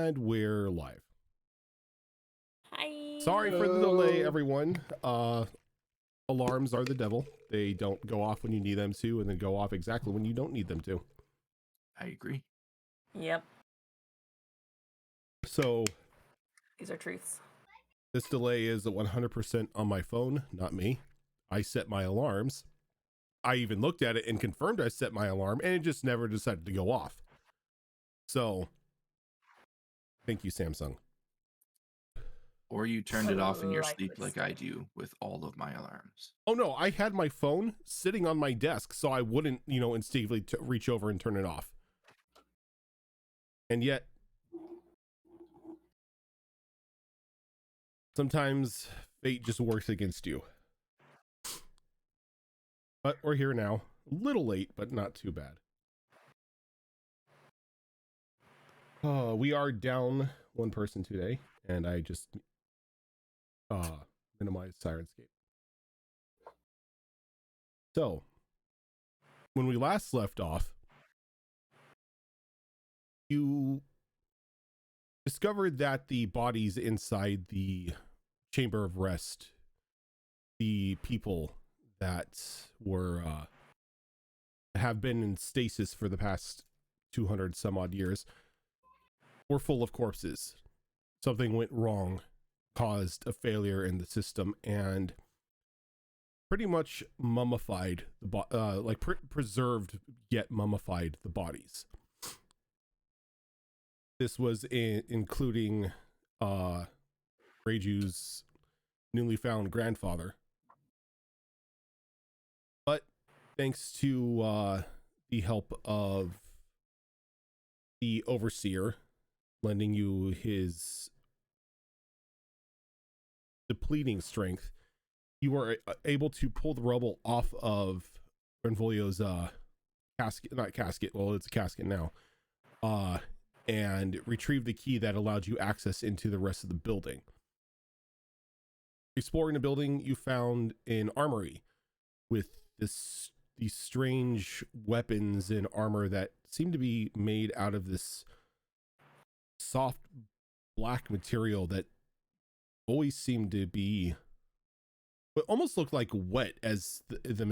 And we're live. Hi. Sorry for the delay, everyone. Alarms are the devil. They don't go off when you need them to, and then go off exactly when you don't need them to. I agree. Yep. So These are truths. this delay is 100% on my phone, not me. I set my alarms. I even looked at it and confirmed I set my alarm, and it just never decided to go off. So thank you, Samsung. Or you turned it off in your sleep like I do with all of my alarms. Oh no, I had my phone sitting on my desk so I wouldn't, instinctively reach over and turn it off. And yet, sometimes fate just works against you. But we're here now. A little late, but not too bad. We are down one person today, and I just minimized Sirenscape. So, when we last left off, you discovered that the bodies inside the Chamber of Rest, the people that were have been in stasis for the past 200 some odd years, were full of corpses. Something went wrong, caused a failure in the system, and pretty much mummified the preserved yet mummified the bodies. This was including Reiju's newly found grandfather. But thanks to the help of the overseer lending you his depleting strength, you were able to pull the rubble off of Renvolio's casket, well, it's a casket now, and retrieve the key that allowed you access into the rest of the building. Exploring the building, you found an armory with these strange weapons and armor that seemed to be made out of this soft black material that always seemed to be, it almost looked like wet, as the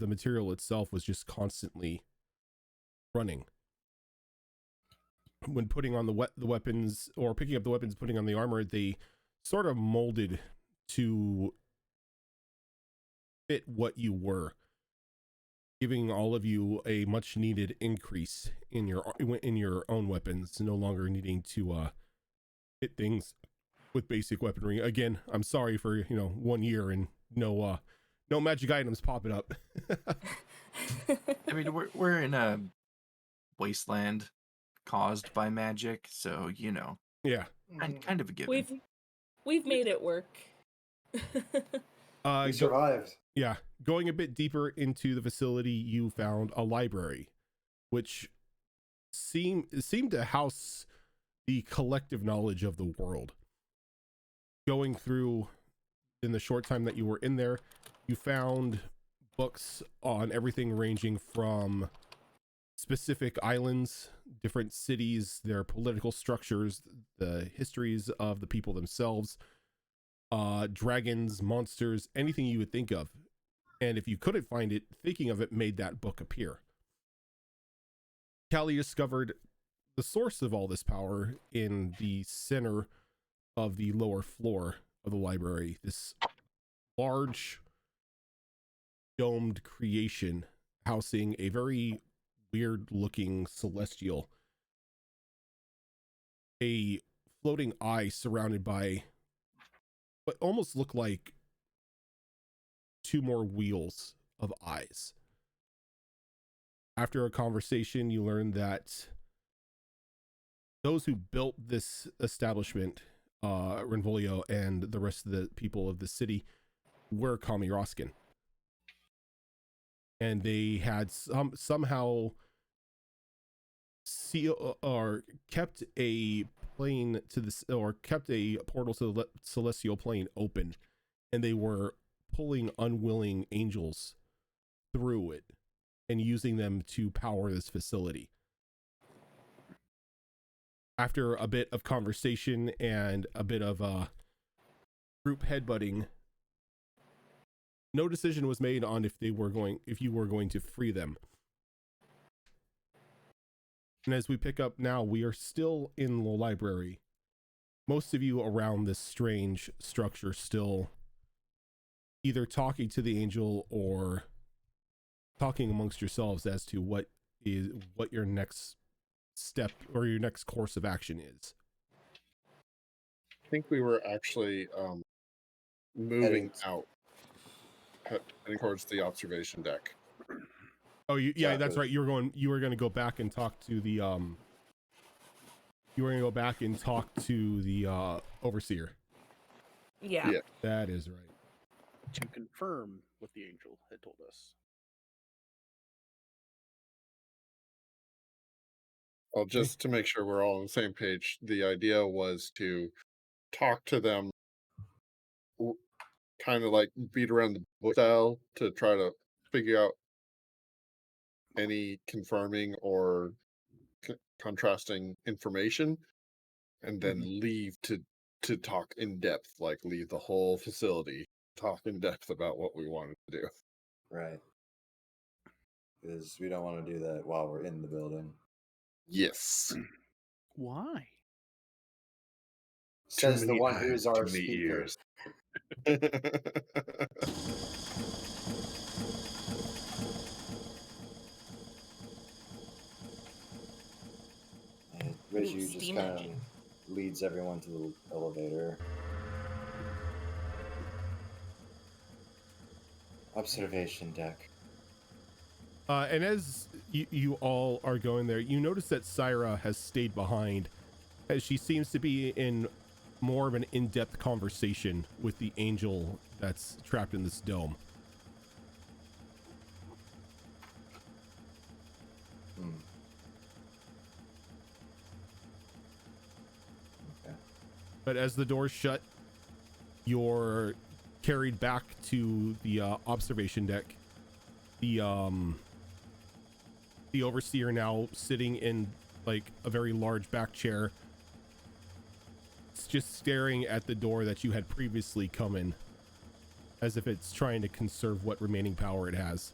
material itself was just constantly running. When putting on the weapons, or picking up the weapons, putting on the armor, they sort of molded to fit what you were, giving all of you a much needed increase in your own weapons, no longer needing to hit things with basic weaponry. Again, I'm sorry for 1 year and no magic items popping up. I mean, we're in a wasteland caused by magic, so Yeah, kind of a given. We've made it work. We survived. Yeah, going a bit deeper into the facility, you found a library, which seemed to house the collective knowledge of the world. Going through, in the short time that you were in there, you found books on everything ranging from specific islands, different cities, their political structures, the histories of the people themselves, dragons, monsters, anything you would think of. And if you couldn't find it, thinking of it made that book appear. Callie discovered the source of all this power in the center of the lower floor of the library. This large domed creation housing a very weird looking celestial, a floating eye surrounded by what almost look like 2 more wheels of eyes. After a conversation, you learn that those who built this establishment, Renvolio and the rest of the people of the city, were Kami Roskin. And they had somehow kept a plane to this, or kept a portal to the celestial plane open, and they were pulling unwilling angels through it and using them to power this facility. after a bit of conversation and a bit of group headbutting, no decision was made on if you were going to free them. And as we pick up now, we are still in the library. Most of you around this strange structure still either talking to the angel or talking amongst yourselves as to what your next step or your next course of action is. I think we were actually moving out, heading towards the observation deck. Oh, yeah, that's right. You were going to go back and talk to the overseer. Yeah. That is right. To confirm what the angel had told us. Well, just to make sure we're all on the same page, the idea was to talk to them, kind of like beat around the bush style, to try to figure out any confirming or contrasting information, and then leave to talk in depth, like leave the whole facility, talk in depth about what we wanted to do. Right. Because we don't want to do that while we're in the building. Yes. Why? Says the one who is our too many speaker. ears. Riju just steam kind of engine. leads everyone to the elevator. Observation deck. And as you all are going there, you notice that Syra has stayed behind, as she seems to be in more of an in-depth conversation with the angel that's trapped in this dome. Okay. But as the doors shut, you're carried back to the observation deck. The overseer now sitting in like a very large back chair. It's just staring at the door that you had previously come in, as if it's trying to conserve what remaining power it has.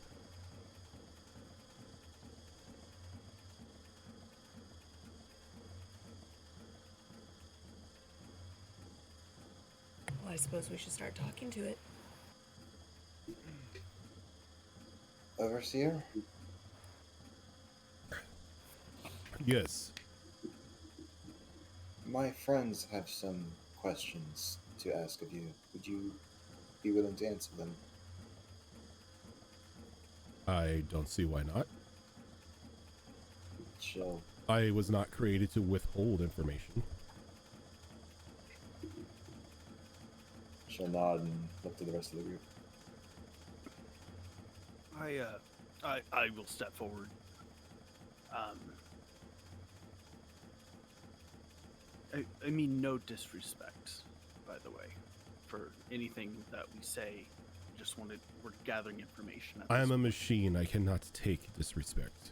Well, I suppose we should start talking to it. Overseer? Yes. My friends have some questions to ask of you. Would you be willing to answer them? I don't see why not. She'll I was not created to withhold information. nod and look to the rest of the group. I will step forward. I mean no disrespect, by the way, for anything that we say. We're gathering information. I am a machine. I cannot take disrespect.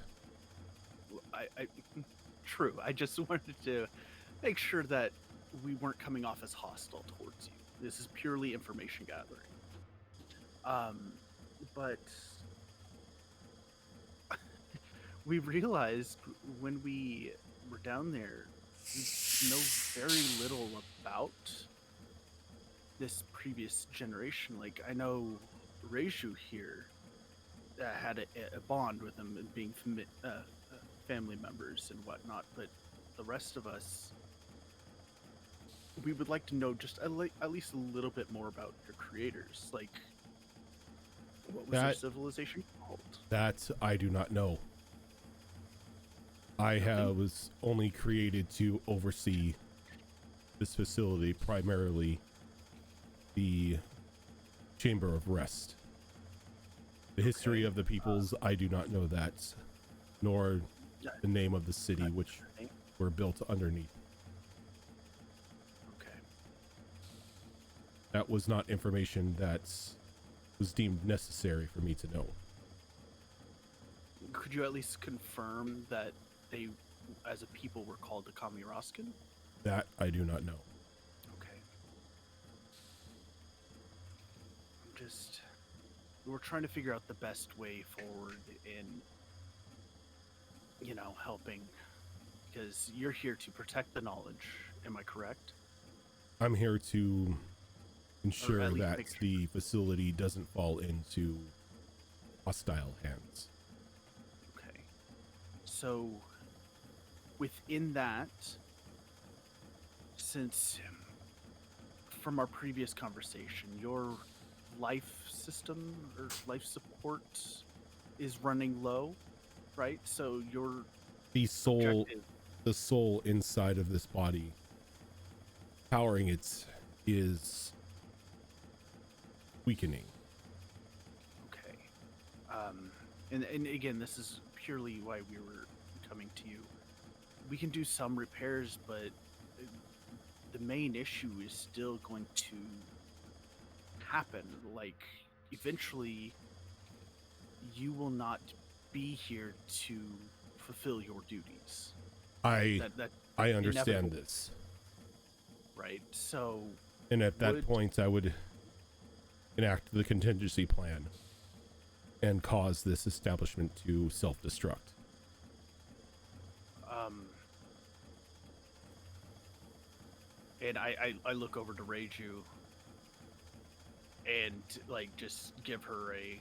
True. I just wanted to make sure that we weren't coming off as hostile towards you. This is purely information gathering. But we realized when we were down there, we know very little about this previous generation. Like, I know Reiju here had a bond with them and being family members and whatnot, but the rest of us, we would like to know just at least a little bit more about your creators. Like, what was their civilization called? That I do not know. I was only created to oversee this facility, primarily the Chamber of Rest. The history of the peoples, I do not know that, nor the name of the city which were built underneath. Okay. That was not information that was deemed necessary for me to know. Could you at least confirm that they as a people we're called the Kamiraskan? That I do not know. Okay. We're trying to figure out the best way forward in, helping, because you're here to protect the knowledge. Am I correct? I'm here to ensure least that make sure. the facility doesn't fall into hostile hands. Okay. So, within that, since from our previous conversation, your life system or life support is running low, right? So your The soul, objective. the soul inside of this body, powering it, is weakening. Okay. And again, this is purely why we were coming to you. We can do some repairs, but the main issue is still going to happen. Like, eventually, you will not be here to fulfill your duties. I understand inevitable. this. Right? So, And at that point, I would enact the contingency plan and cause this establishment to self-destruct. And I look over to Reiju and, like, just give her a...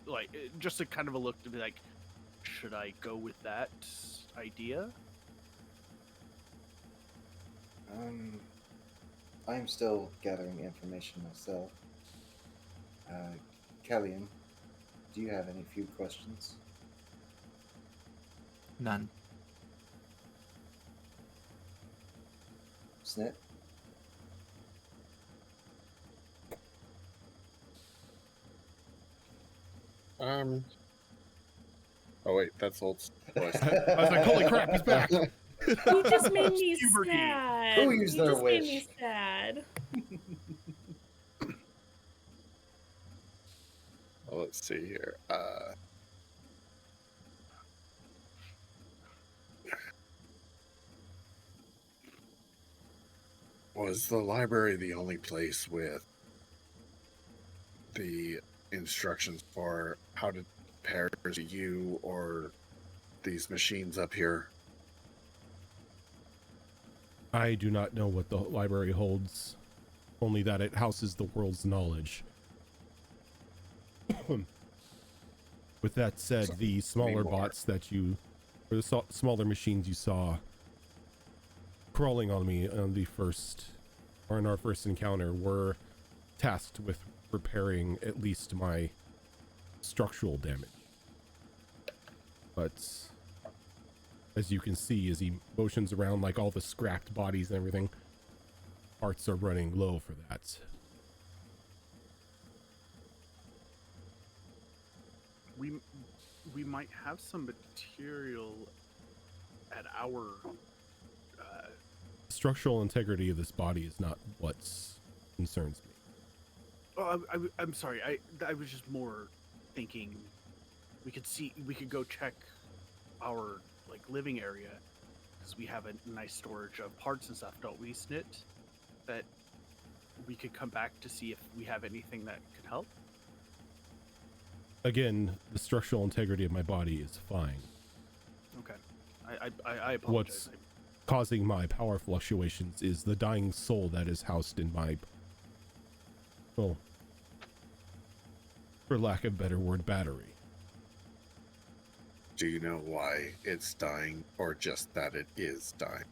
Like, just a kind of a look to be like, should I go with that idea? I'm still gathering information myself. Kellyan, do you have any few questions? None. Snit? Oh wait, that's old voice. I was like, holy crap, he's back. You just made me Puberty. sad. Who used you their just made wish? me sad. Well, let's see here. Was the library the only place with the instructions for how to pair to you or these machines up here? I do not know what the library holds, only that it houses the world's knowledge. With that said, the smaller bots that you, or the smaller machines you saw crawling on me on the first, or in our first encounter, were tasked with repairing at least my structural damage. But as you can see, as he motions around, like all the scrapped bodies and everything, parts are running low for that. We might have some material at our Structural integrity of this body is not what concerns me. Oh, I'm sorry. I was just more thinking we could go check our, like, living area, because we have a nice storage of parts and stuff, don't we, Snit? That we could come back to see if we have anything that could help. Again, the structural integrity of my body is fine. Okay. I apologize. What's causing my power fluctuations is the dying soul that is housed in my, well, for lack of a better word, battery. Do you know why it's dying, or just that it is dying?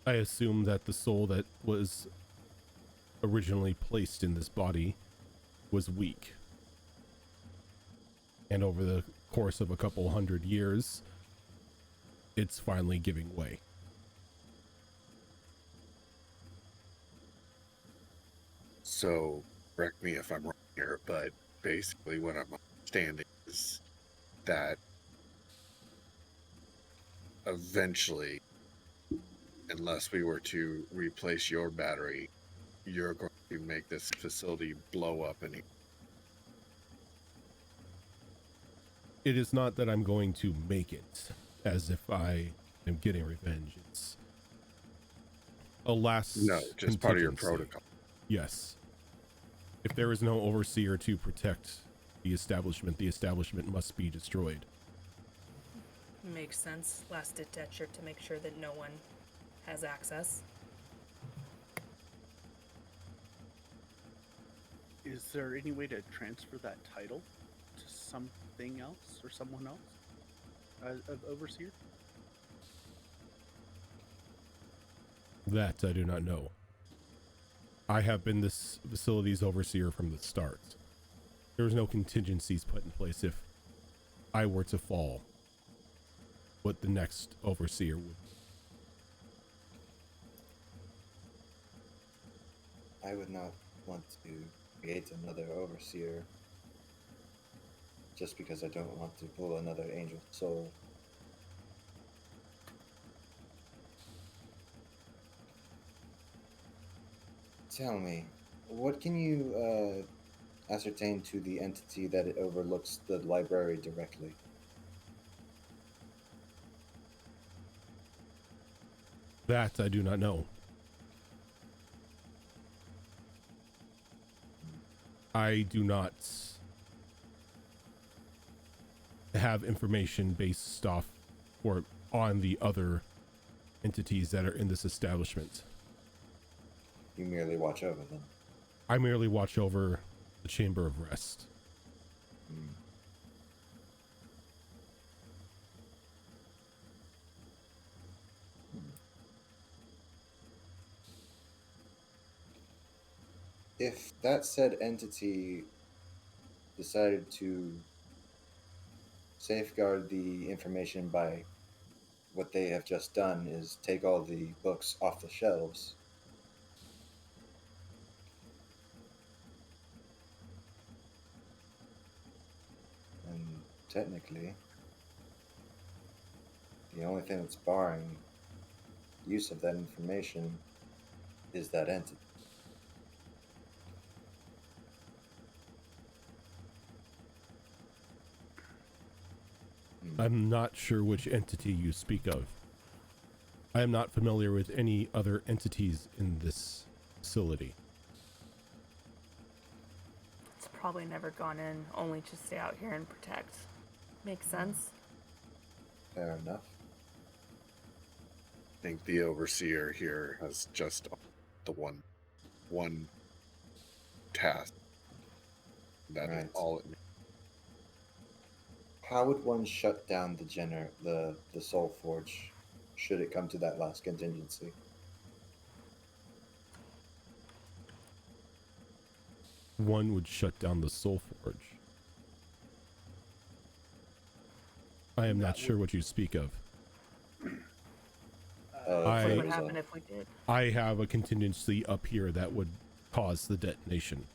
I assume that the soul that was originally placed in this body was weak. And over the course of a couple hundred years, it's finally giving way. So, correct me if I'm wrong here, but basically what I'm understanding is that eventually, unless we were to replace your battery, you're going to make this facility blow up and it is not that I'm going to make it as if I am getting revenge. It's a last No, just part of your contingency. protocol. Yes. If there is no overseer to protect the establishment must be destroyed. Makes sense. Last ditch effort to make sure that no one has access. Is there any way to transfer that title to something else or someone else? Of overseer? That I do not know. I have been this facility's overseer from the start. There was no contingencies put in place if I were to fall. What the next overseer would. I would not want to create another overseer just because I don't want to pull another angel soul. Tell me, what can you ascertain to the entity that it overlooks the library directly? That I do not know. I do not have information based off or on the other entities that are in this establishment. You merely watch over them. I merely watch over the Chamber of Rest. Hmm. If that said entity decided to safeguard the information by what they have just done is take all the books off the shelves, and technically the only thing that's barring use of that information is that entity. I'm not sure which entity you speak of. I am not familiar with any other entities in this facility. It's probably never gone in, only to stay out here and protect. Makes sense. Fair enough. I think the overseer here has just the one task. That is Right. all it. How would one shut down the Soul Forge should it come to that last contingency? One would shut down the Soul Forge. I am not sure what you speak of. What I- would happen if we did? I have a contingency up here that would cause the detonation.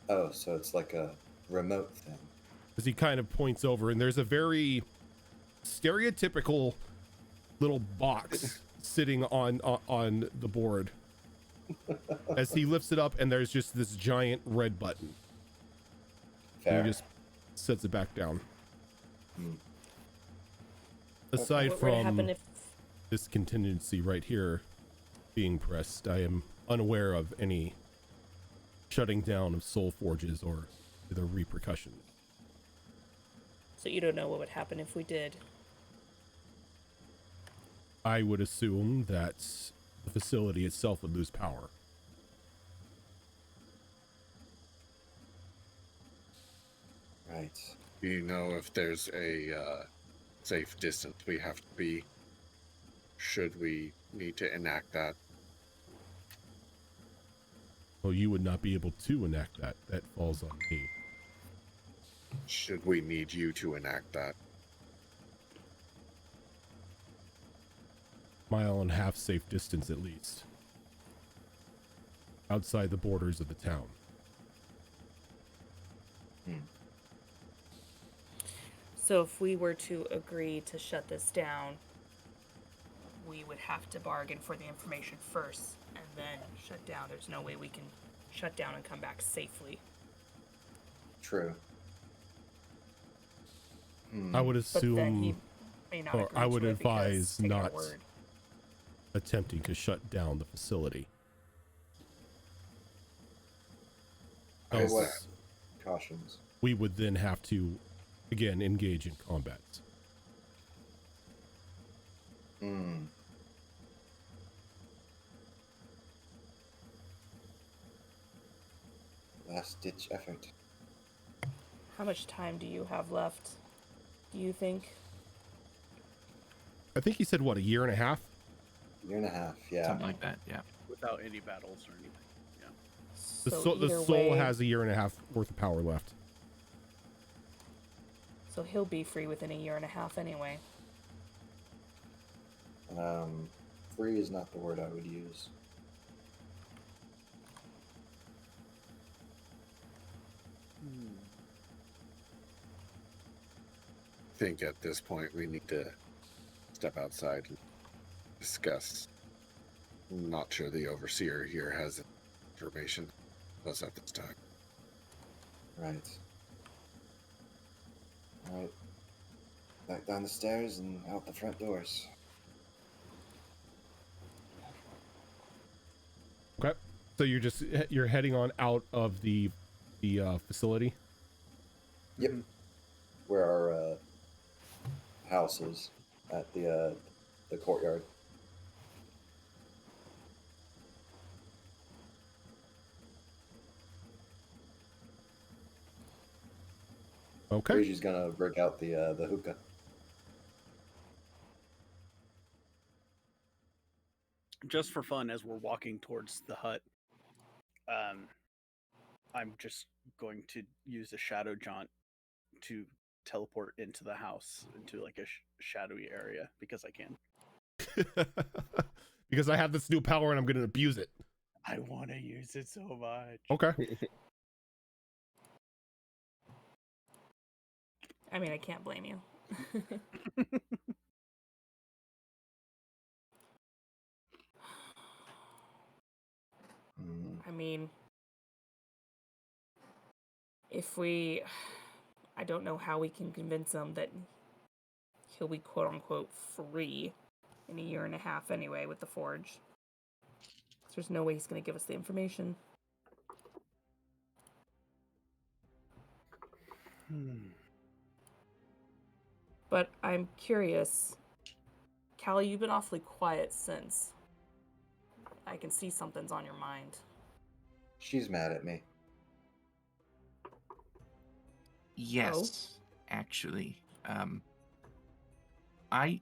Oh, so it's like a remote thing. As he kind of points over, and there's a very stereotypical little box sitting on the board. As he lifts it up, and there's just this giant red button. Fair. And he just sets it back down. Hmm. Aside What would happen from if this contingency right here being pressed, I am unaware of any shutting down of soul forges or the repercussions. So you don't know what would happen if we did? I would assume that the facility itself would lose power. Right. Do you know if there's a safe distance we have to be? Should we need to enact that? Well, you would not be able to enact that. That falls on me. Should we need you to enact that? Mile and a half safe distance at least. Outside the borders of the town. So if we were to agree to shut this down, we would have to bargain for the information first and then shut down. There's no way we can shut down and come back safely. True. I would But then he assume, may not or agree I would to it because advise take our not word. attempting to shut down the facility. Okay, Else what cautions? we would then have to, again, engage in combat. Last ditch effort. How much time do you have left? Do you think? I think he said, what, a year and a half? Year and a half, yeah. Something like that, yeah. Without any battles or anything. Yeah. The either soul way, has a year and a half worth of power left. So he'll be free within a year and a half anyway. Free is not the word I would use. I think at this point we need to step outside and discuss. I'm not sure the overseer here has information for us at this time. Right. Alright. Back down the stairs and out the front doors. Okay. So you're heading on out of the facility? Yep. Where our house is, at the courtyard. Okay. Reggie's gonna break out the hookah. Just for fun, as we're walking towards the hut, I'm just going to use a shadow jaunt to teleport into the house, into like a shadowy area, because I can. Because I have this new power and I'm going to abuse it. I want to use it so much. Okay. I mean, I can't blame you. I mean, I don't know how we can convince him that he'll be quote unquote free in a year and a half anyway with the forge. There's no way he's going to give us the information. But I'm curious. Callie, you've been awfully quiet since. I can see something's on your mind. She's mad at me. Yes, actually. I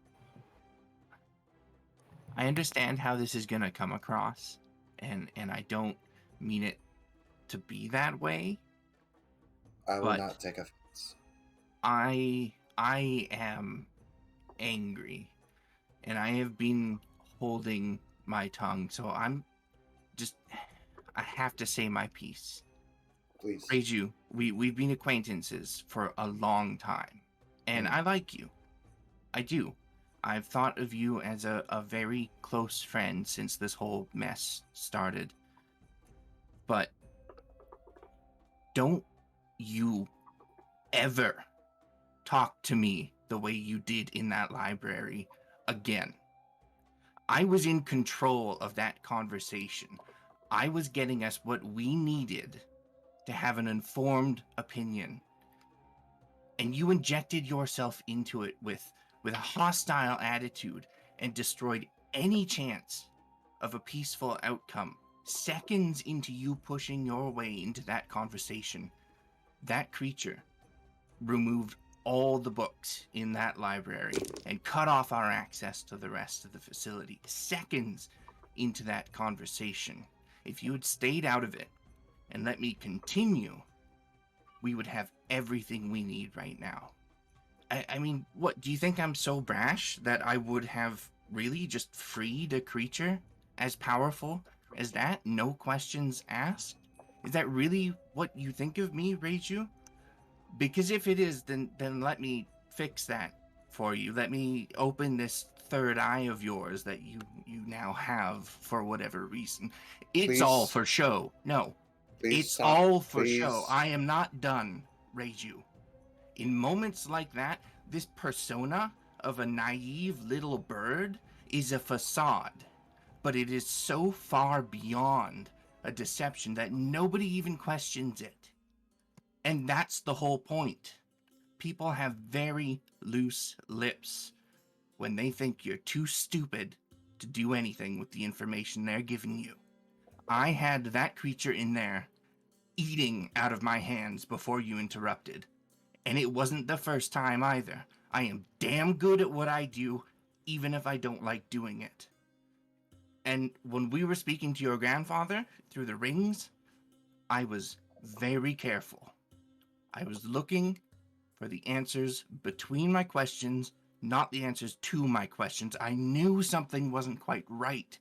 understand how this is gonna come across, and I don't mean it to be that way. I will not take offense. I am angry, and I have been holding my tongue, so I have to say my piece. Please. Reiju, we've been acquaintances for a long time, and I like you. I do. I've thought of you as a very close friend since this whole mess started. But don't you ever talk to me the way you did in that library again. I was in control of that conversation. I was getting us what we needed to have an informed opinion. And you injected yourself into it with a hostile attitude and destroyed any chance of a peaceful outcome. Seconds into you pushing your way into that conversation, that creature removed all the books in that library and cut off our access to the rest of the facility. Seconds into that conversation. If you had stayed out of it and let me continue, we would have everything we need right now. I mean, what, do you think I'm so brash that I would have really just freed a creature as powerful as that? No questions asked? Is that really what you think of me, Reiju? Because if it is, then let me fix that for you. Let me open this third eye of yours that you now have for whatever reason. It's all for show. No. It's all for show. I am not done, Reiju. In moments like that, This persona of a naive little bird is a facade, but it is so far beyond a deception that nobody even questions it. And that's the whole point. People have very loose lips when they think you're too stupid to do anything with the information they're giving you. I had that creature in there eating out of my hands before you interrupted. And it wasn't the first time either. I am damn good at what I do, even if I don't like doing it. And when we were speaking to your grandfather through the rings, I was very careful. I was looking for the answers between my questions, not the answers to my questions. I knew something wasn't quite right,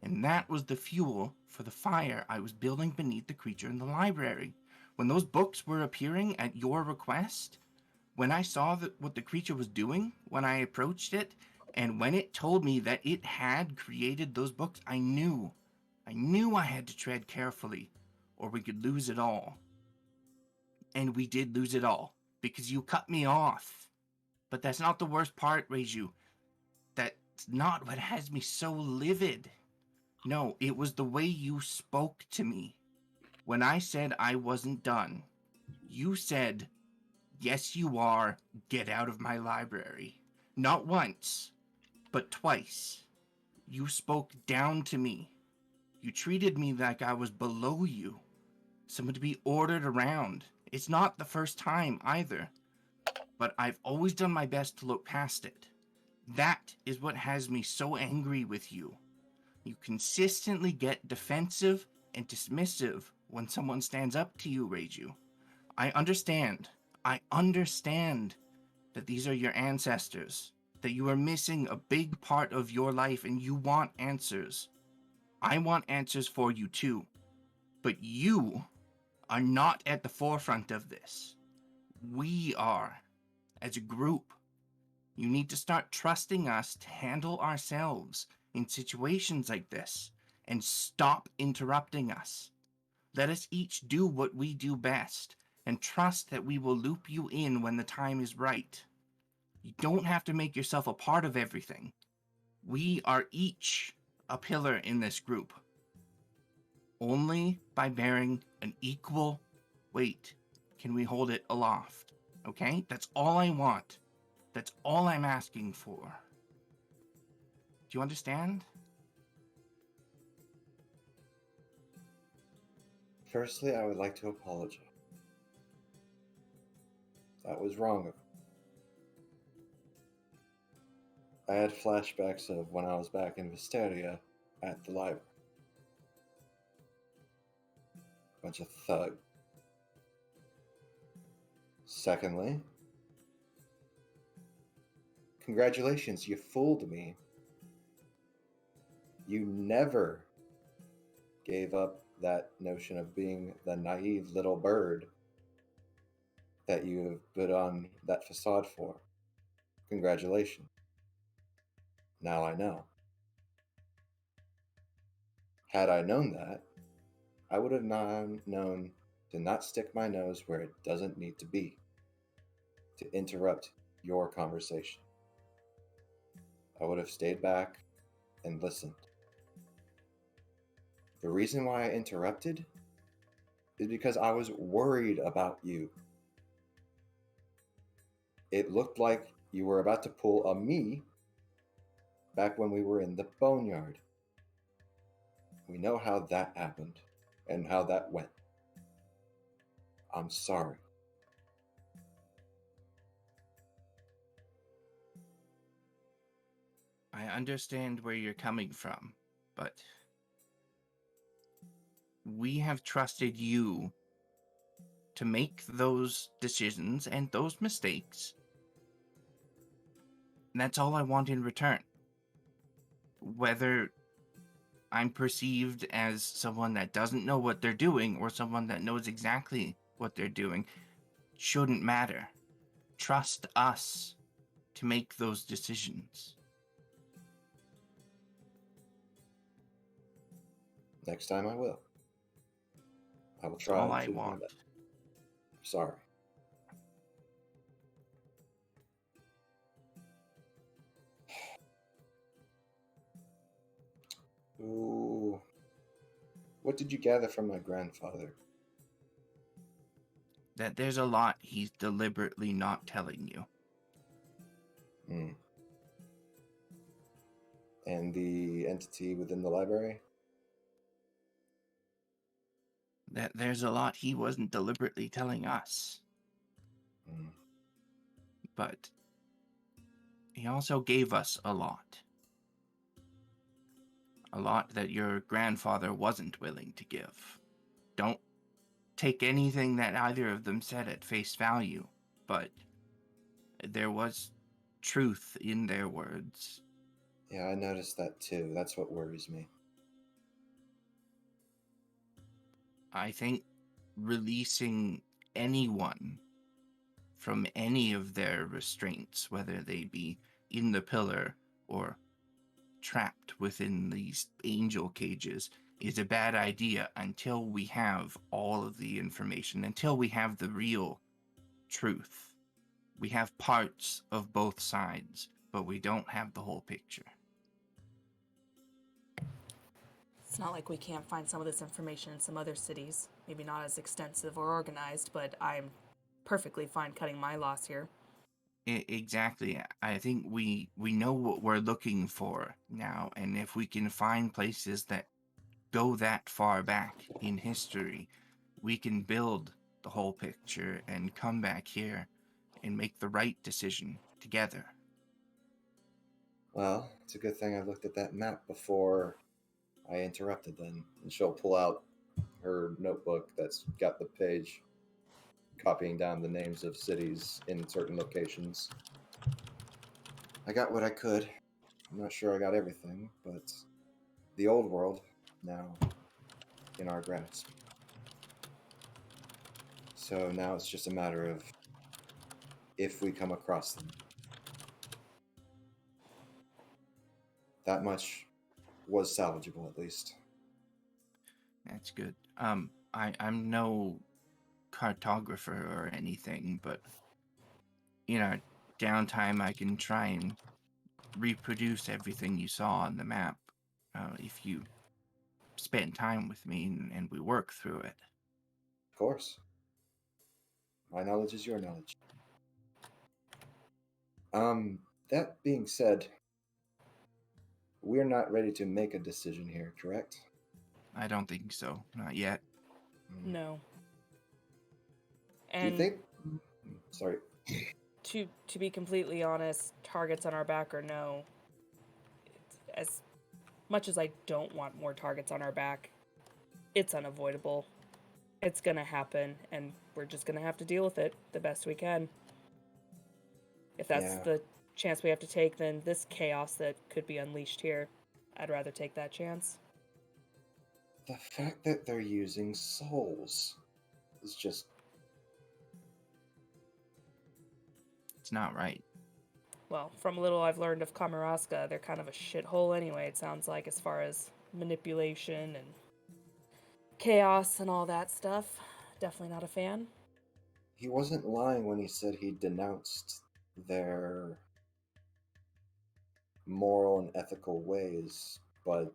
and that was the fuel for the fire I was building beneath the creature in the library. When those books were appearing at your request, when I saw what the creature was doing, when I approached it, and when it told me that it had created those books, I knew I had to tread carefully, or we could lose it all. And we did lose it all, because you cut me off. But that's not the worst part, Reiju. That's not what has me so livid. No, it was the way you spoke to me. When I said I wasn't done, you said, "Yes, you are. Get out of my library." Not once, but twice. You spoke down to me. You treated me like I was below you, someone to be ordered around. It's not the first time either, but I've always done my best to look past it. That is what has me so angry with you. You consistently get defensive and dismissive when someone stands up to you, Reiju. I understand that these are your ancestors, that you are missing a big part of your life and you want answers. I want answers for you too, but you are not at the forefront of this. We are, as a group. You need to start trusting us to handle ourselves in situations like this and stop interrupting us. Let us each do what we do best and trust that we will loop you in when the time is right. You don't have to make yourself a part of everything. We are each a pillar in this group. Only by bearing an equal weight can we hold it aloft. Okay? That's all I want. That's all I'm asking for. Do you understand? Firstly, I would like to apologize. That was wrong of me. I had flashbacks of when I was back in Wisteria at the library. Bunch of thugs. Secondly, congratulations, you fooled me. You never gave up that notion of being the naive little bird that you have put on that facade for. Congratulations. Now I know. Had I known that, I would have known to not stick my nose where it doesn't need to be, to interrupt your conversation. I would have stayed back and listened. The reason why I interrupted is because I was worried about you. It looked like you were about to pull a me back when we were in the boneyard. We know how that happened and how that went. I'm sorry. I understand where you're coming from, but we have trusted you to make those decisions and those mistakes. And that's all I want in return. Whether I'm perceived as someone that doesn't know what they're doing or someone that knows exactly what they're doing shouldn't matter. Trust us to make those decisions. Next time I will. I will That's try all I to do my want. best. Sorry. Ooh. What did you gather from my grandfather? That there's a lot he's deliberately not telling you. Hmm. And the entity within the library? That there's a lot he wasn't deliberately telling us. Hmm. But he also gave us a lot. A lot that your grandfather wasn't willing to give. Don't take anything that either of them said at face value, but there was truth in their words. Yeah, I noticed that too. That's what worries me. I think releasing anyone from any of their restraints, whether they be in the pillar or trapped within these angel cages, is a bad idea until we have all of the information, until we have the real truth. We have parts of both sides, but we don't have the whole picture. It's not like we can't find some of this information in some other cities. Maybe not as extensive or organized, but I'm perfectly fine cutting my loss here. Exactly. I think we know what we're looking for now, and if we can find places that go that far back in history, we can build the whole picture and come back here and make the right decision together. Well, it's a good thing I looked at that map before I interrupted then. And she'll pull out her notebook that's got the page copying down the names of cities in certain locations. I got what I could. I'm not sure I got everything, but the old world now in our grasp. So now it's just a matter of if we come across them. That much was salvageable, at least. That's good. I'm no cartographer or anything, but in our downtime, I can try and reproduce everything you saw on the map. If you spend time with me and we work through it. Of course. My knowledge is your knowledge. That being said, we're not ready to make a decision here, correct? I don't think so. Not yet. No. Do you And think? Sorry. to be completely honest, targets on our back or no, as much as I don't want more targets on our back, it's unavoidable. It's gonna happen, and we're just gonna have to deal with it the best we can. If that's Yeah. the chance we have to take, then this chaos that could be unleashed here, I'd rather take that chance. The fact that they're using souls is just... It's not right. Well, from little I've learned of Kamaraska, they're kind of a shithole anyway, it sounds like, as far as manipulation and chaos and all that stuff. Definitely not a fan. He wasn't lying when he said he denounced their moral and ethical ways, but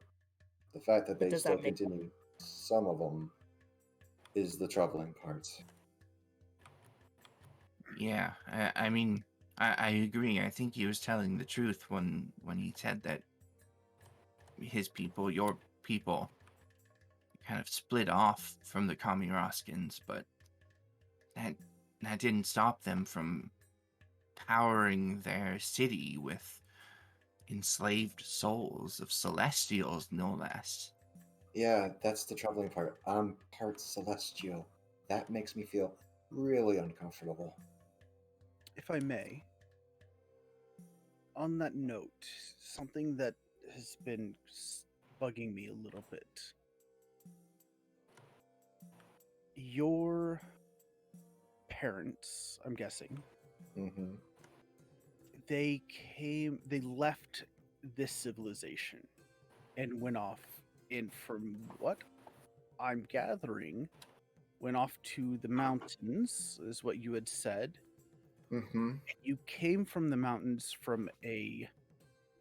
the fact that But they does still that make continue some of them is the troubling part. Yeah, I mean, I agree. I think he was telling the truth when he said that his people, your people, kind of split off from the Kamiroskins, but that didn't stop them from powering their city with enslaved souls of celestials, no less. Yeah, that's the troubling part. I'm part celestial. That makes me feel really uncomfortable. If I may, on that note, something that has been bugging me a little bit. Your parents, I'm guessing, Mm-hmm. they left this civilization and went off, and from what I'm gathering, went off to the mountains, is what you had said. Mm-hmm. You came from the mountains from a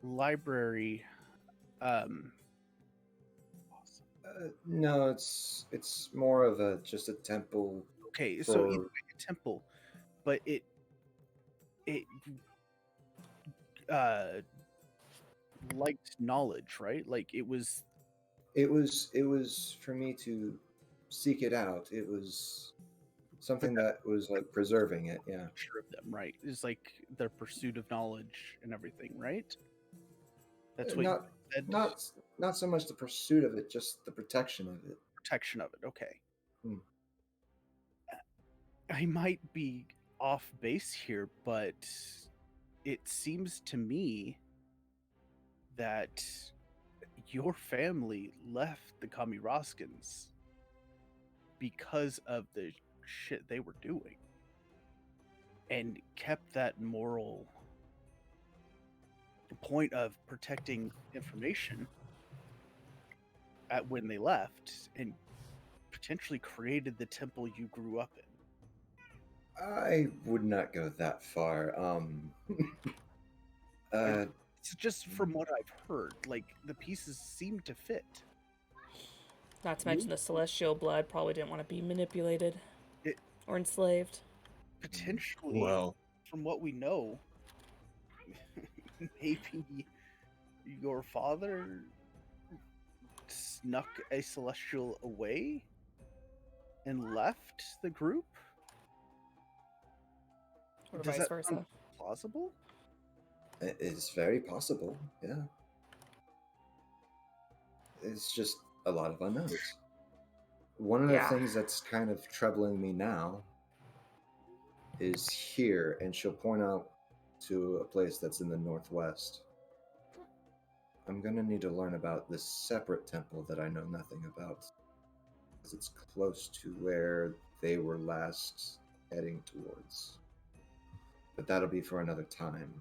library No, it's more of a just a temple Okay, so for either way, a temple, but it uh liked knowledge, right? Like it was it was for me to seek it out. It was something that was like preserving it. Yeah. sure of them, right? It's like their pursuit of knowledge and everything, right? That's what you Not said. not not so much the pursuit of it, just the protection of it. Protection of it. Okay. Hmm. I might be off base here, but it seems to me that your family left the Kamiroskins because of the shit they were doing and kept that moral point of protecting information at when they left and potentially created the temple you grew up in. I would not go that far. uh, It's just from what I've heard, like the pieces seem to fit. Not to mention the celestial blood probably didn't want to be manipulated It or enslaved. potentially, Well, from what we know, maybe your father snuck a celestial away and left the group. Or Does vice that versa. sound plausible? it's very possible. Yeah. It's just a lot of unknowns. One of the Yeah. things that's kind of troubling me now is here, and she'll point out to a place that's in the northwest. I'm gonna need to learn about this separate temple that I know nothing about, because it's close to where they were last heading towards. But that'll be for another time.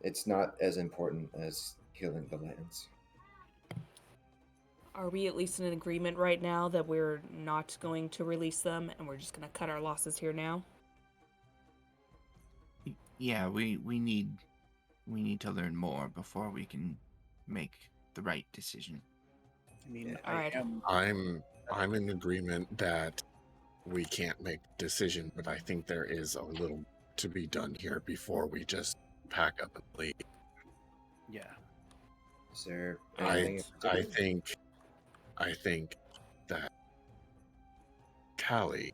It's not as important as healing the lands. Are we at least in an agreement right now that we're not going to release them and we're just going to cut our losses here now? Yeah, we need to learn more before we can make the right decision. I mean, Yeah. I Alright. am. I'm in agreement that we can't make a decision, but I think there is a little to be done here before we just pack up and leave. Yeah. Is there I anything in particular? I think that Callie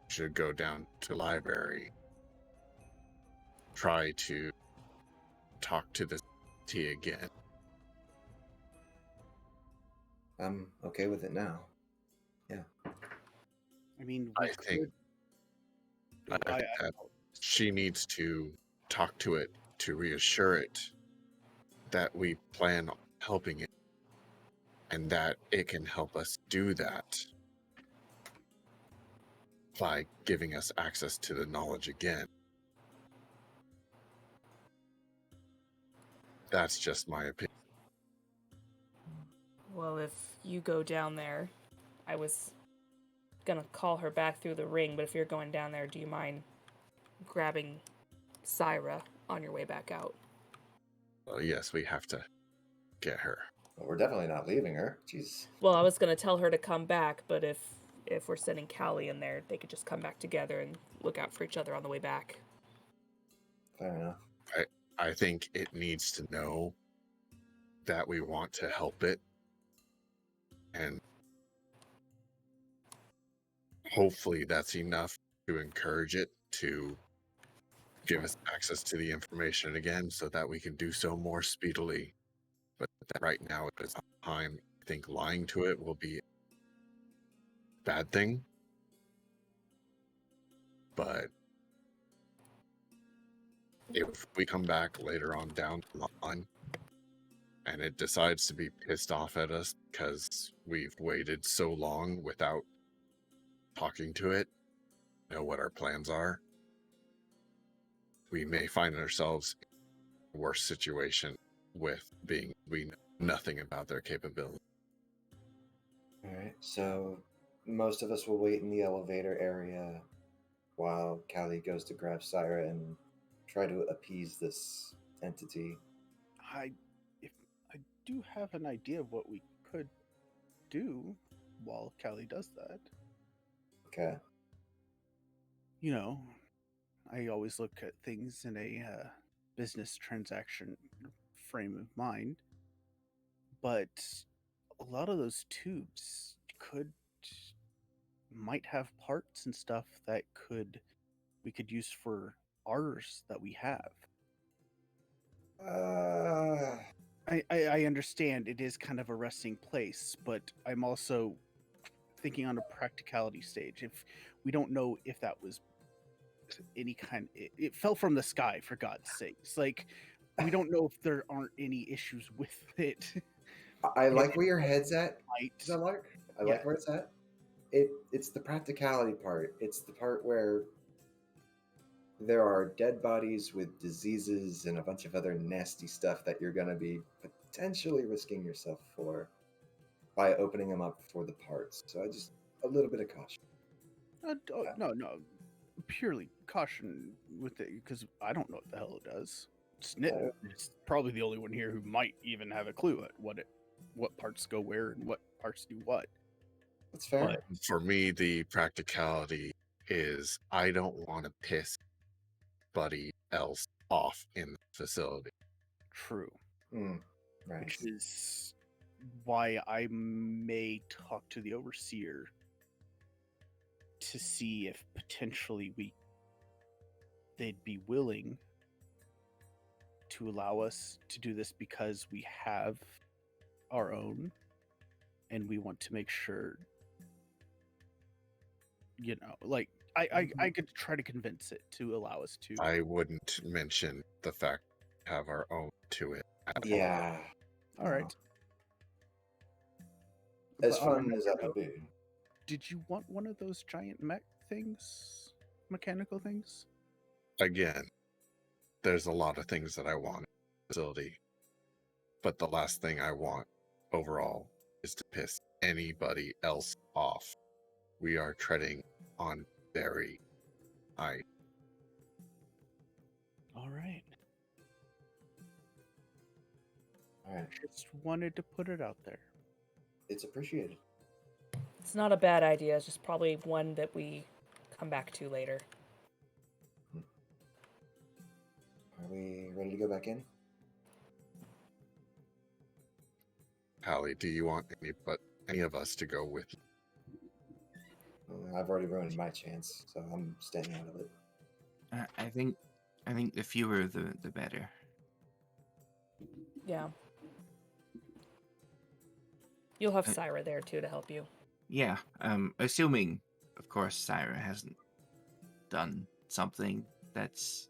should go down to library, try to talk to the T again. I'm okay with it now. I mean, I think that she needs to talk to it to reassure it that we plan on helping it and that it can help us do that by giving us access to the knowledge again. That's just my opinion. Well, if you go down there, I was gonna call her back through the ring, but if you're going down there, do you mind grabbing Syra on your way back out? Well, yes, we have to get her. Well, we're definitely not leaving her. Jeez. Well, I was gonna tell her to come back, but if we're sending Callie in there, they could just come back together and look out for each other on the way back. Fair enough. I think it needs to know that we want to help it, and hopefully that's enough to encourage it to give us access to the information again so that we can do so more speedily. But that right now at this time, I think lying to it will be a bad thing. But if we come back later on down the line and it decides to be pissed off at us because we've waited so long without talking to it, know what our plans are, we may find ourselves in a worse situation with we know nothing about their capability. All right. So most of us will wait in the elevator area while Callie goes to grab Syra and try to appease this entity. I do have an idea of what we could do while Callie does that. Okay. You know, I always look at things in a business transaction frame of mind, but a lot of those tubes might have parts and stuff that we could use for ours that we have. I understand it is kind of a resting place, but I'm also thinking on a practicality stage. If we don't know if that was any kind, it fell from the sky, for God's sakes. Like, we don't know if there aren't any issues with it. I like where your head's at, Might. Zelark. I Yeah. like where it's at. It's the practicality part. It's the part where there are dead bodies with diseases and a bunch of other nasty stuff that you're going to be potentially risking yourself for by opening them up for the parts. So I just a little bit of caution. No, purely caution with it, because I don't know what the hell it does. It's probably the only one here who might even have a clue at what parts go where and what parts do what. That's fair. But For me, the practicality is I don't want to piss buddy else off in the facility. true. Right. Which is why I may talk to the overseer to see if potentially they'd be willing to allow us to do this, because we have our own and we want to make sure, like I could try to convince it to allow us to. I wouldn't mention the fact we have our own to it. Yeah. All right. As But on fun as that another would be. note, did you want one of those giant mech things? Mechanical things? Again, there's a lot of things that I want in the facility, but the last thing I want overall is to piss anybody else off. We are treading on very high. All right. All right. Just wanted to put it out there. It's appreciated. It's not a bad idea. It's just probably one that we come back to later. Are we ready to go back in? Hallie, do you want any of us to go with you? I've already ruined my chance, so I'm staying out of it. I think the fewer the better. Yeah. You'll have Syra there too to help you. Yeah. Assuming, of course, Syra hasn't done something that's.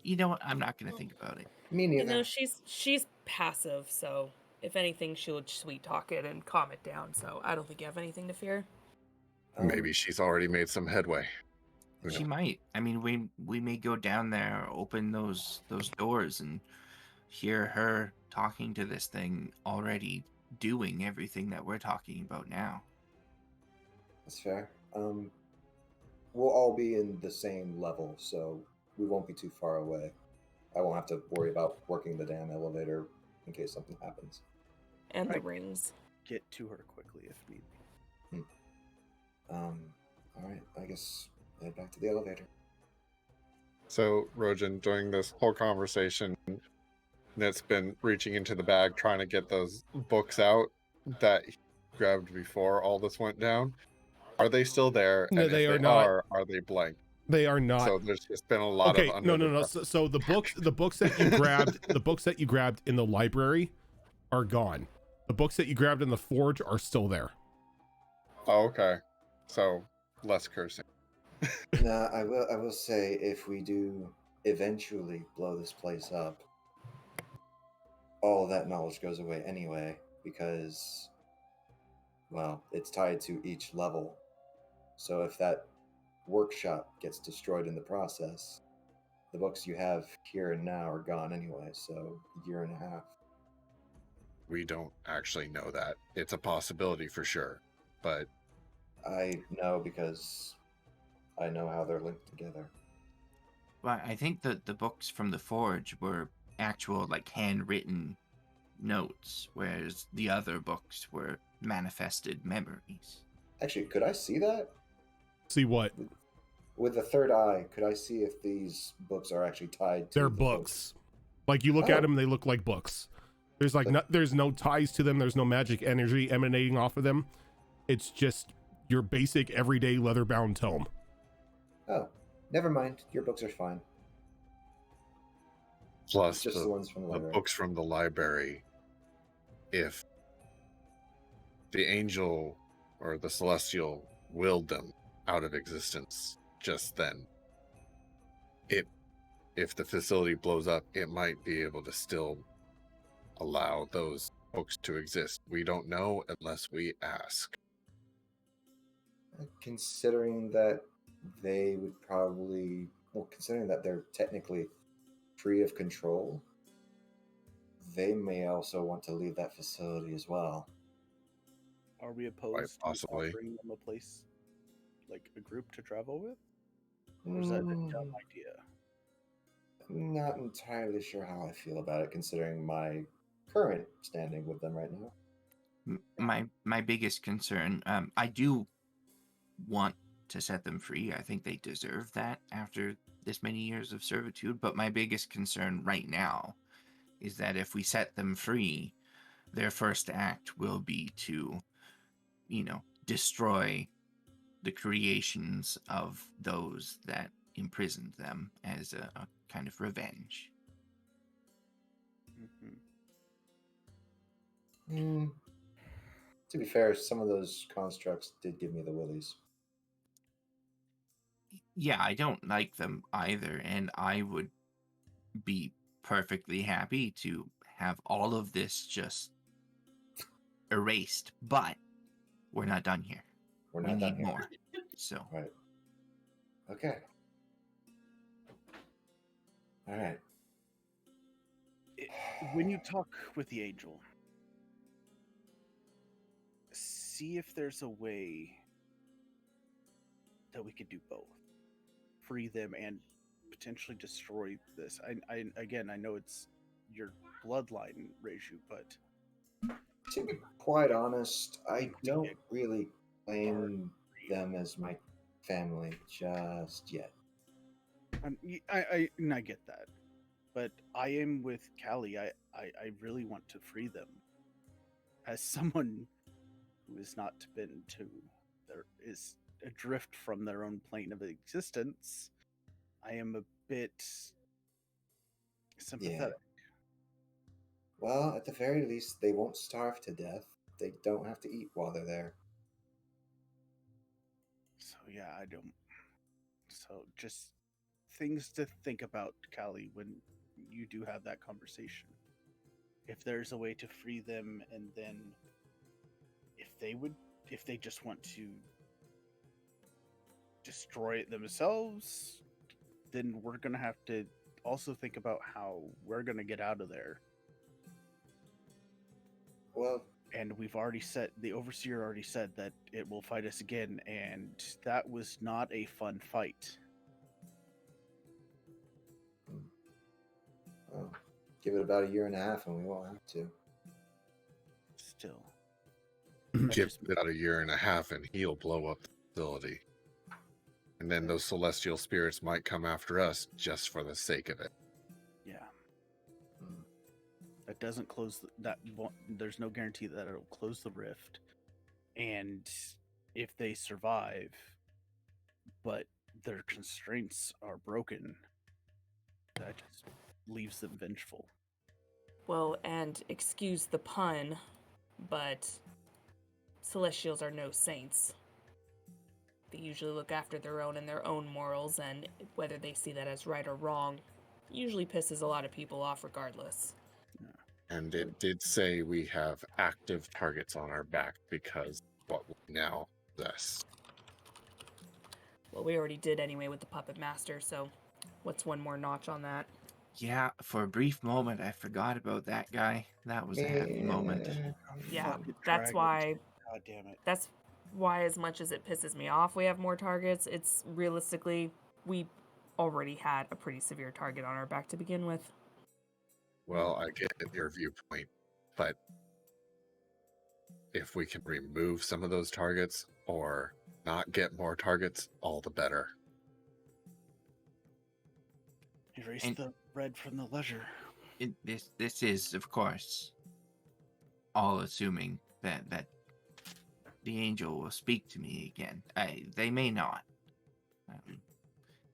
You know what? I'm not gonna think about it. Me You neither. know, she's passive, so if anything, she would sweet talk it and calm it down. So I don't think you have anything to fear. Maybe she's already made some headway. Who She knows? might. I mean, we may go down there, open those doors, and hear her talking to this thing already doing everything that we're talking about now. That's fair. We'll all be in the same level, so we won't be too far away. I won't have to worry about working the damn elevator in case something happens. And the Right. rings. Get to her quickly if need be. All right. I guess head back to the elevator. So, Rojan, during this whole conversation, Net's been reaching into the bag trying to get those books out that he grabbed before all this went down. Are they still there? No, And they if are not. Are they blank? They are not. So there's just been a lot Okay, of no. So the books that you grabbed, the books that you grabbed in the library are gone. The books that you grabbed in the forge are still there. Oh, okay. So less cursing. Nah, I will say if we do eventually blow this place up, all of that knowledge goes away anyway, because, well, it's tied to each level. So if that workshop gets destroyed in the process, the books you have here and now are gone anyway, so a year and a half. We don't actually know that. It's a possibility for sure, but I know because I know how they're linked together. Well, I think that the books from the forge were actual, like, handwritten notes, whereas the other books were manifested memories. Actually, could I see that? See what? With the third eye, could I see if these books are actually tied to They're the books. Like you look at Oh. them, they look like books. There's like But- there's no ties to them. There's no magic energy emanating off of them. It's just your basic everyday leather-bound tome. Oh, never mind. Your books are fine. Plus Just the ones from the the library. books from the library. If the angel or the celestial willed them out of existence just then, if the facility blows up, it might be able to still allow those books to exist. We don't know unless we ask. Considering that they would probably, well, considering that they're technically free of control, they may also want to leave that facility as well. Are we opposed to possibly. offering them a place, like a group to travel with? Or is that a dumb idea? I'm not entirely sure how I feel about it, considering my current standing with them right now. My biggest concern, I do want to set them free. I think they deserve that after this many years of servitude. But my biggest concern right now is that if we set them free, their first act will be to, destroy the creations of those that imprisoned them as a kind of revenge. Mm-hmm. To be fair, some of those constructs did give me the willies. Yeah, I don't like them either, and I would be perfectly happy to have all of this just erased, but we're not done here. We're We not done need here. more. So, Right. Okay. All right. When you talk with the angel, see if there's a way that we could do both. Free them and potentially destroy this. I know it's your bloodline, Reiju, but To be quite honest, I don't really claim them as my family just yet. I get that, but I am with Callie. I really want to free them. As someone who has not been to, there is adrift from their own plane of existence, I am a bit sympathetic. Well, at the very least, they won't starve to death. They don't have to eat while they're there. So yeah, I don't. So just things to think about, Callie, when you do have that conversation. If there's a way to free them, and then if they just want to destroy it themselves, then we're gonna have to also think about how we're gonna get out of there. Well, And we've already said, the overseer already said that it will fight us again, and that was not a fun fight. well, give it about a year and a half and we won't have to. Still. Give it about a year and a half and he'll blow up the facility. And then those celestial spirits might come after us just for the sake of it. Yeah. Hmm. That doesn't close there's no guarantee that it'll close the rift. And if they survive, but their constraints are broken, that just leaves them vengeful. Well, and excuse the pun, but Celestials are no saints. They usually look after their own and their own morals, and whether they see that as right or wrong usually pisses a lot of people off regardless. And it did say we have active targets on our back because what we now possess. Well, we already did anyway with the Puppet Master, so what's one more notch on that? yeah, for a brief moment, I forgot about that guy. That was a heavy moment. Yeah, Fucking that's dragons. why, God damn it. that's why as much as it pisses me off we have more targets, it's realistically, we already had a pretty severe target on our back to begin with. Well, I get your viewpoint, but if we can remove some of those targets or not get more targets, all the better. Erase And- the red from the ledger. This is, of course, all assuming that the angel will speak to me again. They may not.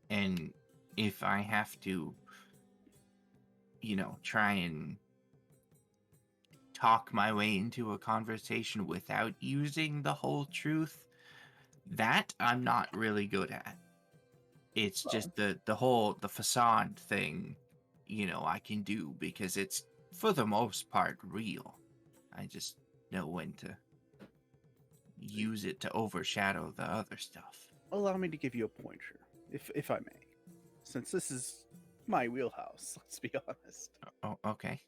And if I have to, try and talk my way into a conversation without using the whole truth, that I'm not really good at. It's just the facade thing, I can do because it's, for the most part, real. I just know when to use it to overshadow the other stuff. Allow me to give you a pointer, if I may, since this is my wheelhouse. Let's be honest. Oh, okay.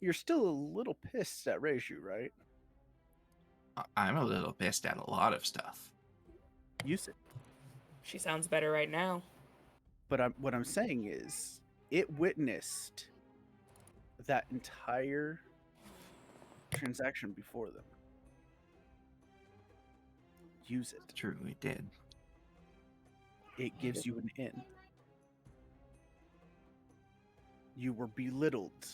You're still a little pissed at Reiju, right? I'm a little pissed at a lot of stuff. Use it. She sounds better right now. But what I'm saying is, it witnessed that entire transaction before them. Use it. True, it did. It gives you an in. You were belittled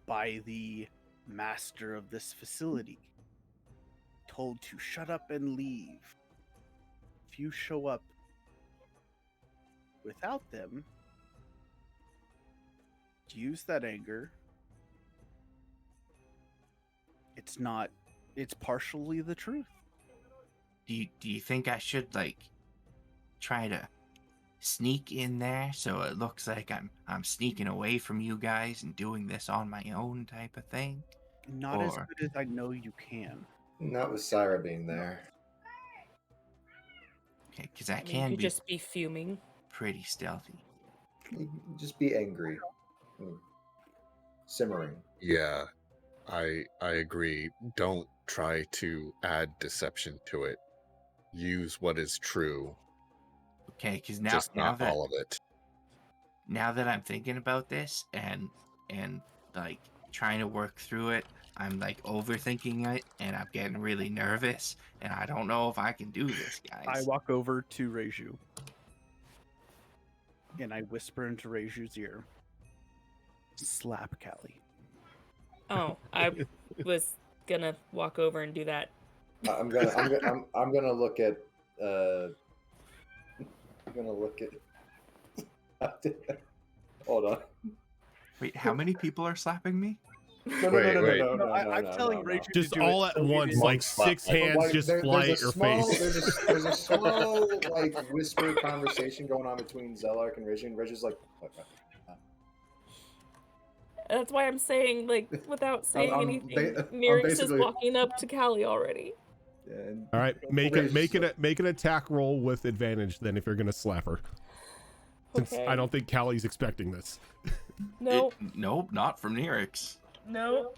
by the master of this facility, told to shut up and leave. If you show up without them, use that anger. It's partially the truth. Do you think I should try to sneak in there so it looks like I'm sneaking away from you guys and doing this on my own type of thing? Not as Or- good as I know you can. Not with Syra being there. Okay, because I I mean, can you could be just be fuming. pretty stealthy. Just be angry. Simmering. Yeah, I agree. Don't try to add deception to it. Use what is true, Okay, because now just not that all of it. now that I'm thinking about this and trying to work through it, I'm overthinking it and I'm getting really nervous and I don't know if I can do this, I guys. walk over to Reiju and I whisper into Reiju's ear, "Slap Callie." Oh, I was gonna walk over and do that. I'm gonna look at. I'm gonna look at. Hold on. Wait, how many people are slapping me? No, Wait. I'm telling Reiju to Just do all it, at so he once, didn't- like Slap. 6 hands Like, just there's fly a at your small, face. There's a small whisper conversation going on between Zelark and Reiju, and Reiju's like, "What?" That's why I'm saying, without saying I'm anything, ba- I'm Nirix is basically- walking up to Callie already. And All right, make Reiju's an attack roll with advantage then if you're gonna slap her. Since Okay. I don't think Callie's expecting this. No, Nope, not from Nirix. no.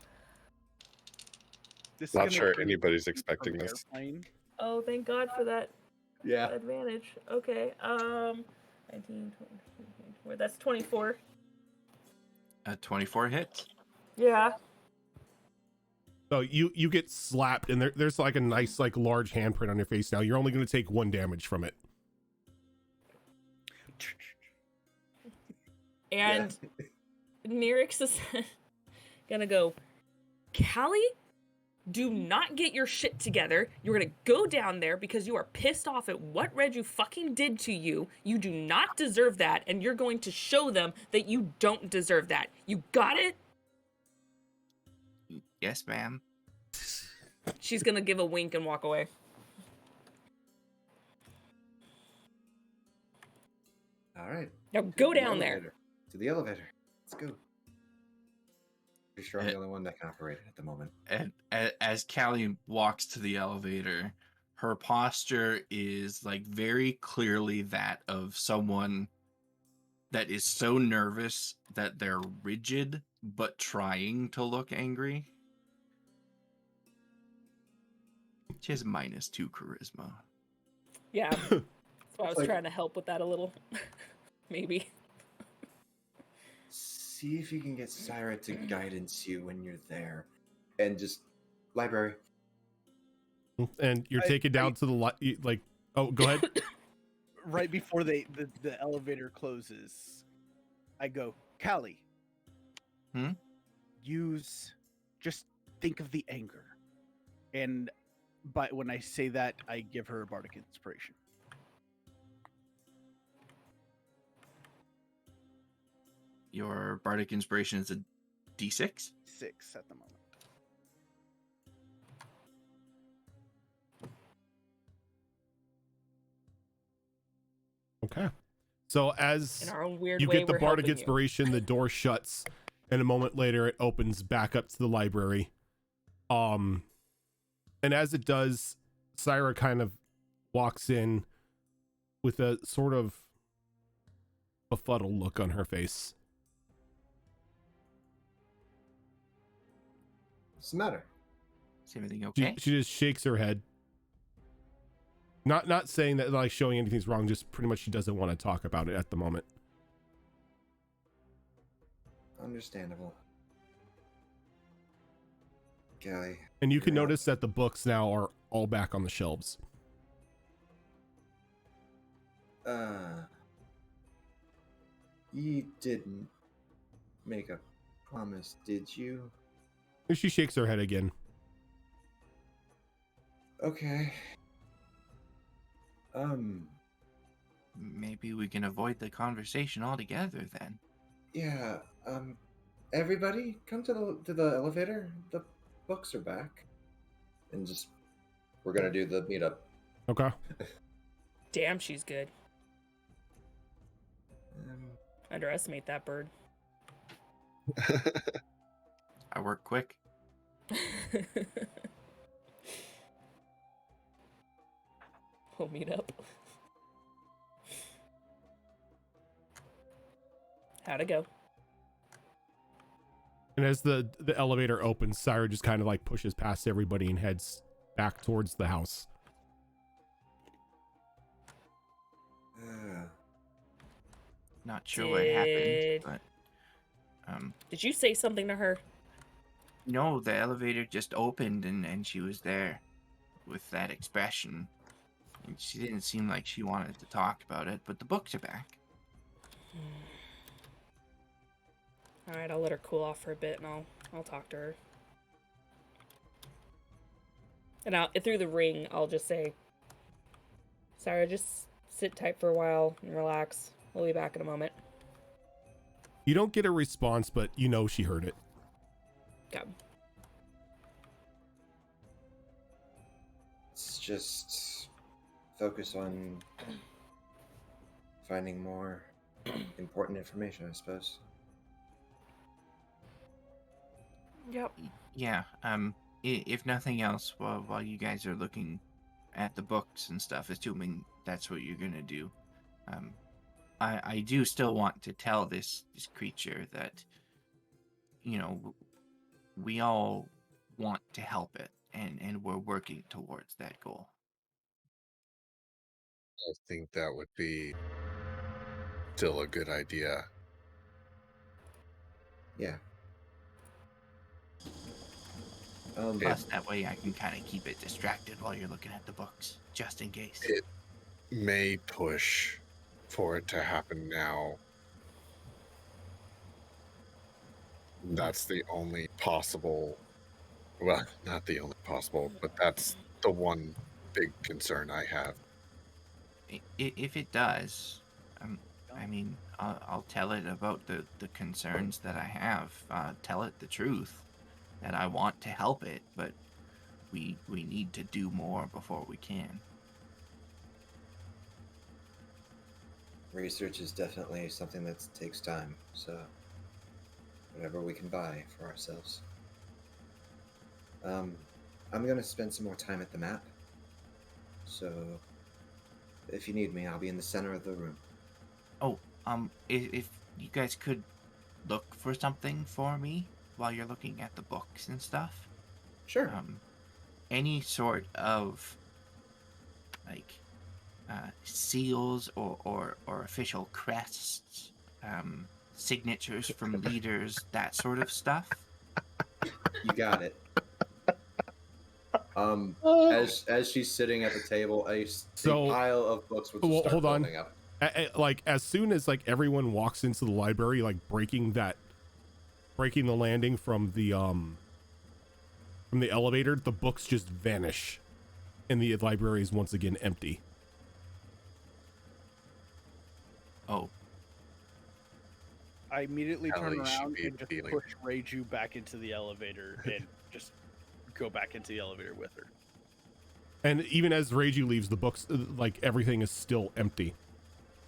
This is Not gonna sure bring anybody's me expecting from this. airplane. Oh, thank God for that Yeah. advantage. Okay, 19, 20, 24. That's 24. 24 hits. Yeah. So you get slapped and there's like a nice large handprint on your face now. You're only gonna take 1 damage from it. And Nirix is gonna go, Callie, do not get your shit together. You're gonna go down there because you are pissed off at what Reiju fucking did to you. You do not deserve that, and you're going to show them that you don't deserve that. You got it? Yes, ma'am. She's gonna give a wink and walk away. All right. Now go down there. To the elevator. Let's go. Pretty sure I'm the only one that can operate it at the moment. And as Callie walks to the elevator, her posture is very clearly that of someone that is so nervous that they're rigid but trying to look angry. She has -2 charisma. Yeah. That's why I was Like- trying to help with that a little. Maybe. see if you can get Syra to guidance you when you're there. And just library. And you're taken down to the like. Oh, go ahead. Right before the elevator closes, I go, Callie. Just think of the anger. And when I say that, I give her a bardic inspiration. Your bardic inspiration is a D6? 6 at the moment. Okay. So as In our own weird you way, get the we're bardic helping you. inspiration, the door shuts, and a moment later it opens back up to the library. And as it does, Syra kind of walks in with a sort of befuddled look on her face. What's the matter? Is everything okay? She just shakes her head. Not saying that, like, showing anything's wrong, just pretty much she doesn't want to talk about it at the moment. Understandable. Callie. And you can you're up. notice that the books now are all back on the shelves. You didn't make a promise, did you? And she shakes her head again. Okay. Maybe we can avoid the conversation altogether then. Yeah, everybody come to the elevator. The books are back. And we're gonna do the meetup. Okay. Damn, she's good. Um, Underestimate that bird. I work quick. We'll meet up. How'd it go? And as the elevator opens, Syra just kind of like pushes past everybody and heads back towards the house. Not sure what happened, but Did you say something to her? no, the elevator just opened and she was there with that expression. And she didn't seem like she wanted to talk about it, but the books are back. All right, I'll let her cool off for a bit, and I'll talk to her. And through the ring, I'll just say, Sarah, just sit tight for a while and relax. We'll be back in a moment. You don't get a response, but you know she heard it. Got Let's just focus on finding more important information, I suppose. Yep. Yeah, if nothing else, while you guys are looking at the books and stuff, assuming that's what you're gonna do, I do still want to tell this creature that, you know, we all want to help it, and we're working towards that goal. I think that would be still a good idea. Yeah. Plus, that way I can kind of keep it distracted while you're looking at the books, just in case. It may push for it to happen now. That's the only possible, well, not the only possible, but that's the one big concern I have. If it does, I mean, I'll tell it about the concerns that I have. Tell it the truth, that I want to help it, but we need to do more before we can. Research is definitely something that takes time, so whatever we can buy for ourselves. I'm going to spend some more time at the map, so if you need me, I'll be in the center of the room. Oh, if you guys could look for something for me while you're looking at the books and stuff. Sure. Any sort of, like, seals or official crests, signatures from leaders, that sort of stuff. You got it. As she's sitting at the table, a So- pile of books would just Well, start hold on. building up. Like as soon as like everyone walks into the library, like breaking the landing from the elevator, the books just vanish and the library is once again empty. Oh, I immediately turn Ellie should around be and just feeling- push Reiju back into the elevator and just go back into the elevator with her. And even as Reiju leaves, the books, like everything is still empty.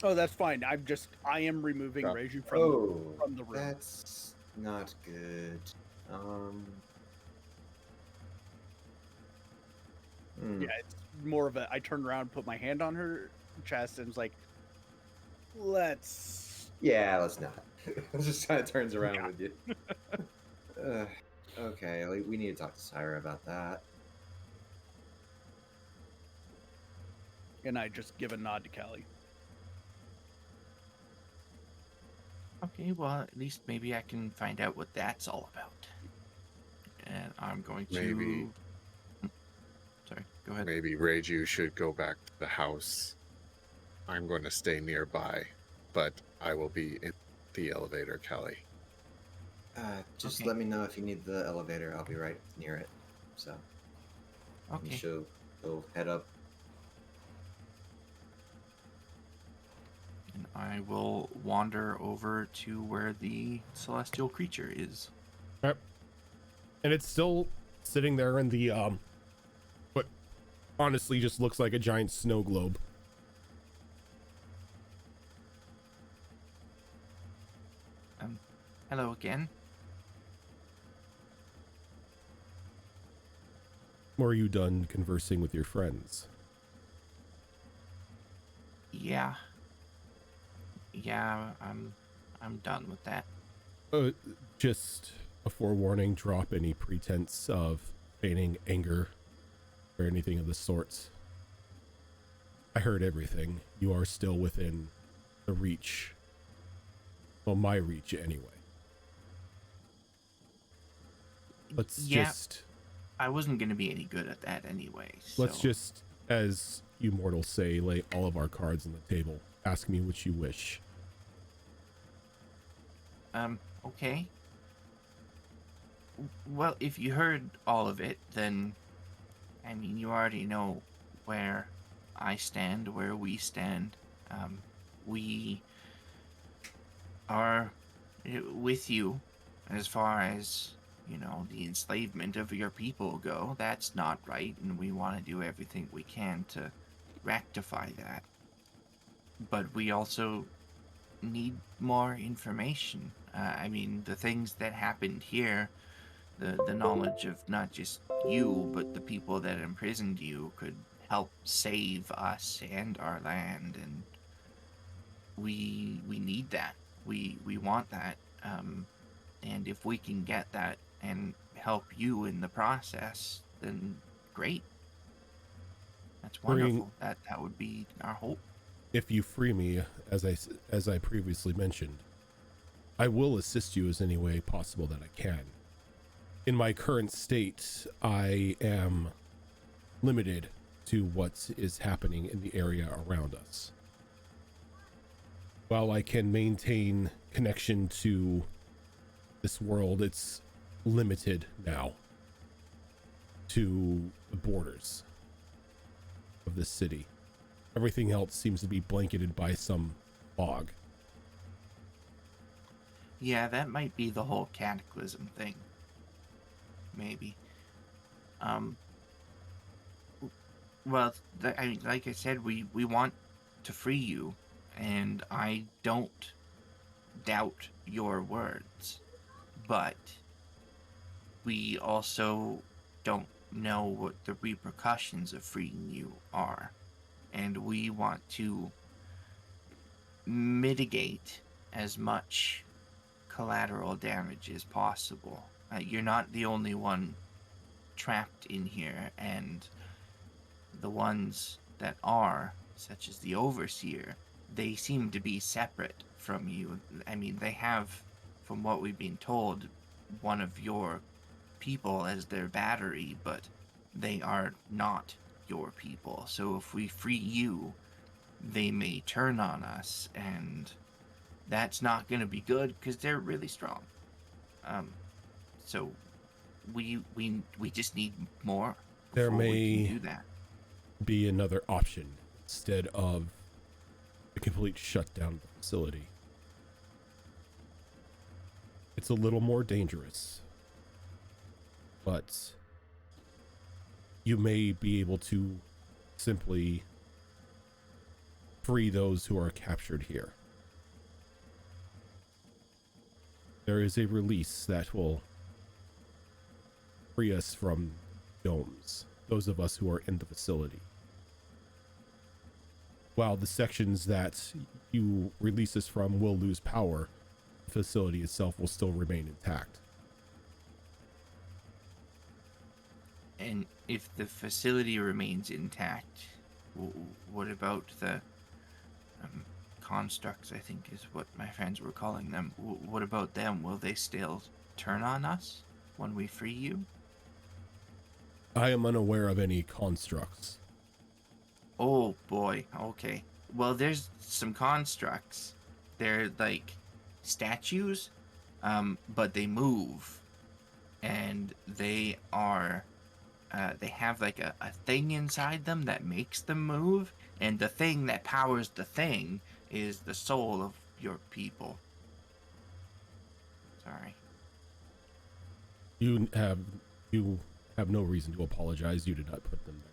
Oh, that's fine. I am removing Yeah. Reiju from the room. That's not good. Yeah, it's more of a. I turn around, put my hand on her chest, and was like, "Let's." Yeah, let's not. Just kind of turns around Yeah. with you. Okay, we need to talk to Syra about that. And I just give a nod to Callie. okay. Well, at least maybe I can find out what that's all about. And I'm going to. Maybe. Sorry. Go ahead. Maybe Reiju should go back to the house. I'm going to stay nearby, but I will be in the elevator, Kelly. Just Okay. let me know if you need the elevator. I'll be right near it. So you Okay. should go head up. And I will wander over to where the celestial creature is. And it's still sitting there in the what honestly just looks like a giant snow globe. Hello again. Or are you done conversing with your friends? Yeah. Yeah, I'm done with that. Just a forewarning, drop any pretense of feigning anger or anything of the sorts. I heard everything. You are still within the reach. Well, my reach anyway. Let's Yeah. just I wasn't going to be any good at that anyway. let's so- just, as you mortals say, lay all of our cards on the table. Ask me what you wish. Okay. Well, if you heard all of it, then, I mean, you already know where I stand, where we stand. We are with you as far as, you know, the enslavement of your people go. That's not right, and we want to do everything we can to rectify that. But we also need more information. I mean, the things that happened here, the knowledge of not just you, but the people that imprisoned you could help save us and our land, and we need that. We want that. And if we can get that and help you in the process, then great. That's wonderful. That would be our hope. If you free me, as I previously mentioned, I will assist you as any way possible that I can. In my current state, I am limited to what is happening in the area around us. While I can maintain connection to this world, it's limited now to the borders of this city. Everything else seems to be blanketed by some fog. Yeah, that might be the whole cataclysm thing. Maybe. Well, I mean, like I said, we want to free you, and I don't doubt your words, but we also don't know what the repercussions of freeing you are, and we want to mitigate as much collateral damage as possible. You're not the only one trapped in here, and the ones that are, such as the Overseer, they seem to be separate from you. I mean, they have, from what we've been told, one of your people as their battery, but they are not your people. So if we free you, they may turn on us, and that's not going to be good because they're really strong. So we just need more. There before we may can do that. be another option instead of the complete shutdown of the facility. It's a little more dangerous, but you may be able to simply free those who are captured here. There is a release that will free us from domes, those of us who are in the facility. While the sections that you release us from will lose power, the facility itself will still remain intact. And if the facility remains intact, what about the constructs, I think is what my friends were calling them. What about them? Will they still turn on us when we free you? I am unaware of any constructs. Oh boy, okay. Well, there's some constructs. They're like statues, but they move. And they are, they have like a thing inside them that makes them move. And the thing that powers the thing is the soul of your people. Sorry. You have no reason to apologize. You did not put them there.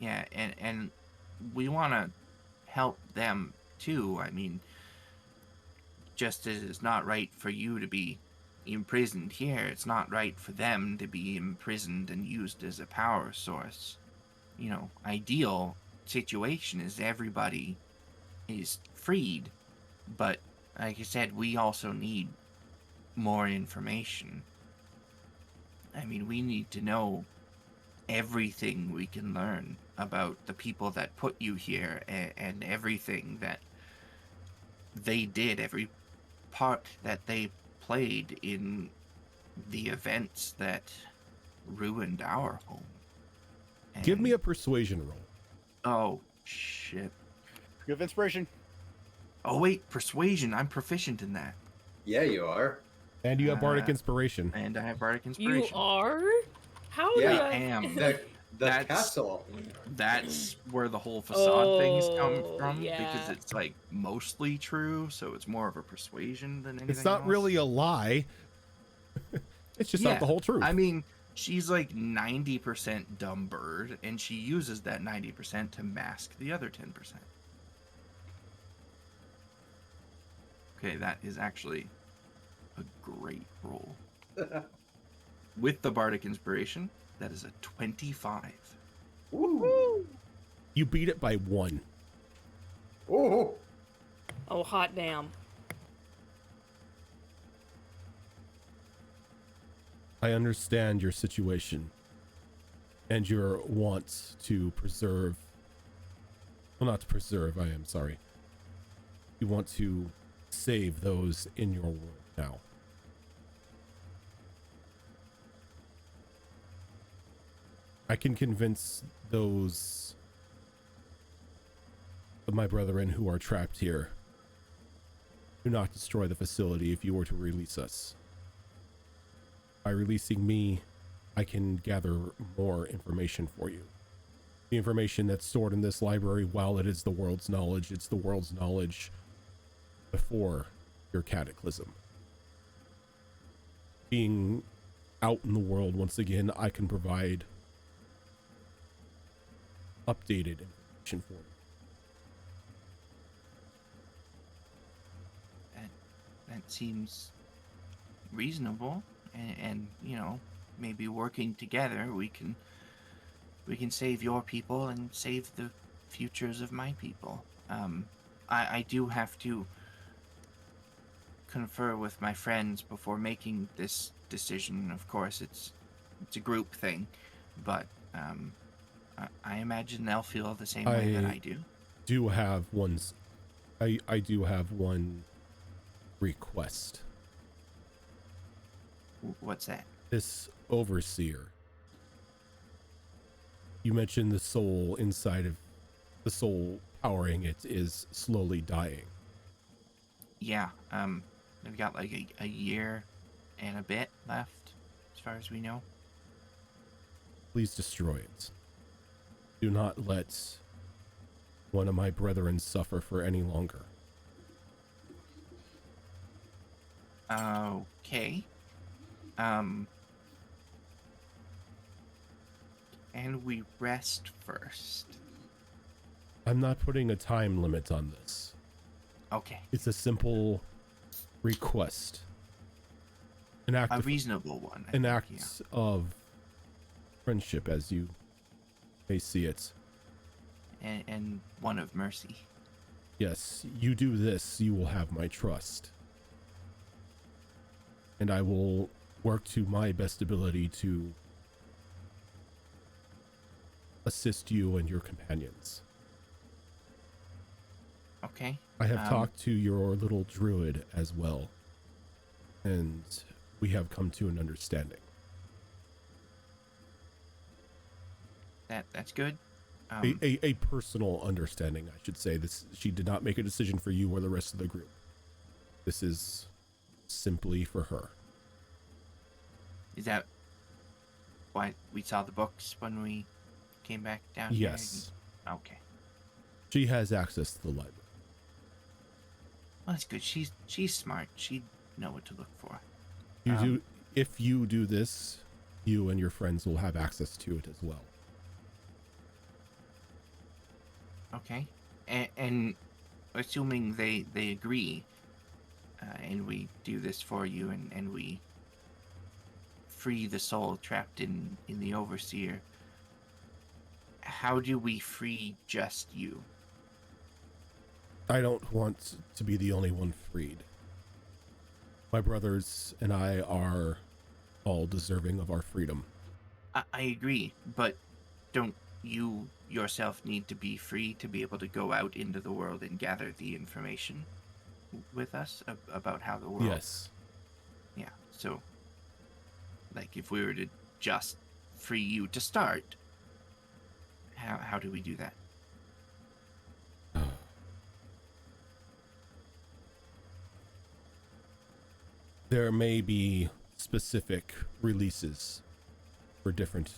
Yeah, and we want to help them too. I mean, just as it's not right for you to be imprisoned here, it's not right for them to be imprisoned and used as a power source. You know, ideal situation is everybody is freed, but like I said, we also need more information. I mean, we need to know everything we can learn about the people that put you here, and everything that they did, every part that they played in the events that ruined our home. Give me a persuasion roll. Oh, shit. You have inspiration. Oh, wait, persuasion. I'm proficient in that. Yeah, you are. And you have Bardic Inspiration. And I have Bardic Inspiration. You are? How Yeah, did I am. The That's- castle. That's where the whole facade things come Oh, from, yeah. because it's like mostly true, so it's more of a persuasion than anything It's not else. really a lie. It's just not the whole truth. I mean, she's like 90% dumb bird, and she uses that 90% to mask the other 10%. Okay, that is actually a great roll. With the Bardic Inspiration, that is a 25. Ooh. You beat it by 1. Ooh. Oh, hot damn. I understand your situation and your want to preserve. Well, not to preserve, I am sorry. You want to save those in your world now. I can convince those of my brethren who are trapped here to not destroy the facility if you were to release us. By releasing me, I can gather more information for you. The information that's stored in this library, while it is the world's knowledge, it's the world's knowledge before your cataclysm. Being out in the world once again, I can provide updated information for you. That seems reasonable, and you know, maybe working together we can save your people and save the futures of my people. I do have to confer with my friends before making this decision. Of course, it's a group thing, but I imagine they'll feel the same way that I do. Do have one I do have one request. What's that? This overseer. You mentioned the soul inside of the soul powering it is slowly dying. Yeah, we've got like a year and a bit left, as far as we know. Please destroy it. Do not let one of my brethren suffer for any longer. Okay. And we rest first. I'm not putting a time limit on this. Okay. It's a simple request. An act A of, reasonable one. an think, act yeah. of friendship, as you may see it. And one of mercy. Yes, you do this, you will have my trust. And I will work to my best ability to assist you and your companions. Okay. I have talked to your little druid as well, and we have come to an understanding. That's good. A personal understanding, I should say. This, she did not make a decision for you or the rest of the group. This is simply for her. Is that why we saw the books when we came back down Yes. here? Okay. She has access to the library. Well, that's good. She's smart. She'd know what to look for. You do, if you do this, you and your friends will have access to it as well. Okay. And assuming they agree, and we do this for you, and we free the soul trapped in the overseer, how do we free just you? I don't want to be the only one freed. My brothers and I are all deserving of our freedom. I agree, but don't you yourself need to be free to be able to go out into the world and gather the information with us about how the world... Yes. Yeah, so, like, if we were to just free you to start, how do we do that? There may be specific releases for different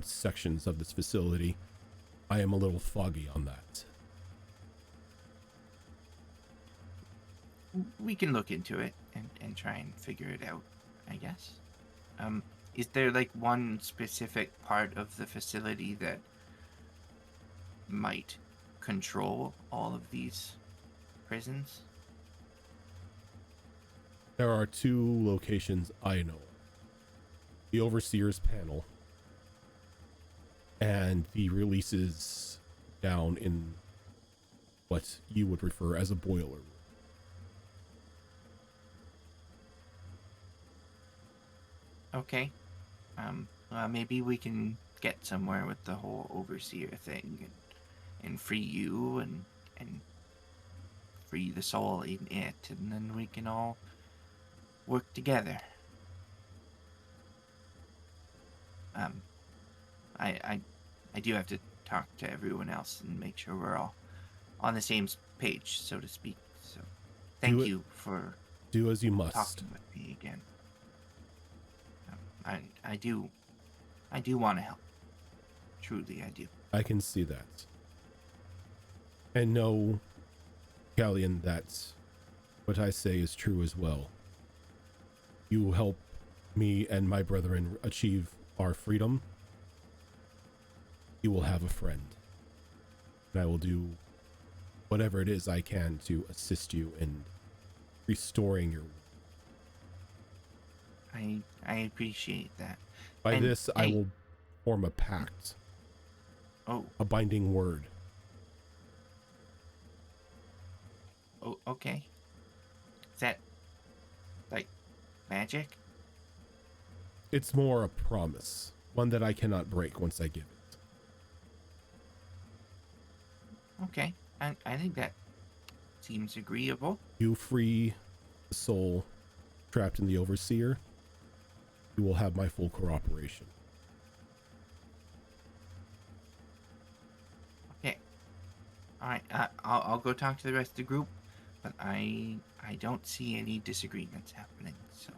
sections of this facility. I am a little foggy on that. We can look into it and try and figure it out, I guess. Is there like one specific part of the facility that might control all of these prisons? There are two locations I know of. The Overseer's panel and the releases down in what you would refer as a boiler room. Okay. Maybe we can get somewhere with the whole overseer thing and free you and free the soul in it, and then we can all work together. I do have to talk to everyone else and make sure we're all on the same page, so to speak. So thank you for do as you must. talking with me again. I do want to help. Truly, I do. I can see that. And know, Galleon, that what I say is true as well. You help me and my brethren achieve our freedom. You will have a friend. And I will do whatever it is I can to assist you in restoring your... I appreciate that. By And, this, I hey- will form a pact, Oh, a binding word. Okay. Is that like magic? It's more a promise, one that I cannot break once I give it. Okay. I think that seems agreeable. You free the soul trapped in the overseer, you will have my full cooperation. Okay. All right. I'll go talk to the rest of the group, but I don't see any disagreements happening. So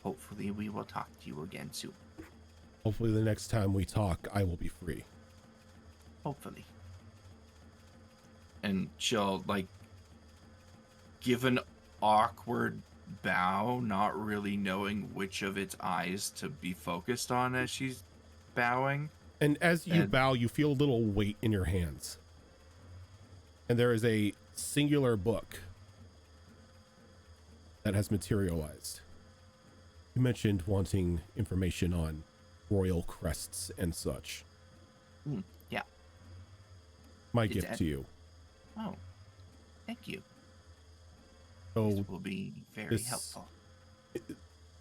hopefully we will talk to you again soon. Hopefully the next time we talk, I will be free. Hopefully. And she'll like give an awkward bow, not really knowing which of its eyes to be focused on as she's bowing. And as you bow, you feel a little weight in your hands. And there is a singular book that has materialized. You mentioned wanting information on royal crests and such. Yeah. My Is gift that- to you. Oh, thank you. So, This will be very this- helpful.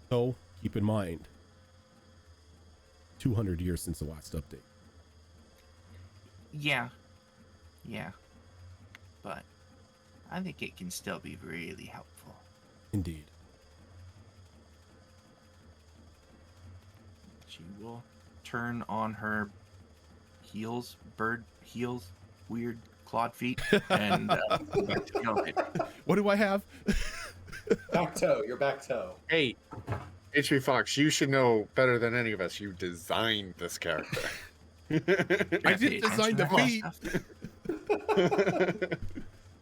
so keep in mind, 200 years since the last update. Yeah. But I think it can still be really helpful. Indeed. She will turn on her heels, bird heels, weird clawed feet, and go back to the elevator. What do I have? Back toe, your back toe. Hey, HP Fox, you should know better than any of us. You designed this character. I didn't design the feet.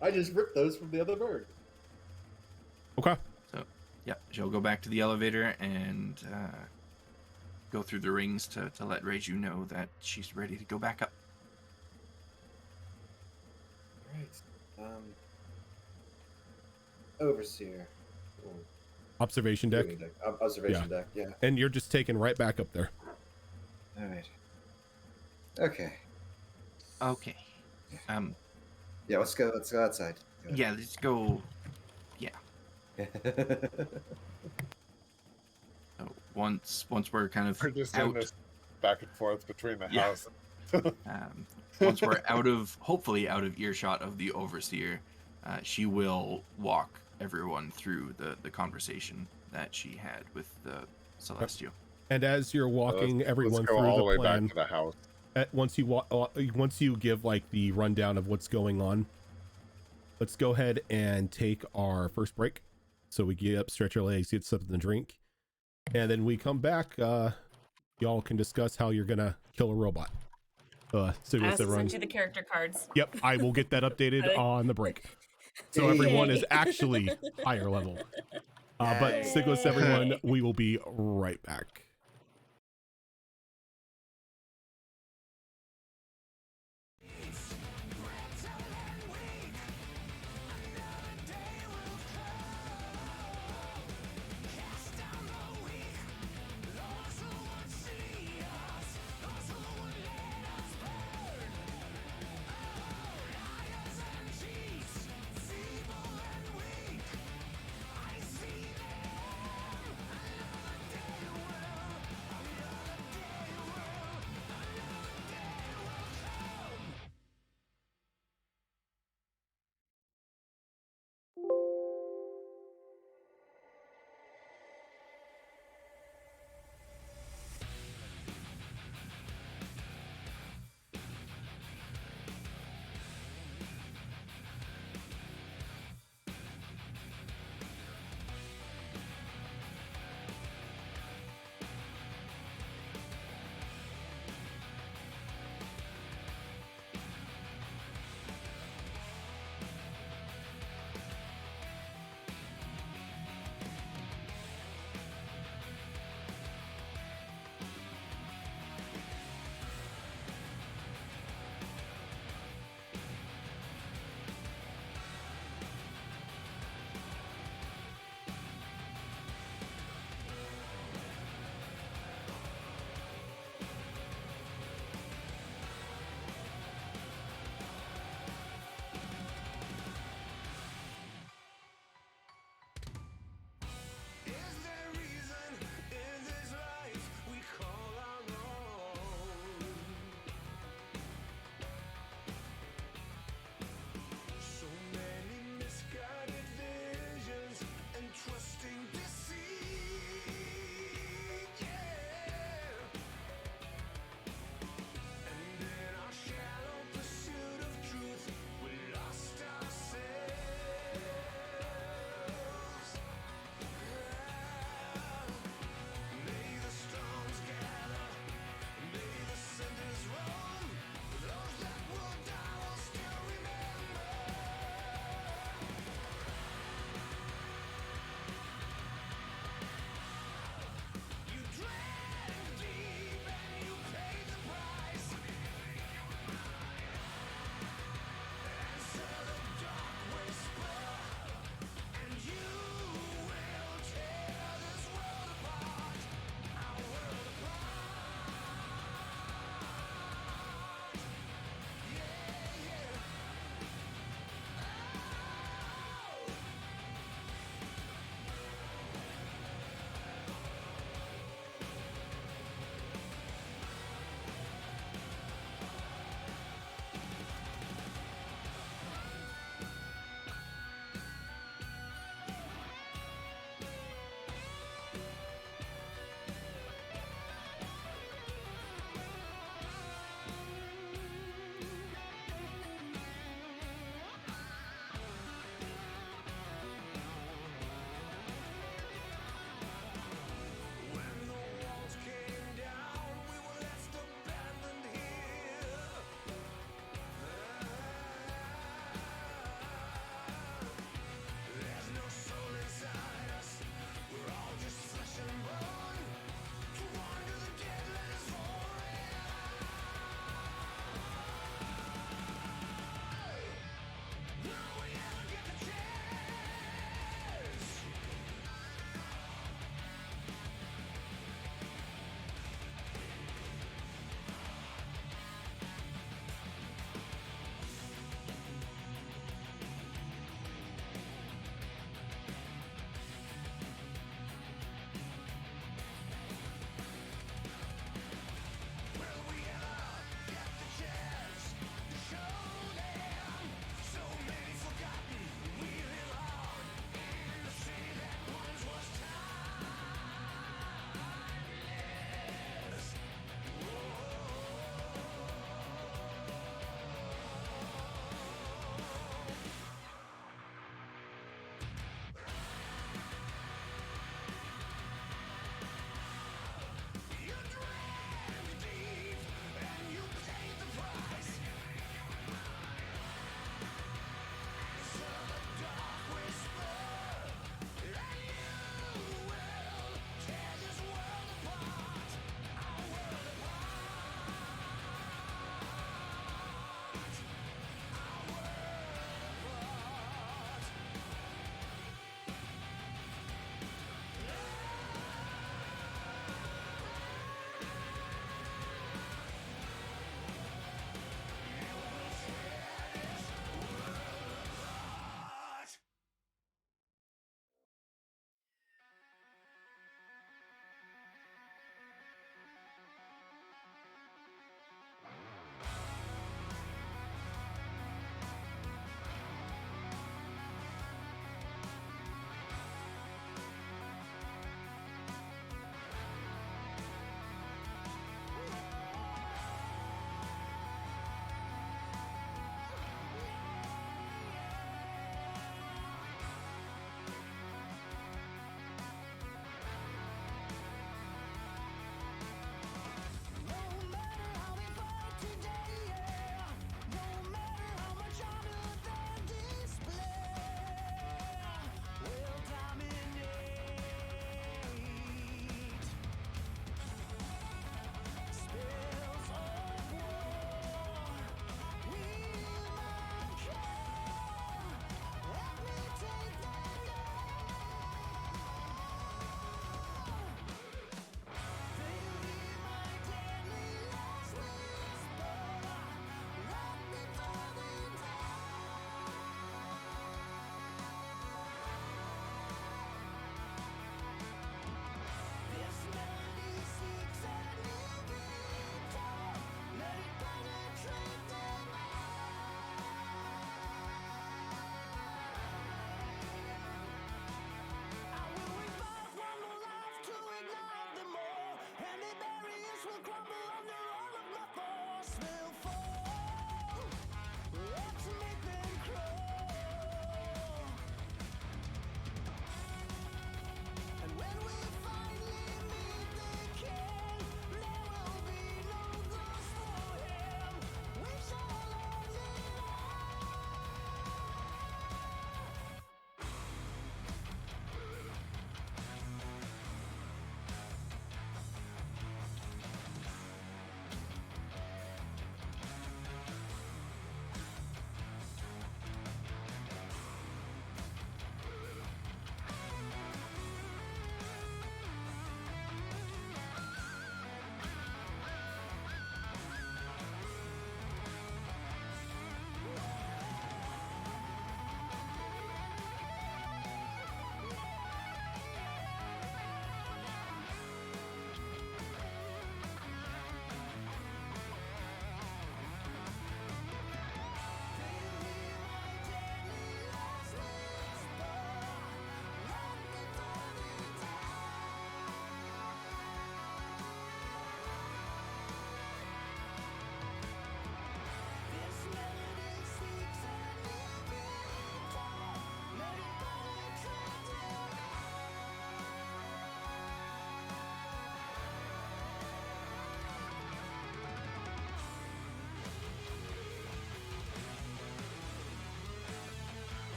I just ripped those from the other bird. Okay. So, yeah, she'll go back to the elevator and go through the rings to let Reiju know that she's ready to go back up. Right. Overseer. Or Observation deck. viewing Observation deck, yeah. And you're just taken right back up there. All right. Okay. Okay. Yeah, let's go outside. Yeah, let's go. So once we're kind of We're just doing out, this back and forth between the Yeah. house. once we're hopefully out of earshot of the overseer, she will walk everyone through the conversation that she had with the Celestial. And as you're walking everyone Let's go through all the way plan, back to the house. once you give like the rundown of what's going on, let's go ahead and take our first break. So we get up, stretch our legs, get something to drink, and then we come back. Y'all can discuss how you're gonna kill a robot. So I with also everyone. sent you the character cards. Yep, I will get that updated on the break. So everyone is actually higher level. But stick with everyone. We will be right back.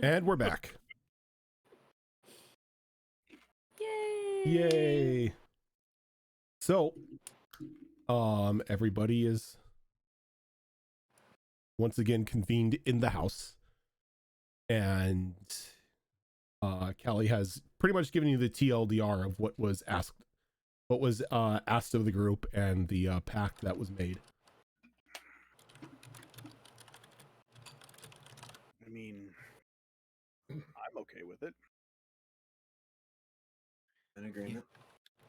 And we're back. Yay! Yay. So, everybody is once again convened in the house, and Callie has pretty much given you the TLDR of what was asked of the group and the pact that was made. I mean, I'm okay with it. In agreement.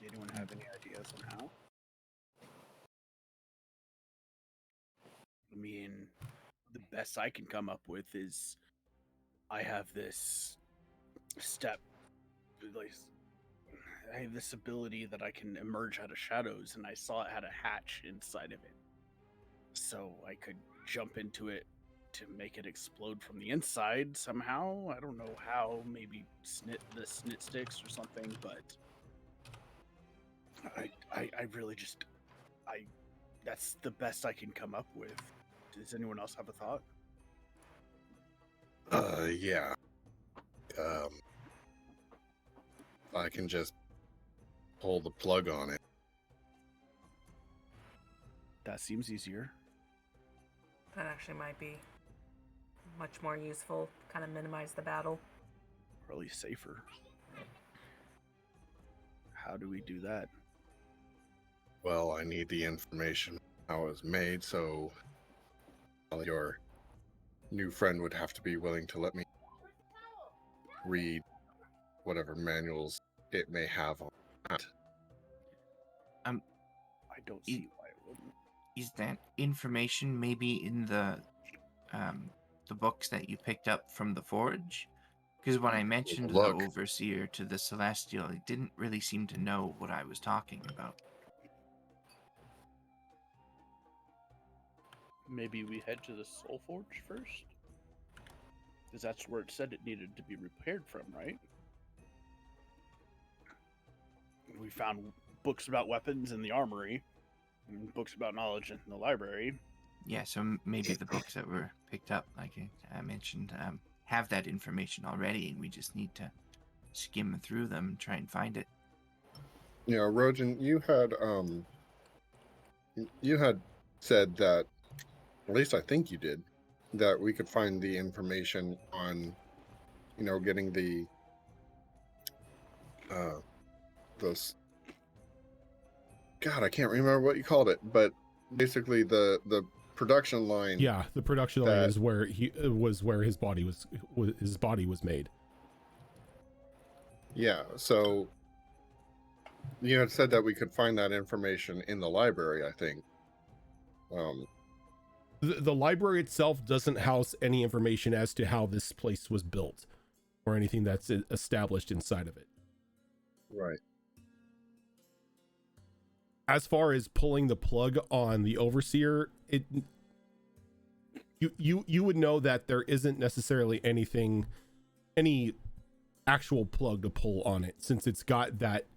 Anyone have any ideas on how? I mean, the best I can come up with is I have this step, like, I have this ability that I can emerge out of shadows, and I saw it had a hatch inside of it. So I could jump into it to make it explode from the inside somehow. I don't know how, maybe the snit sticks or something, but I really just, that's the best I can come up with. Does anyone else have a thought? Yeah. I can just pull the plug on it. That seems easier. That actually might be much more useful. Kind of minimize the battle. Probably safer. How do we do that? Well, I need the information how it was made, so your new friend would have to be willing to let me read whatever manuals it may have on that. I don't see why it wouldn't. Is that information maybe in the books that you picked up from the forge? Because when I mentioned the Look. overseer to the celestial, it didn't really seem to know what I was talking about. Maybe we head to the Soul Forge first? Because that's where it said it needed to be repaired from, right? We found books about weapons in the armory, and books about knowledge in the library. Yeah, so maybe the books that were picked up, like I mentioned, have that information already, and we just need to skim through them and try and find it. You know, Rojan, you had said that, at least I think you did, that we could find the information on, you know, getting those. God, I can't remember what you called it, but basically the production line. Yeah, the production line is where his body was made. Yeah, so you had said that we could find that information in the library, I think. The library itself doesn't house any information as to how this place was built or anything that's established inside of it. Right. As far as pulling the plug on the overseer, you would know that there isn't necessarily any actual plug to pull on it, since it's got that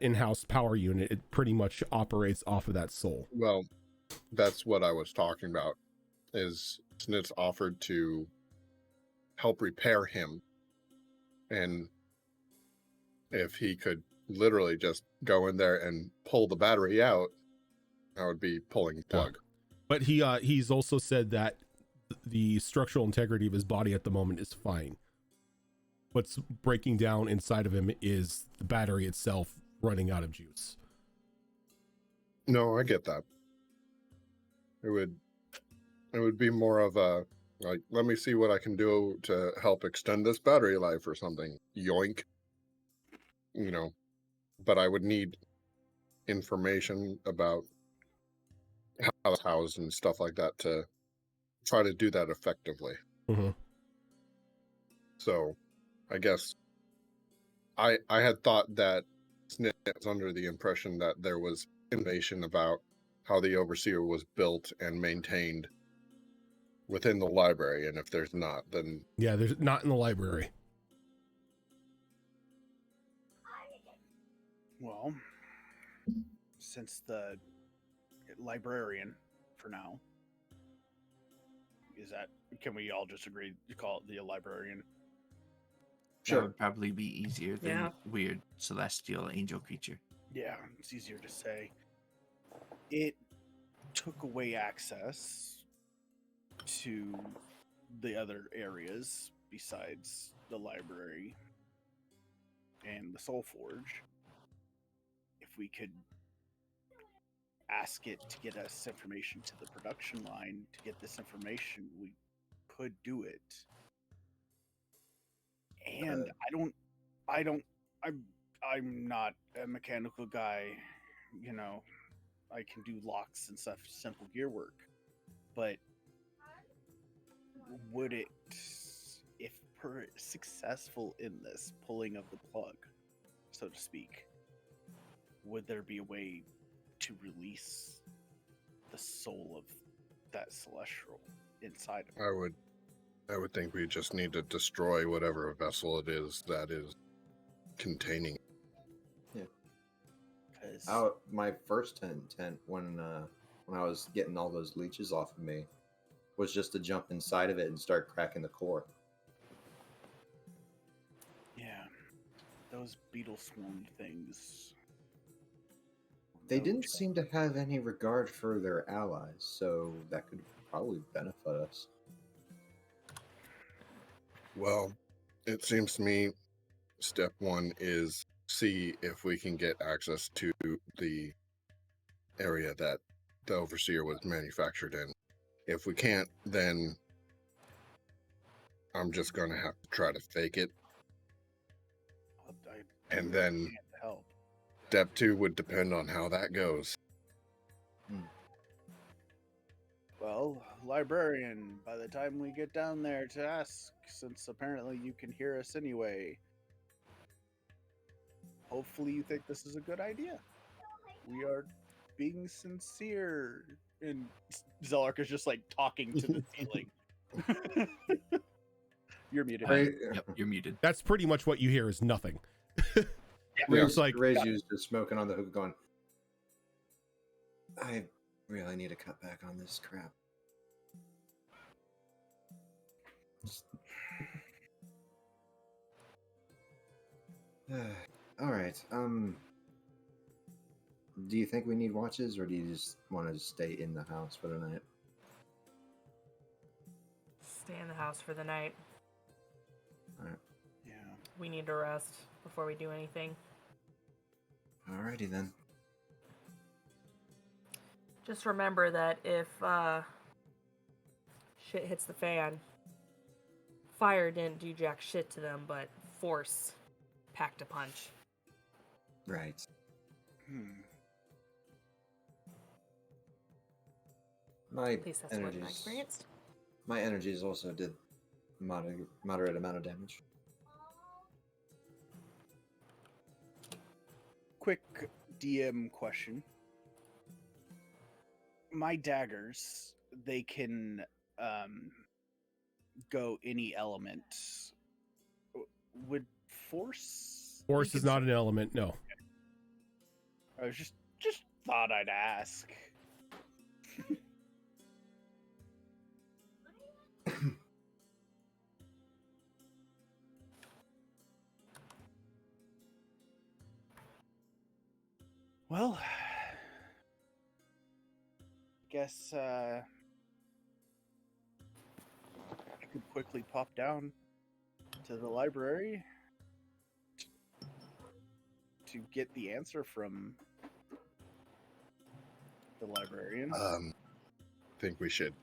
in-house power unit. It pretty much operates off of that soul. Well, that's what I was talking about, is Snitz offered to help repair him, and if he could literally just go in there and pull the battery out, that would be pulling the plug. But he's also said that the structural integrity of his body at the moment is fine. What's breaking down inside of him is the battery itself running out of juice. No, I get that. It would be more of a, like, let me see what I can do to help extend this battery life or something. Yoink. You know, but I would need information about how it's housed and stuff like that to try to do that effectively. Mm-hmm. So I guess I had thought that Snit was under the impression that there was information about how the overseer was built and maintained within the library, and if there's not, then Yeah, there's not in the library. Well, since the librarian, for now, is that can we all just agree to call it the librarian? That Sure. would probably be easier than Yeah. weird celestial angel creature. Yeah, it's easier to say. It took away access to the other areas besides the library and the Soul Forge. If we could ask it to get us information to the production line to get this information, we could do it. And I'm not a mechanical guy, you know. I can do locks and stuff, simple gear work. But would it, if successful in this pulling of the plug, so to speak, would there be a way to release the soul of that celestial inside of it? I would think we just need to destroy whatever vessel it is that is containing. My first intent when I was getting all those leeches off of me was just to jump inside of it and start cracking the core. Yeah, those beetle swarm things. They didn't seem to have any regard for their allies, so that could probably benefit us. Well, it seems to me step one is see if we can get access to the area that the overseer was manufactured in. If we can't, then I'm just going to have to try to fake it. And then can't help. step two would depend on how that goes. Well, librarian, by the time we get down there to ask, since apparently you can hear us anyway, hopefully you think this is a good idea. We are being sincere. And Zelark is just like talking to the ceiling. You're muted. Yep, you're muted. That's pretty much what you hear is nothing. Ray's, It's like, Ray's used to smoking on the hook going, I really need to cut back on this crap. All right. Do you think we need watches, or do you just want to stay in the house for the night? Stay in the house for the night. All right. Yeah. We need to rest before we do anything. Alrighty then. Just remember that if shit hits the fan, fire didn't do jack shit to them, but force packed a punch. Right. My At least that's what I energies. experienced. My energies also did moderate amount of damage. Quick DM question. My daggers, they can go any element. Would force? force is not an element, no. I was just thought I'd ask. Well, guess I could quickly pop down to the library to get the answer from the librarian. I think we should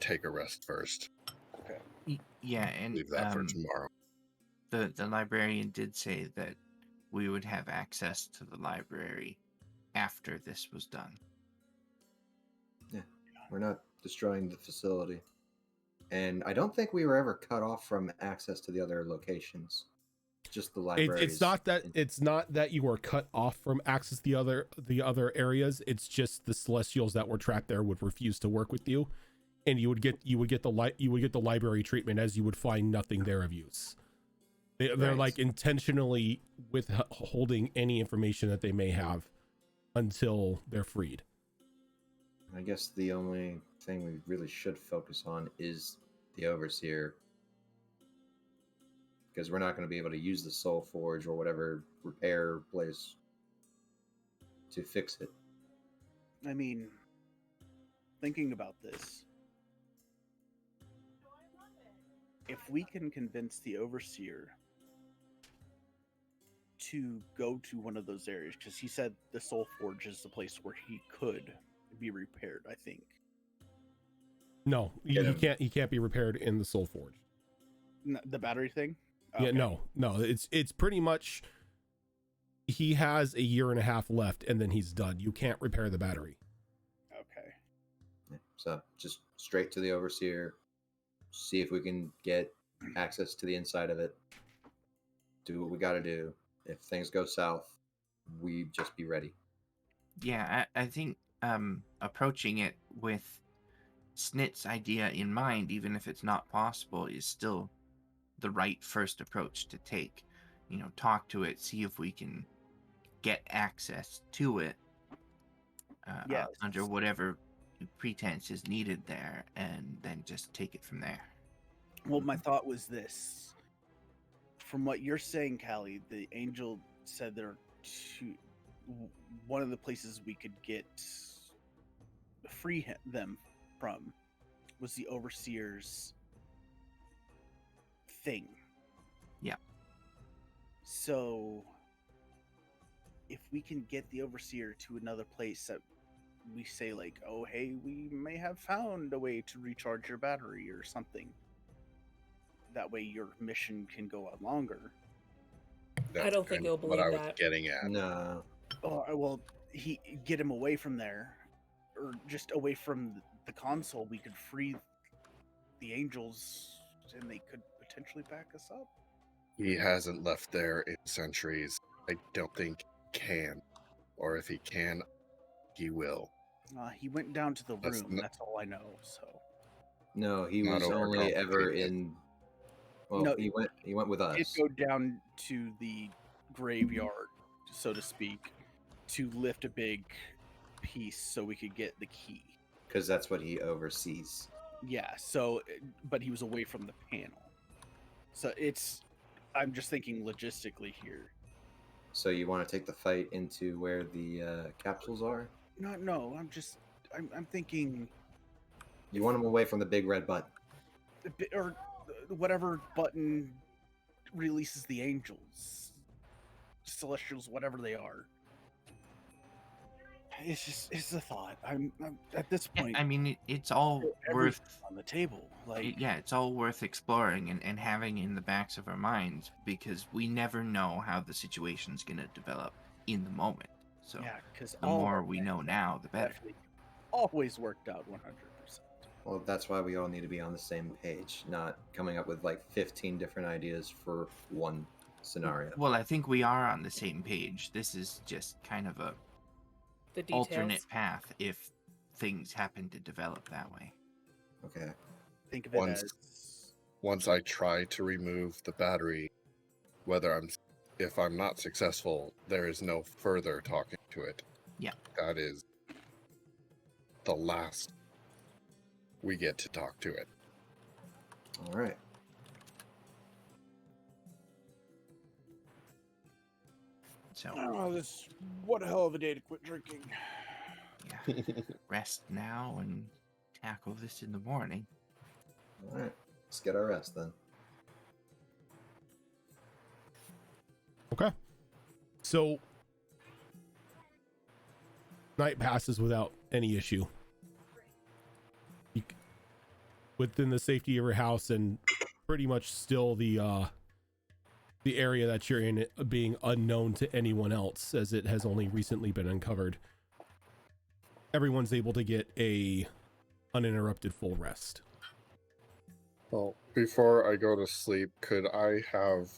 take a rest first. Yeah, and Leave that for tomorrow. the librarian did say that we would have access to the library after this was done. Yeah, we're not destroying the facility. And I don't think we were ever cut off from access to the other locations. Just the library. It's not that you were cut off from access to the other areas. It's just the Celestials that were trapped there would refuse to work with you, and you would get the library treatment as you would find nothing there of use. They're Right. like intentionally withholding any information that they may have until they're freed. I guess the only thing we really should focus on is the Overseer. Because we're not going to be able to use the Soul Forge or whatever repair place to fix it. I mean, thinking about this, if we can convince the Overseer to go to one of those areas, because he said the Soul Forge is the place where he could be repaired, I think. No, he can't be repaired in the Soul Forge. The battery thing? Yeah, Okay. no, it's pretty much he has a year and a half left and then he's done. You can't repair the battery. Okay. Yeah, so just straight to the Overseer, see if we can get access to the inside of it, do what we got to do. If things go south, we just be ready. Yeah, I think approaching it with Snit's idea in mind, even if it's not possible, is still the right first approach to take. You know, talk to it, see if we can get access to it Yes. under whatever pretense is needed there, and then just take it from there. Well, my thought was this. From what you're saying, Callie, the angel said there are one of the places we could get them from was the Overseer's thing. Yeah. So if we can get the Overseer to another place that we say like, oh, hey, we may have found a way to recharge your battery or something. That way your mission can go on longer. I don't think kind he'll of what believe I was that. getting at. No. Oh, well, get him away from there, or just away from the console. We could free the angels, and they could potentially back us up. He hasn't left there in centuries. I don't think he can. Or if he can, he will. He went down to the That's room. That's all I know. So No, he Not was only ever overcomplicated. in. Well, No, he went with us. he'd go down to the graveyard, so to speak, to lift a big piece so we could get the key. Because that's what he oversees. Yeah. So, but he was away from the panel. So I'm just thinking logistically here. So you want to take the fight into where the capsules are? No. I'm thinking, You want him away from the big red button. or whatever button releases the angels, celestials, whatever they are. It's a thought. I'm at this Yeah, point. I mean, it's all worth on the table. Like, yeah, it's all worth exploring and having in the backs of our minds, because we never know how the situation's going to develop in the moment. So yeah, because the more we know now, the better. Always worked out 100%. Well, that's why we all need to be on the same page, not coming up with like 15 different ideas for one scenario. Well, I think we are on the same page. This is just kind of a The details. alternate path if things happen to develop that way. Okay. Think of it Once- as Once I try to remove the battery, if I'm not successful, there is no further talking to it. Yeah. That is the last we get to talk to it. All right. So what a hell of a day to quit drinking. yeah, rest now and tackle this in the morning. All right. Let's get our rest then. Okay. So night passes without any issue. Within the safety of your house, and pretty much still the area that you're in being unknown to anyone else, as it has only recently been uncovered. Everyone's able to get a uninterrupted full rest. Well, before I go to sleep, could I have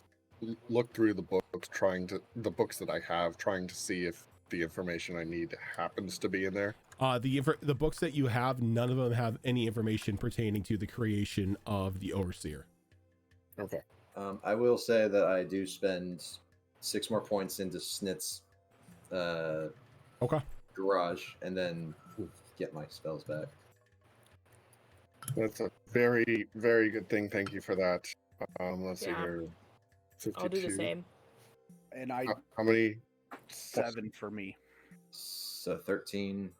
looked through the books that I have, trying to see if the information I need happens to be in there? The books that you have, none of them have any information pertaining to the creation of the Overseer. Okay. I will say that I do spend 6 more points into Snit's Okay. garage and then get my spells back. That's a very, very good thing. Thank you for that. Let's see Yeah. here. 52. I'll do the same. And I How many? 7 for me. So 13.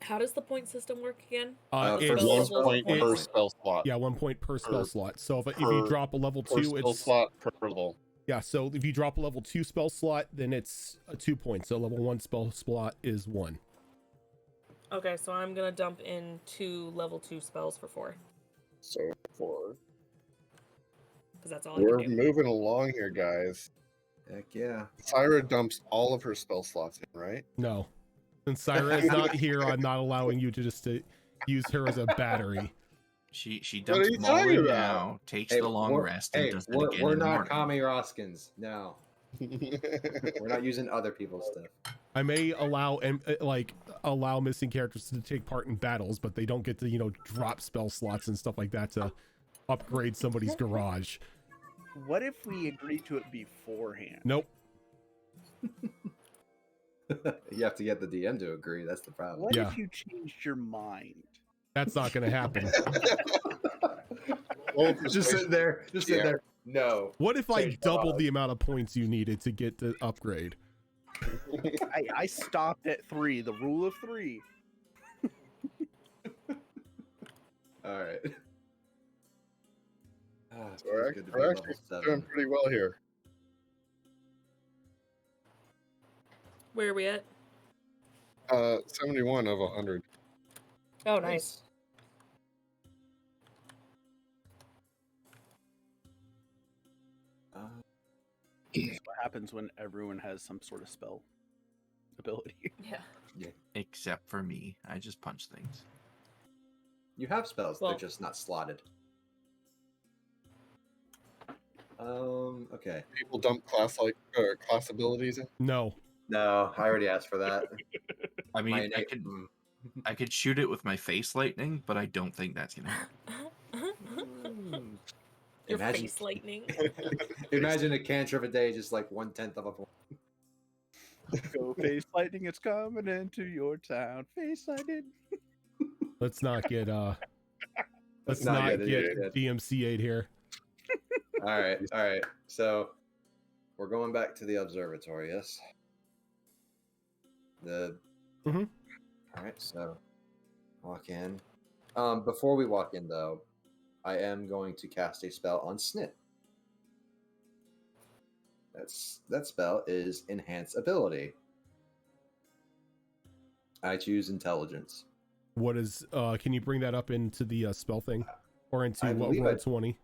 How does the point system work again? First It's- one spell point per points. spell slot. Yeah, 1 point per spell Per- slot. So if you per- drop a level Per 2, spell it's slot per level. yeah. So if you drop a level 2 spell slot, then it's 2 points. So level 1 spell slot is 1. Okay, so I'm gonna dump in 2 level 2 spells for 4. So 4. Because that's all I We're can do. moving along here, guys. Heck yeah. Syra dumps all of her spell slots in, right? No, since Syra is not here, I'm not allowing you to just to use her as a battery. She What are dumps you them all talking in about? now, takes the long rest, and does it again we're in the not morning. Kami Roskins. No. We're not using other people's stuff. I may allow allow missing characters to take part in battles, but they don't get to drop spell slots and stuff like that to upgrade somebody's garage. What if we agree to it beforehand? Nope. You have to get the DM to agree. That's the problem. What Yeah. if you changed your mind? That's not going to happen. Well, Just sit there. Just sit Yeah. there. No. What if I Change my doubled mind. the amount of points you needed to get the upgrade? I stopped at 3. The rule of 3. All right. We're Good to be we're level actually 7. doing pretty well here. Where are we at? 71 of 100. Oh, nice. That's what happens when everyone has some sort of spell ability. Yeah. Except for me. I just punch things. You have spells, Well- they're just not slotted. Okay. People dump class abilities in. No. No, I already asked for that. I mean, My I innate- could I could shoot it with my face lightning, but I don't think that's gonna happen. Your Imagine- face lightning. Imagine a cantrip a day, just like 1/10 of a point. Go face lightning, it's coming into your town. Face lightning. Let's not get let's not not get get it. DMCA'd here. All right. So we're going back to the observatory, yes? Mhm. All right, so walk in. Before we walk in, though, I am going to cast a spell on Snit. That spell is Enhance Ability. I choose Intelligence. What is can you bring that up into the spell thing or into I believe roll I- 20?